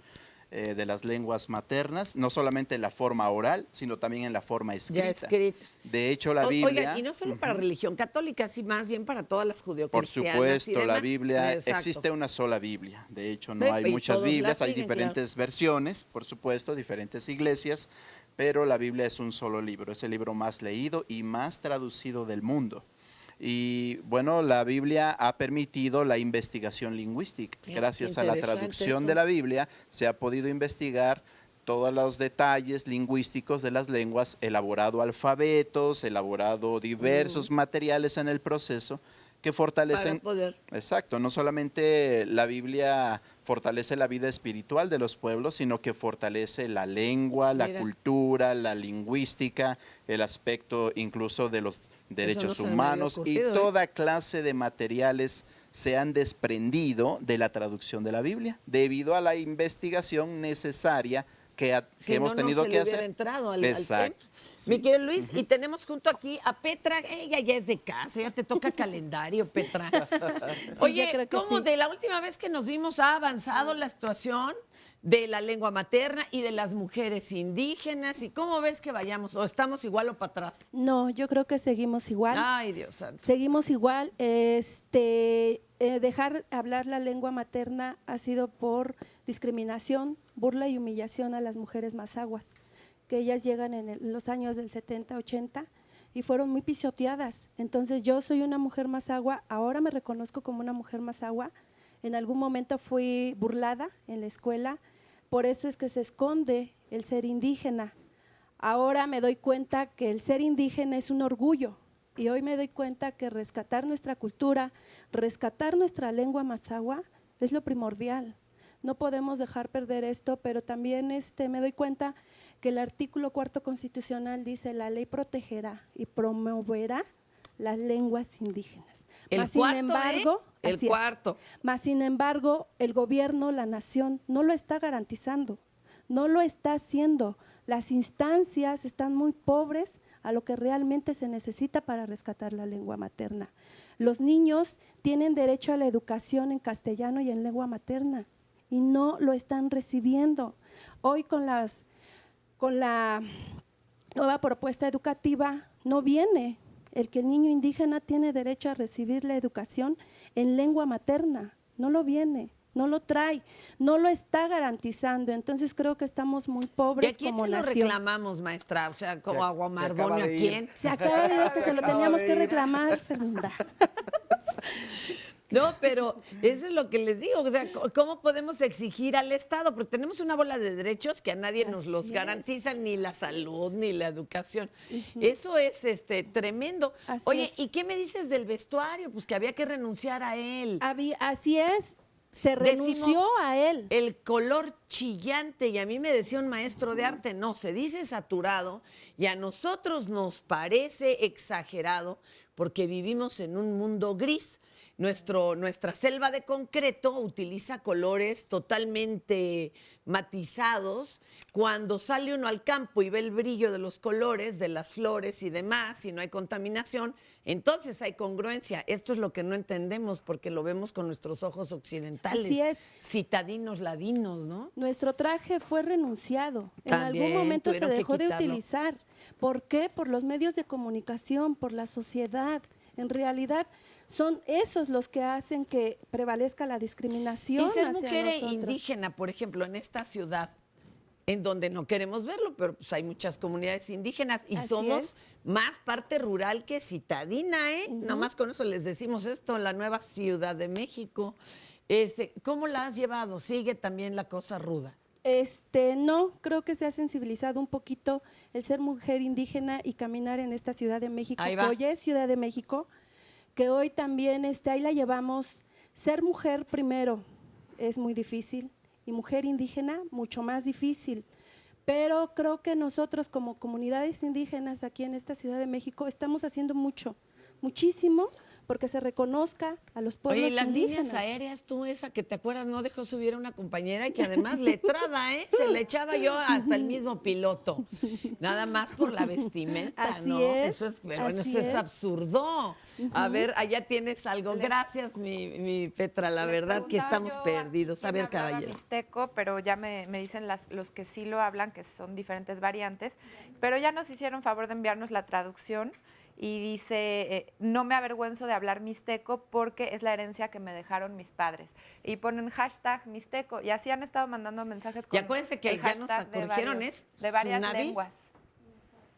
[SPEAKER 15] de las lenguas maternas, no solamente en la forma oral, sino también en la forma escrita.
[SPEAKER 2] Ya escrita.
[SPEAKER 15] De hecho, la Biblia...
[SPEAKER 2] Oiga, y no solo para religión católica, sino más bien para todas las judeocristianas.
[SPEAKER 15] Por supuesto, la Biblia,
[SPEAKER 2] Exacto.
[SPEAKER 15] existe una sola Biblia. De hecho, no hay
[SPEAKER 2] Y
[SPEAKER 15] muchas
[SPEAKER 2] todos la
[SPEAKER 15] Biblias, hay
[SPEAKER 2] siguen,
[SPEAKER 15] diferentes versiones, por supuesto, diferentes iglesias, pero la Biblia es un solo libro, es el libro más leído y más traducido del mundo. Y bueno, la Biblia ha permitido la investigación lingüística. Gracias a la traducción de la Biblia se ha podido investigar todos los detalles lingüísticos de las lenguas, elaborado alfabetos, elaborado diversos materiales en el proceso que fortalecen...
[SPEAKER 2] Para poder.
[SPEAKER 15] Exacto, no solamente la Biblia fortalece la vida espiritual de los pueblos, sino que fortalece la lengua, la cultura, la lingüística, el aspecto incluso de los derechos humanos y toda clase de materiales se han desprendido de la traducción de la Biblia debido a la investigación necesaria que hemos tenido que hacer.
[SPEAKER 2] Entrado al
[SPEAKER 15] Exacto.
[SPEAKER 2] tema. Mi querido Luis, y tenemos junto aquí a Petra, ella ya es de casa, ya te toca calendario, Petra. Oye, ¿cómo de la última vez que nos vimos ha avanzado la situación de la lengua materna y de las mujeres indígenas? ¿Y cómo ves que vayamos? ¿O estamos igual o para atrás?
[SPEAKER 14] No, yo creo que seguimos igual.
[SPEAKER 2] Ay, Dios santo.
[SPEAKER 14] Seguimos igual. Dejar hablar la lengua materna ha sido por discriminación, burla y humillación a las mujeres mazahuas, que ellas llegan en los años del 70, 80 y fueron muy pisoteadas. Entonces yo soy una mujer mazahua, ahora me reconozco como una mujer mazahua. En algún momento fui burlada en la escuela, por eso es que se esconde el ser indígena. Ahora me doy cuenta que el ser indígena es un orgullo y hoy me doy cuenta que rescatar nuestra cultura, rescatar nuestra lengua mazahua es lo primordial. No podemos dejar perder esto, pero también me doy cuenta que el artículo 4 constitucional dice: la ley protegerá y promoverá las lenguas indígenas.
[SPEAKER 2] El cuarto, el cuarto.
[SPEAKER 14] Mas, sin embargo, el gobierno, la nación, no lo está garantizando, no lo está haciendo. Las instancias están muy pobres a lo que realmente se necesita para rescatar la lengua materna. Los niños tienen derecho a la educación en castellano y en lengua materna y no lo están recibiendo. Hoy con la nueva propuesta educativa no viene el que el niño indígena tiene derecho a recibir la educación en lengua materna, no lo viene, no lo trae, no lo está garantizando. Entonces creo que estamos muy
[SPEAKER 2] ¿Y
[SPEAKER 14] pobres
[SPEAKER 2] a quién
[SPEAKER 14] como
[SPEAKER 2] se lo
[SPEAKER 14] nación.
[SPEAKER 2] reclamamos, maestra? O sea, como
[SPEAKER 7] Se
[SPEAKER 2] Aguamardonio,
[SPEAKER 7] acaba
[SPEAKER 2] ¿a
[SPEAKER 7] de ir.
[SPEAKER 2] quién?
[SPEAKER 14] Se acaba de ir que se lo teníamos que reclamar, Fernanda.
[SPEAKER 2] No, pero eso es lo que les digo. O sea, ¿cómo podemos exigir al Estado? Porque tenemos una bola de derechos que a nadie nos
[SPEAKER 14] Así
[SPEAKER 2] los
[SPEAKER 14] es.
[SPEAKER 2] garantizan, ni la salud, ni la educación. Eso es tremendo.
[SPEAKER 14] Así
[SPEAKER 2] Oye,
[SPEAKER 14] es.
[SPEAKER 2] ¿y qué me dices del vestuario? Pues que había que renunciar a él.
[SPEAKER 14] Así es, se renunció
[SPEAKER 2] Decimos
[SPEAKER 14] a él.
[SPEAKER 2] el color chillante, y a mí me decía un maestro de arte, no, se dice saturado, y a nosotros nos parece exagerado porque vivimos en un mundo gris. Nuestra selva de concreto utiliza colores totalmente matizados. Cuando sale uno al campo y ve el brillo de los colores, de las flores y demás, y no hay contaminación, entonces hay congruencia. Esto es lo que no entendemos porque lo vemos con nuestros ojos occidentales.
[SPEAKER 14] Así es.
[SPEAKER 2] Citadinos, ladinos, ¿no?
[SPEAKER 14] Nuestro traje fue renunciado. En
[SPEAKER 2] También
[SPEAKER 14] algún momento se
[SPEAKER 2] tuvieron que
[SPEAKER 14] dejó de
[SPEAKER 2] quitarlo.
[SPEAKER 14] utilizar. ¿Por qué? Por los medios de comunicación, por la sociedad. En realidad son esos los que hacen que prevalezca la discriminación
[SPEAKER 2] Y ser
[SPEAKER 14] hacia
[SPEAKER 2] mujer
[SPEAKER 14] nosotros.
[SPEAKER 2] indígena, por ejemplo, en esta ciudad, en donde no queremos verlo, pero pues hay muchas comunidades indígenas y
[SPEAKER 14] Así
[SPEAKER 2] somos
[SPEAKER 14] es.
[SPEAKER 2] más parte rural que citadina, ¿eh?
[SPEAKER 14] Ujú.
[SPEAKER 2] Nada más con eso les decimos esto, la nueva Ciudad de México. ¿Cómo la has llevado? ¿Sigue también la cosa ruda?
[SPEAKER 14] No, creo que se ha sensibilizado un poquito el ser mujer indígena y caminar en esta Ciudad de México,
[SPEAKER 2] Ahí
[SPEAKER 14] que
[SPEAKER 2] va.
[SPEAKER 14] hoy es Ciudad de México, que hoy también ahí la llevamos. Ser mujer primero es muy difícil y mujer indígena mucho más difícil. Pero creo que nosotros como comunidades indígenas aquí en esta Ciudad de México estamos haciendo muchísimo, porque se reconozca a los pueblos
[SPEAKER 2] Oye, y las
[SPEAKER 14] indígenas.
[SPEAKER 2] líneas aéreas, tú esa que te acuerdas, no dejó subir a una compañera que además letrada, ¿eh? Se le echaba yo hasta el mismo piloto. Nada más por la vestimenta,
[SPEAKER 14] Así
[SPEAKER 2] ¿no?
[SPEAKER 14] es,
[SPEAKER 2] Eso es, pero
[SPEAKER 14] así
[SPEAKER 2] eso es
[SPEAKER 14] es.
[SPEAKER 2] absurdo. A ver, allá tienes algo. Gracias, mi Petra, la verdad que estamos perdidos. A ver, caballero.
[SPEAKER 6] Mixteco, pero ya me dicen los que sí lo hablan, que son diferentes variantes, pero ya nos hicieron favor de enviarnos la traducción y dice, no me avergüenzo de hablar mixteco porque es la herencia que me dejaron mis padres. Y ponen hashtag mixteco, y así han estado mandando mensajes con
[SPEAKER 2] Y acuérdense que
[SPEAKER 6] el
[SPEAKER 2] ya nos
[SPEAKER 6] hashtag de
[SPEAKER 2] corrigieron,
[SPEAKER 6] varios-
[SPEAKER 2] es
[SPEAKER 6] de varias
[SPEAKER 2] Tsunabi.
[SPEAKER 6] lenguas.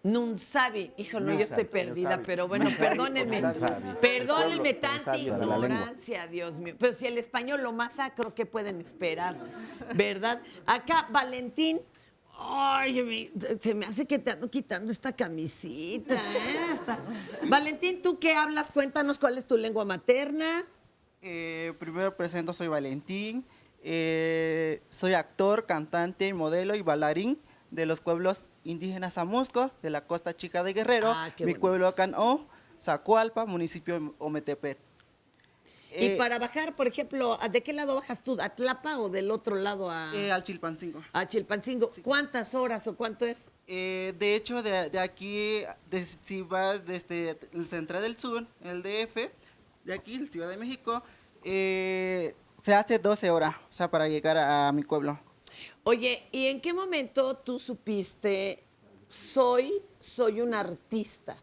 [SPEAKER 2] Nunsabi, híjole, yo estoy perdida, pero bueno,
[SPEAKER 4] Nunsabi,
[SPEAKER 2] perdónenme,
[SPEAKER 4] Nunsabi.
[SPEAKER 2] perdónenme
[SPEAKER 4] El pueblo,
[SPEAKER 2] tanta
[SPEAKER 4] Nunsabi, de la lengua.
[SPEAKER 2] ignorancia, Dios mío. Pero si el español lo masacro, ¿qué pueden esperar? ¿Verdad? Acá, Valentín, ay, se me hace que te ando quitando esta camisita, ¿eh? Valentín, ¿tú qué hablas? Cuéntanos cuál es tu lengua materna.
[SPEAKER 16] Primero presento, soy Valentín, soy actor, cantante, modelo y bailarín de los pueblos indígenas Amusco, de la Costa Chica de Guerrero,
[SPEAKER 2] Qué
[SPEAKER 16] mi
[SPEAKER 2] bonito.
[SPEAKER 16] pueblo Canó, Zacualpa, municipio de Ometepec.
[SPEAKER 2] Y para bajar, por ejemplo, ¿de qué lado bajas tú? ¿A Tlapa o del otro lado
[SPEAKER 16] al Chilpancingo.
[SPEAKER 2] A Chilpancingo. ¿Cuántas horas o cuánto es?
[SPEAKER 16] De hecho, de aquí, si vas desde el Central del Sur, el DF, de aquí, el Ciudad de México, se hace 12 horas, o sea, para llegar a mi pueblo.
[SPEAKER 2] Oye, ¿y en qué momento tú supiste, soy un artista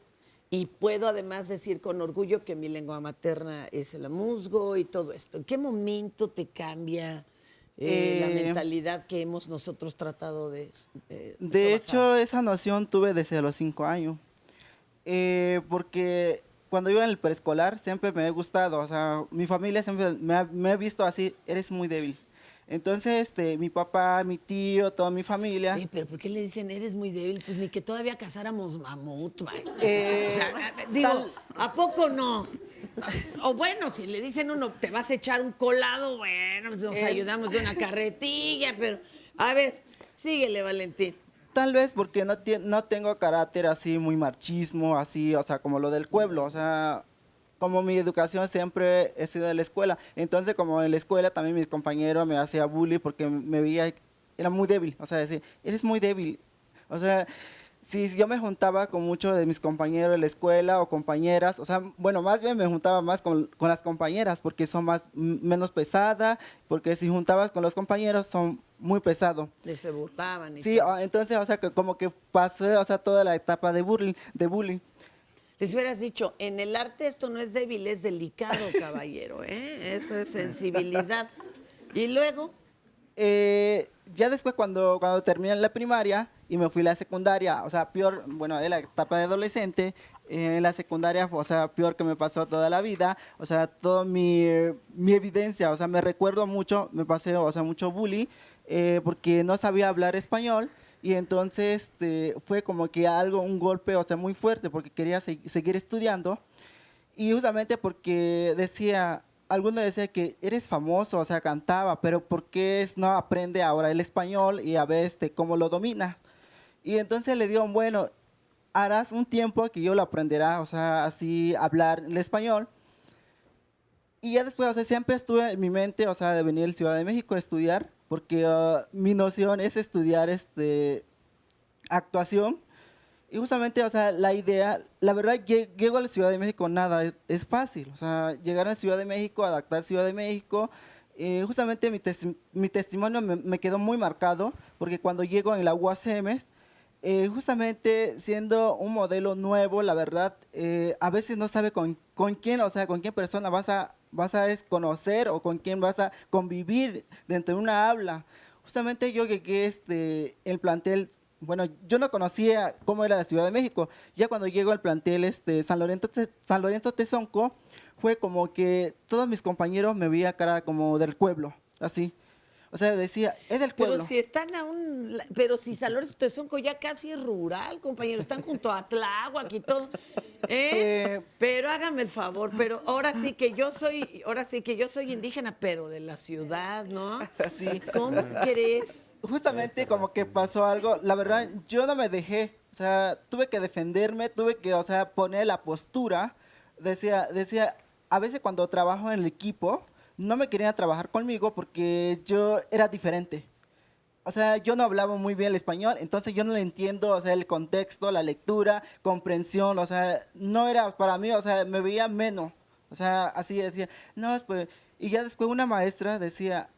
[SPEAKER 2] y puedo además decir con orgullo que mi lengua materna es el amuzgo y todo esto? ¿En qué momento te cambia la mentalidad que hemos nosotros tratado de
[SPEAKER 16] De hecho, esa noción tuve desde los 5 años, porque cuando iba en el preescolar siempre me ha gustado, o sea, mi familia siempre me ha visto así, eres muy débil. Entonces, mi papá, mi tío, toda mi familia.
[SPEAKER 2] Oye, pero ¿por qué le dicen eres muy débil? Pues ni que todavía cazáramos mamut, man. ¿A poco no? O bueno, si le dicen uno, te vas a echar un colado, bueno, pues nos ayudamos de una carretilla, pero a ver, síguele, Valentín.
[SPEAKER 16] Tal vez porque no tengo carácter así muy machismo, así, o sea, como lo del pueblo, o sea, como mi educación siempre he sido de la escuela, entonces como en la escuela también mis compañeros me hacían bullying porque me veía, era muy débil, o sea, decir, eres muy débil, o sea, si yo me juntaba con muchos de mis compañeros de la escuela o compañeras, o sea, bueno, más bien me juntaba más con las compañeras porque son menos pesadas, porque si juntabas con los compañeros son muy pesados.
[SPEAKER 2] Se burlaban.
[SPEAKER 16] Sí, entonces, o sea, que como que pasé, o sea, toda la etapa de bullying.
[SPEAKER 2] Les hubieras dicho, en el arte esto no es débil, es delicado, caballero, ¿eh? Eso es sensibilidad. ¿Y luego?
[SPEAKER 16] Ya después cuando terminé la primaria y me fui a la secundaria, o sea, peor, bueno, en la etapa de adolescente, en la secundaria, o sea, peor que me pasó toda la vida, o sea, toda mi evidencia, o sea, me recuerdo mucho, me pasé, o sea, mucho bullying, porque no sabía hablar español. Y entonces fue como que un golpe, o sea, muy fuerte, porque quería seguir estudiando. Y justamente porque alguno decía que eres famoso, o sea, cantaba, pero ¿por qué no aprende ahora el español y a ver cómo lo domina? Y entonces le digo, bueno, harás un tiempo que yo lo aprenderá, o sea, así hablar el español. Y ya después, o sea, siempre estuve en mi mente, o sea, de venir a Ciudad de México a estudiar, porque mi noción es estudiar actuación. Y justamente, o sea, la idea, la verdad, llego a la Ciudad de México, nada, es fácil. O sea, llegar a la Ciudad de México, adaptar Ciudad de México. Justamente mi testimonio me quedó muy marcado, porque cuando llego en la UACM, justamente siendo un modelo nuevo, la verdad, a veces no sabe con quién, o sea, con qué persona vas a conocer o con quién vas a convivir dentro de una aula. Justamente yo llegué el plantel, bueno, yo no conocía cómo era la Ciudad de México. Ya cuando llego al plantel San Lorenzo Tezonco, fue como que todos mis compañeros me veían cara como del pueblo, así. O sea, decía, es del pueblo.
[SPEAKER 2] Pero si están pero si San Lorenzo Tezonco ya casi es rural, compañero, están junto a Tláhuac y todo. Pero hágame el favor, pero ahora sí que yo soy indígena, pero de la ciudad, ¿no?
[SPEAKER 16] Sí.
[SPEAKER 2] ¿Cómo crees?
[SPEAKER 16] Justamente como que pasó algo, la verdad, yo no me dejé, o sea, tuve que defenderme, tuve que, o sea, poner la postura. Decía, a veces cuando trabajo en el equipo, no me querían trabajar conmigo porque yo era diferente. O sea, yo no hablaba muy bien el español, entonces yo no le entiendo, o sea, el contexto, la lectura, comprensión, o sea, no era para mí, o sea, me veía menos. O sea, así decía, no, pues, y ya después una maestra decía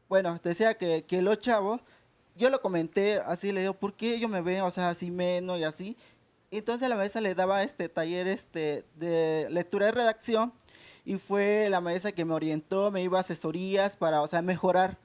[SPEAKER 16] que los chavos, yo lo comenté así, le digo, ¿por qué ellos me ven, o sea, así menos y así? Y entonces la maestra le daba taller de lectura y redacción, y fue la maestra que me orientó, me iba a asesorías para, o sea, mejorar.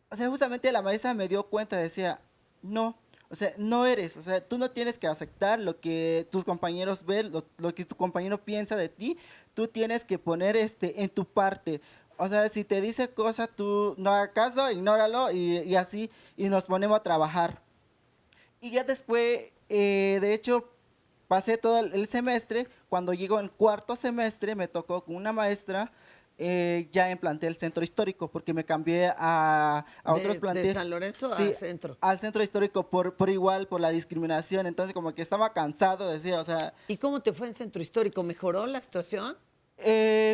[SPEAKER 16] O sea, justamente la maestra me dio cuenta, decía, no, o sea, no eres, o sea, tú no tienes que aceptar lo que tus compañeros ven, lo que tu compañero piensa de ti, tú tienes que poner en tu parte. O sea, si te dice cosas, tú no hagas caso, ignóralo y así, y nos ponemos a trabajar. Y ya después, de hecho, pasé todo el semestre. Cuando llego en cuarto semestre, me tocó con una maestra, ya en plantel centro histórico, porque me cambié a otros planteles.
[SPEAKER 2] ¿De San Lorenzo
[SPEAKER 16] Sí,
[SPEAKER 2] al centro?
[SPEAKER 16] Al centro histórico por igual, por la discriminación. Entonces, como que estaba cansado de decir, o sea...
[SPEAKER 2] ¿Y cómo te fue en centro histórico? ¿Mejoró la situación?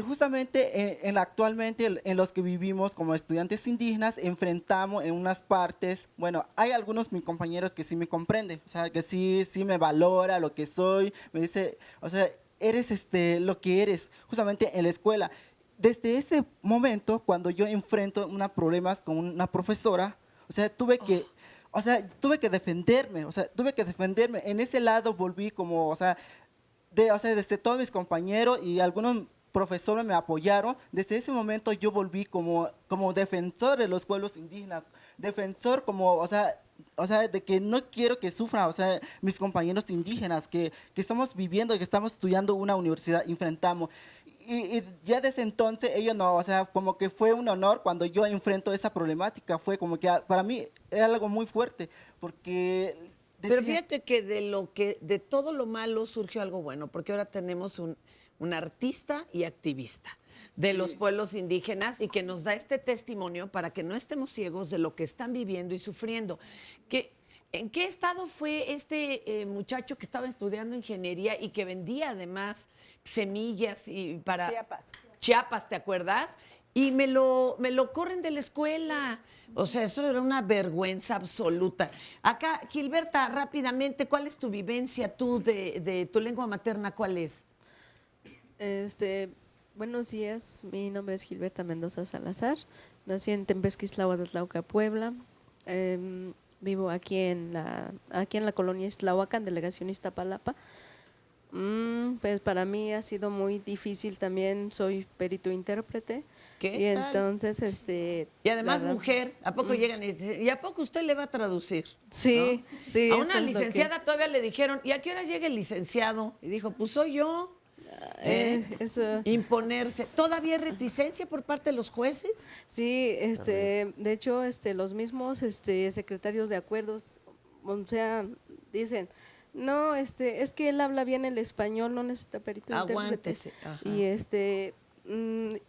[SPEAKER 16] Justamente actualmente en los que vivimos como estudiantes indígenas enfrentamos en unas partes, bueno, hay algunos mis compañeros que sí me comprenden, o sea, que sí me valora lo que soy, me dice, o sea, eres lo que eres, justamente en la escuela. Desde ese momento, cuando yo enfrento unos problemas con una profesora, o sea, tuve que defenderme, en ese lado volví como, desde todos mis compañeros y algunos profesores me apoyaron. Desde ese momento yo volví como defensor de los pueblos indígenas, defensor de que no quiero que sufran, o sea, mis compañeros indígenas que estamos viviendo, que estamos estudiando una universidad, enfrentamos. Y ya desde entonces ellos no, o sea, como que fue un honor cuando yo enfrento esa problemática, fue como que para mí era algo muy fuerte, porque...
[SPEAKER 2] Pero fíjate que de todo lo malo surgió algo bueno, porque ahora tenemos un artista y activista de los pueblos indígenas y que nos da este testimonio para que no estemos ciegos de lo que están viviendo y sufriendo. ¿En qué estado fue este muchacho que estaba estudiando ingeniería y que vendía además semillas y para Chiapas, ¿te acuerdas? Y me lo corren de la escuela. O sea, eso era una vergüenza absoluta. Acá, Gilberta, rápidamente, ¿cuál es tu vivencia tú de tu lengua materna? ¿Cuál es?
[SPEAKER 17] Buenos días, mi nombre es Gilberta Mendoza Salazar. Nací en Tempesquislahua de Tlauca, Puebla. Vivo aquí en la colonia Iztlahuacan, delegación Iztapalapa. Pues para mí ha sido muy difícil también, soy perito intérprete.
[SPEAKER 2] ¿Qué
[SPEAKER 17] Y
[SPEAKER 2] tal?
[SPEAKER 17] entonces,
[SPEAKER 2] Y además
[SPEAKER 17] la verdad-
[SPEAKER 2] mujer, ¿a poco llegan y dicen, ¿y a poco usted le va a traducir?
[SPEAKER 17] Sí,
[SPEAKER 2] ¿no?
[SPEAKER 17] sí,
[SPEAKER 2] A
[SPEAKER 17] eso
[SPEAKER 2] una
[SPEAKER 17] es lo que-
[SPEAKER 2] licenciada todavía le dijeron, ¿y a qué hora llega el licenciado? Y dijo, pues soy yo.
[SPEAKER 17] Eso.
[SPEAKER 2] Imponerse. ¿Todavía hay reticencia por parte de los jueces?
[SPEAKER 17] Sí, de hecho, los mismos secretarios de acuerdos, o sea, dicen, no, es que él habla bien el español, no necesita perito intérprete.
[SPEAKER 2] Aguántese. Ajá.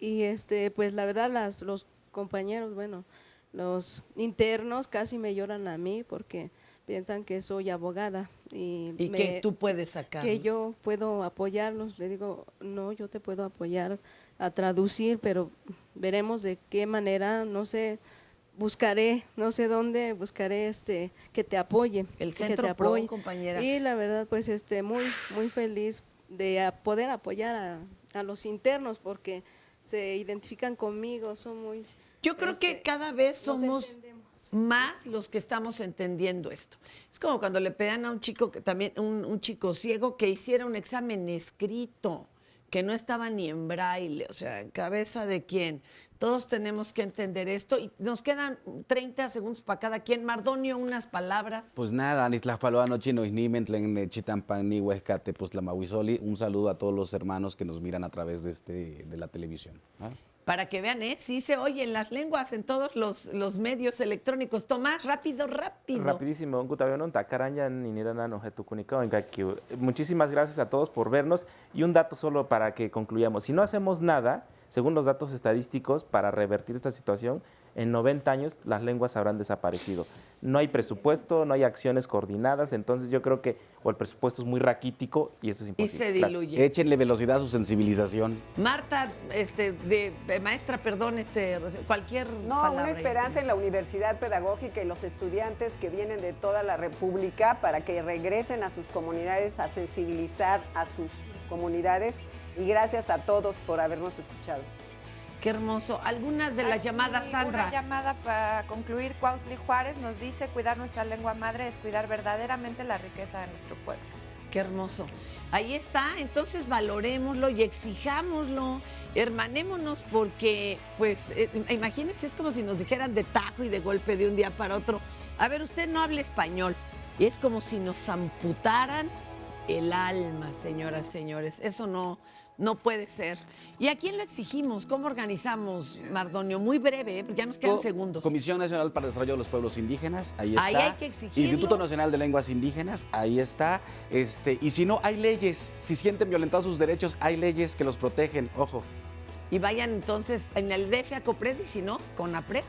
[SPEAKER 17] Y pues la verdad los compañeros, bueno, los internos casi me lloran a mí porque piensan que soy abogada y
[SPEAKER 2] que tú puedes sacarlos.
[SPEAKER 17] que yo puedo apoyarlos. Le digo, no, yo te puedo apoyar a traducir, pero veremos de qué manera, no sé, buscaré, no sé dónde, buscaré que te apoye.
[SPEAKER 2] El
[SPEAKER 17] que
[SPEAKER 2] Centro
[SPEAKER 17] te
[SPEAKER 2] Pro,
[SPEAKER 17] apoye.
[SPEAKER 2] compañera.
[SPEAKER 17] Y la verdad, pues muy, muy feliz de poder apoyar a los internos porque se identifican conmigo, son muy...
[SPEAKER 2] Yo creo que cada vez
[SPEAKER 17] nos
[SPEAKER 2] somos
[SPEAKER 17] entendemos.
[SPEAKER 2] más los que estamos entendiendo esto. Es como cuando le pedían a un chico, que también un chico ciego, que hiciera un examen escrito, que no estaba ni en braille, o sea, ¿en cabeza de quién? Todos tenemos que entender esto y nos quedan 30 segundos para cada quien. Mardonio, unas palabras.
[SPEAKER 5] Pues nada, ni Tlaxpaloano, Chino, Isnimentlen, Chitampan, ni Huescate, pues la Mahuizoli. Un saludo a todos los hermanos que nos miran a través de la televisión. ¿Ah?
[SPEAKER 2] Para que vean, sí se oyen las lenguas en todos los medios electrónicos. Tomás, rápido.
[SPEAKER 4] Rapidísimo, muchísimas gracias a todos por vernos y un dato solo para que concluyamos. Si no hacemos nada, según los datos estadísticos, para revertir esta situación, en 90 años las lenguas habrán desaparecido. No hay presupuesto, no hay acciones coordinadas, entonces yo creo que el presupuesto es muy raquítico y eso es imposible.
[SPEAKER 2] Y se diluye.
[SPEAKER 5] Échenle velocidad a su sensibilización.
[SPEAKER 2] Marta, maestra, perdón, cualquier
[SPEAKER 3] No,
[SPEAKER 2] palabra.
[SPEAKER 3] una esperanza en la Universidad Pedagógica y los estudiantes que vienen de toda la República para que regresen a sus comunidades a sensibilizar a sus comunidades. Y gracias a todos por habernos escuchado.
[SPEAKER 2] Qué hermoso. Algunas de las llamadas, Sandra.
[SPEAKER 6] Una llamada para concluir. Cuautli Juárez nos dice, cuidar nuestra lengua madre es cuidar verdaderamente la riqueza de nuestro pueblo.
[SPEAKER 2] Qué hermoso. Ahí está, entonces valorémoslo y exijámoslo, hermanémonos, porque, pues, imagínense, es como si nos dijeran de tajo y de golpe de un día para otro, a ver, usted no habla español, y es como si nos amputaran el alma, señoras, señores, eso no puede ser. ¿Y a quién lo exigimos? ¿Cómo organizamos, Mardonio? Muy breve, ya nos quedan segundos.
[SPEAKER 5] Comisión Nacional para el Desarrollo de los Pueblos Indígenas, ahí está.
[SPEAKER 2] Ahí hay que exigirlo.
[SPEAKER 5] Instituto Nacional de Lenguas Indígenas, ahí está. Y si no, hay leyes. Si sienten violentados sus derechos, hay leyes que los protegen, ojo.
[SPEAKER 2] Y vayan entonces en el DF a COPRED y si no, CONAPRED.